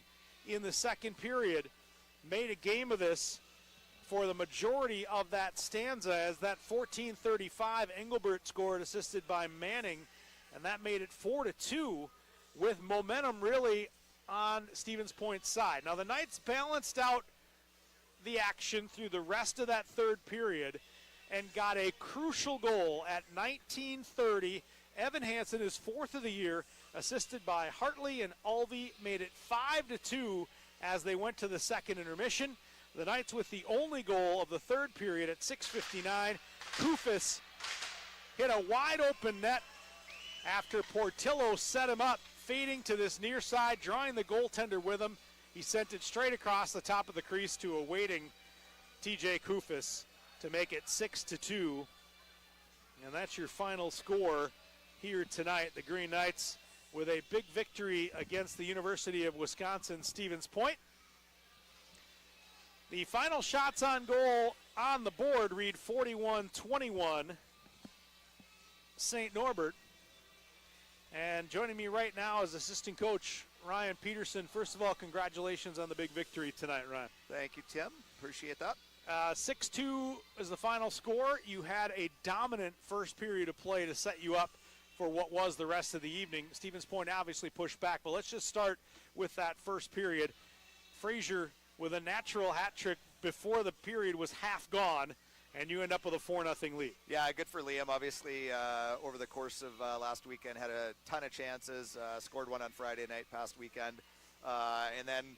in the second period, made a game of this for the majority of that stanza, as that 14:35 Engelbert scored, assisted by Manning, and that made it 4-2 with momentum really on Stevens Point's side. Now the Knights balanced out the action through the rest of that third period and got a crucial goal at 19:30. Evan Hansen, his 4th of the year, assisted by Hartley, and Alvey made it 5-2 as they went to the second intermission. The Knights with the only goal of the third period at 6:59. Kufis hit a wide open net after Portillo set him up, fading to this near side, drawing the goaltender with him. He sent it straight across the top of the crease to a waiting TJ Kufis to make it 6-2. And that's your final score here tonight. The Green Knights with a big victory against the University of Wisconsin Stevens Point. The final shots on goal on the board read 41-21 St. Norbert. And joining me right now is assistant coach Ryan Peterson. First of all, congratulations on the big victory tonight, Ryan. Thank you, Tim. Appreciate that. 6-2 is the final score. You had a dominant first period of play to set you up for what was the rest of the evening. Stevens Point obviously pushed back, but let's just start with that first period. Frazier with a natural hat trick before the period was half gone, and you end up with a 4-0 lead. Yeah, good for Liam. Obviously, over the course of last weekend, had a ton of chances. Scored one on Friday night past weekend. And then,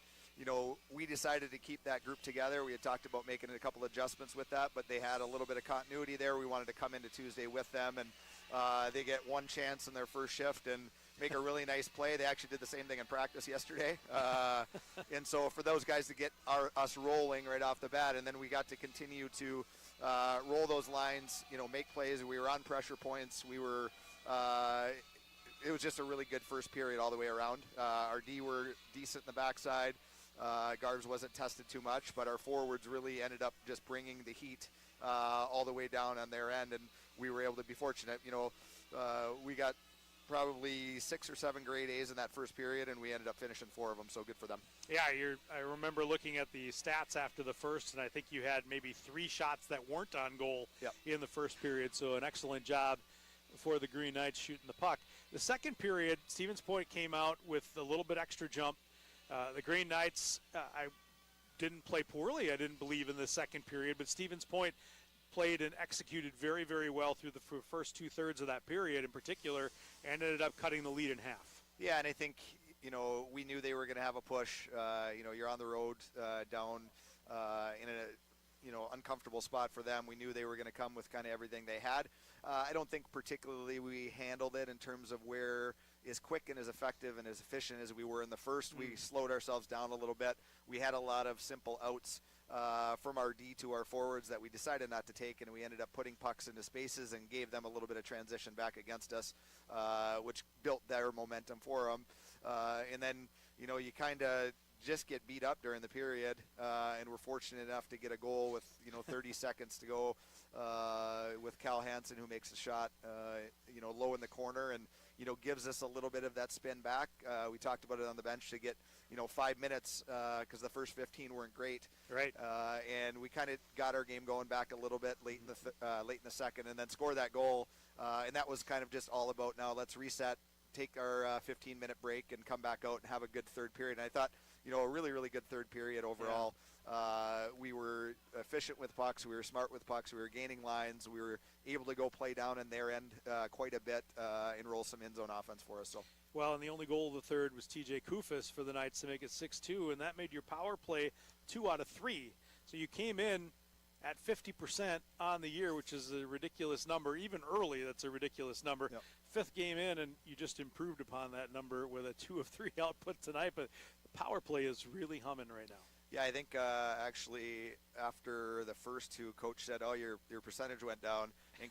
we decided to keep that group together. We had talked about making a couple adjustments with that, but they had a little bit of continuity there. We wanted to come into Tuesday with them, and they get one chance in their first shift and make a really nice play. They actually did the same thing in practice yesterday. And so for those guys to get us rolling right off the bat, and then we got to continue to roll those lines, make plays. We were on pressure points. We were it was just a really good first period all the way around. Our D were decent in the backside. Guards wasn't tested too much, but our forwards really ended up just bringing the heat all the way down on their end, and we were able to be fortunate. We got probably 6 or 7 grade A's in that first period, and we ended up finishing 4 of them, so good for them. Yeah, I remember looking at the stats after the first, and I think you had maybe 3 shots that weren't on goal in the first period, so an excellent job for the Green Knights shooting the puck. The second period, Stevens Point came out with a little bit extra jump. The Green Knights, I didn't play poorly, I didn't believe, in the second period, but Stevens Point played and executed very, very well through the first 2/3 of that period in particular, and ended up cutting the lead in half. Yeah, and I think, we knew they were going to have a push. You're on the road down in a, uncomfortable spot for them. We knew they were going to come with kind of everything they had. I don't think particularly we handled it in terms of where as quick and as effective and as efficient as we were in the first. We slowed ourselves down a little bit. We had a lot of simple outs from our D to our forwards that we decided not to take, and we ended up putting pucks into spaces and gave them a little bit of transition back against us, which built their momentum for them. And then, you kind of just get beat up during the period, and we're fortunate enough to get a goal with 30 seconds to go with Cal Hansen, who makes a shot low in the corner and gives us a little bit of that spin back. We talked about it on the bench to get 5 minutes because the first 15 weren't great, right? And we kind of got our game going back a little bit late in the second, and then score that goal, and that was kind of just all about, now let's reset, take our 15-minute break and come back out and have a good third period. And I thought, a really, really good third period overall. We were efficient with pucks. We were smart with pucks. We were gaining lines. We were able to go play down in their end quite a bit and roll some in-zone offense for us. So. Well, and the only goal of the third was TJ Kufis for the Knights to make it 6-2, and that made your power play 2 out of 3. So you came in at 50% on the year, which is a ridiculous number. Even early, that's a ridiculous number. Yep. 5th game in, and you just improved upon that number with a 2 of 3 output tonight. But the power play is really humming right now. Yeah, I think actually after the first 2, Coach said, "Oh, your percentage went down," and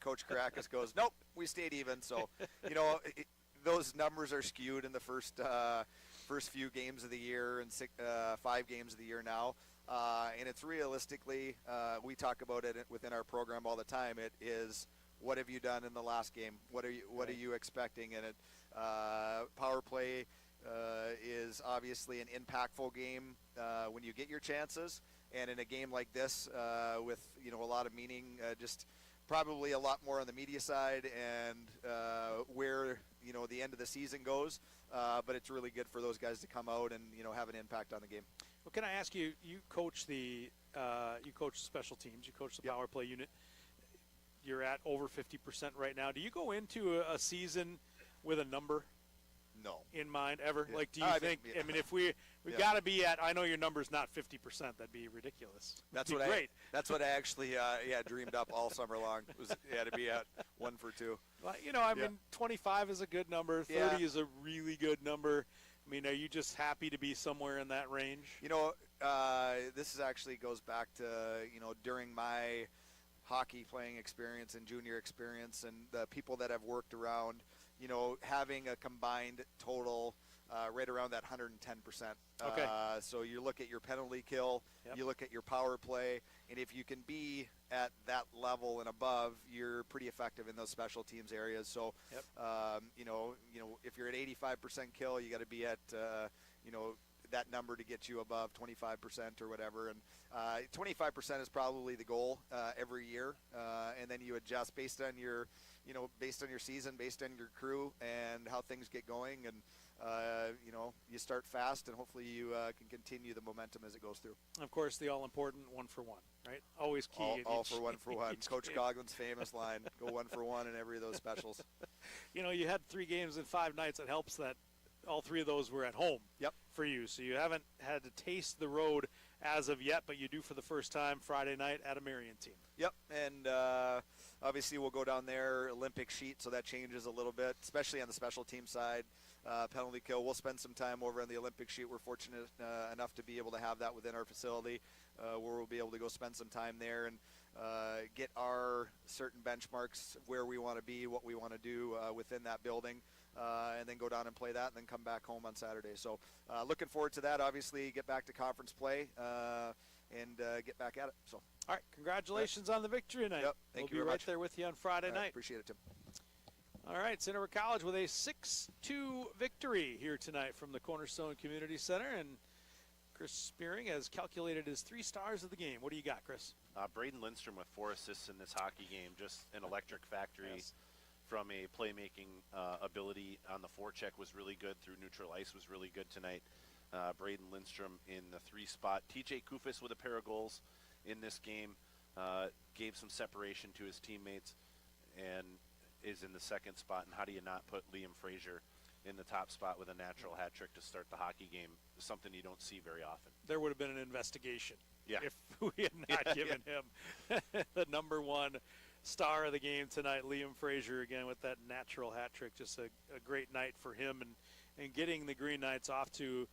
Coach Caracas goes, "Nope, we stayed even." So, those numbers are skewed in the first few games of the year and 5 games of the year now. And it's realistically, we talk about it within our program all the time. It is, what have you done in the last game? What are you expecting in it? Power play is obviously an impactful game when you get your chances, and in a game like this with a lot of meaning, just probably a lot more on the media side and where the end of the season goes. But it's really good for those guys to come out and have an impact on the game. Well, can I ask you? You coach the special teams. You coach the power play unit. You're at over 50% right now. Do you go into a season with a number? No. In mind ever? Yeah. Like, do you think? I mean, if we got to be at. I know your number's not 50%. That'd be ridiculous. That's what great. That's what I actually dreamed up all summer long. Was to be at 1 for 2. Well, I mean, 25 is a good number. 30 is a really good number. I mean, are you just happy to be somewhere in that range? This actually goes back to during my hockey playing experience and junior experience, and the people that I've worked around. Having a combined total right around that 110%. Okay. So you look at your penalty kill, you look at your power play, and if you can be at that level and above, you're pretty effective in those special teams areas. So, if you're at 85% kill, you got to be at, that number to get you above 25% or whatever. And 25% is probably the goal every year, and then you adjust based on your season, based on your crew and how things get going. And you start fast, and hopefully you can continue the momentum as it goes through. Of course, the all-important 1-for-1, right? Always key. All for 1-for-1. Coach Coughlin's famous line, go 1-for-1 in every of those specials. You had 3 games in 5 nights. It helps that all 3 of those were at home for you. So you haven't had to taste the road as of yet, but you do for the first time Friday night at a Marion team. Yep, and obviously we'll go down there, Olympic sheet, so that changes a little bit, especially on the special team side. Penalty kill, we'll spend some time over on the Olympic sheet. We're fortunate enough to be able to have that within our facility, where we'll be able to go spend some time there and get our certain benchmarks where we want to be, what we want to do within that building, and then go down and play that and then come back home on Saturday. So looking forward to that. Obviously get back to conference play and get back at it. So, all right, congratulations on the victory tonight. Yep, thank you very very much. much. There with you on Friday night. Appreciate it, Tim. All right, St. Norbert College with a 6-2 victory here tonight from the Cornerstone Community Center, and Chris Spearing has calculated his 3 stars of the game. What do you got, Chris? Braden Lindstrom with 4 assists in this hockey game, just an electric factory. From a playmaking ability on the forecheck was really good, through neutral ice was really good tonight. Braden Lindstrom in the 3 spot. TJ Kufis with a pair of goals in this game, gave some separation to his teammates and is in the 2nd spot. And how do you not put Liam Frazier in the top spot with a natural hat trick to start the hockey game? Something you don't see very often. There would have been an investigation if we had not given him the number 1 star of the game tonight. Liam Frazier again with that natural hat trick. Just a great night for him, and getting the Green Knights off to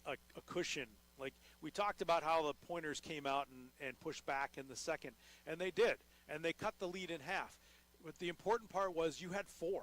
a cushion. Like we talked about how the Pointers came out and pushed back in the second, and they did, and they cut the lead in half. But the important part was you had 4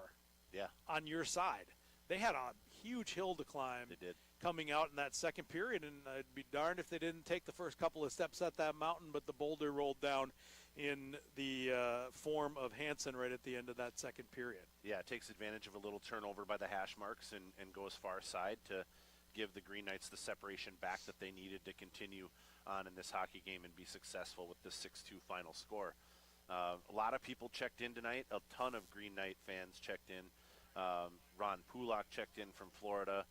on your side. They had a huge hill to climb. They did. Coming out in that second period, and I'd be darned if they didn't take the first couple of steps at that mountain, but the boulder rolled down in the form of Hansen right at the end of that second period. Yeah, it takes advantage of a little turnover by the hash marks and goes far side to give the Green Knights the separation back that they needed to continue on in this hockey game and be successful with the 6-2 final score. A lot of people checked in tonight. A ton of Green Knight fans checked in. Ron Pulak checked in from Florida.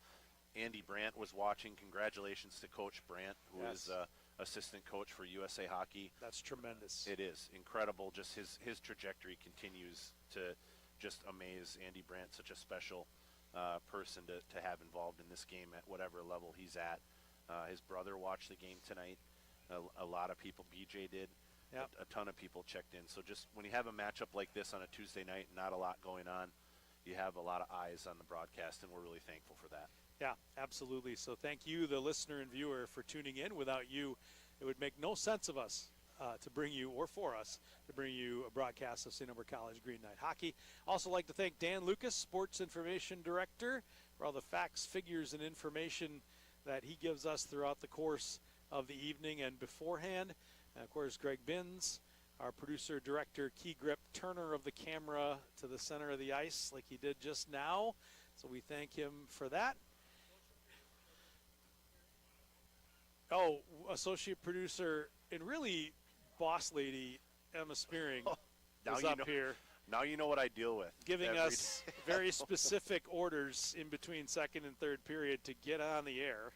Andy Brandt was watching. Congratulations to Coach Brandt, who is assistant coach for USA Hockey. That's tremendous. It is incredible. Just his trajectory continues to just amaze Andy Brandt, such a special person to have involved in this game at whatever level he's at. His brother watched the game tonight. A lot of people, BJ did. Yep. A ton of people checked in. So just when you have a matchup like this on a Tuesday night, not a lot going on, you have a lot of eyes on the broadcast, and we're really thankful for that. Yeah, absolutely. So thank you, the listener and viewer, for tuning in. Without you, it would make no sense of us to bring you, or for us, to bring you a broadcast of St. Norbert College Green Knight Hockey. Also like to thank Dan Lucas, Sports Information Director, for all the facts, figures, and information that he gives us throughout the course of the evening and beforehand. And, of course, Greg Binns, our producer, director, key grip, turner of the camera to the center of the ice like he did just now. So we thank him for that. Oh, associate producer and really boss lady Emma Spearing is up here. Now you know what I deal with. Giving us very specific orders in between second and third period to get on the air,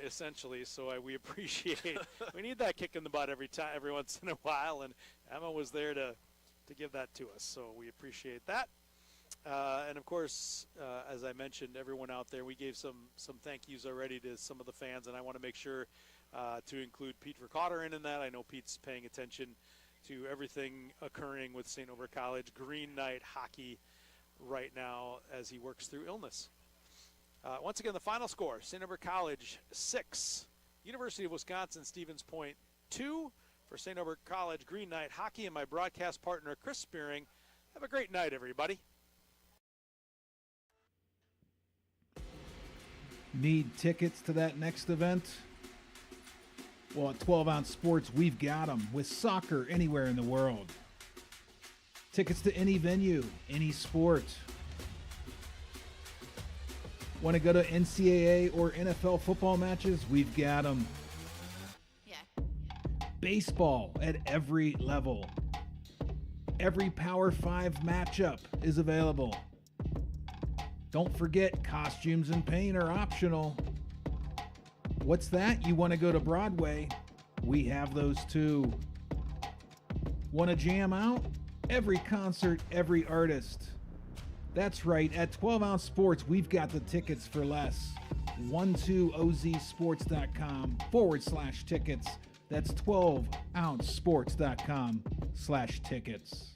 essentially. So we appreciate we need that kick in the butt every once in a while, and Emma was there to give that to us. So we appreciate that. And, of course, as I mentioned, everyone out there, we gave some thank yous already to some of the fans, and I want to make sure to include Pete Vercotter in that. I know Pete's paying attention to everything occurring with St. Norbert College Green Knight Hockey right now as he works through illness. Once again, the final score, St. Norbert College 6, University of Wisconsin Stevens Point 2 for St. Norbert College Green Knight Hockey, and my broadcast partner, Chris Spearing. Have a great night, everybody. Need tickets to that next event? Well, at 12 Ounce Sports, we've got them with soccer anywhere in the world. Tickets to any venue, any sport. Want to go to NCAA or NFL football matches? We've got them. Yeah. Baseball at every level. Every Power 5 matchup is available. Don't forget, costumes and paint are optional. What's that? You want to go to Broadway? We have those too. Want to jam out? Every concert, every artist. That's right, at 12 Ounce Sports, we've got the tickets for less. 12ozsports.com/tickets. That's 12ouncesports.com/tickets.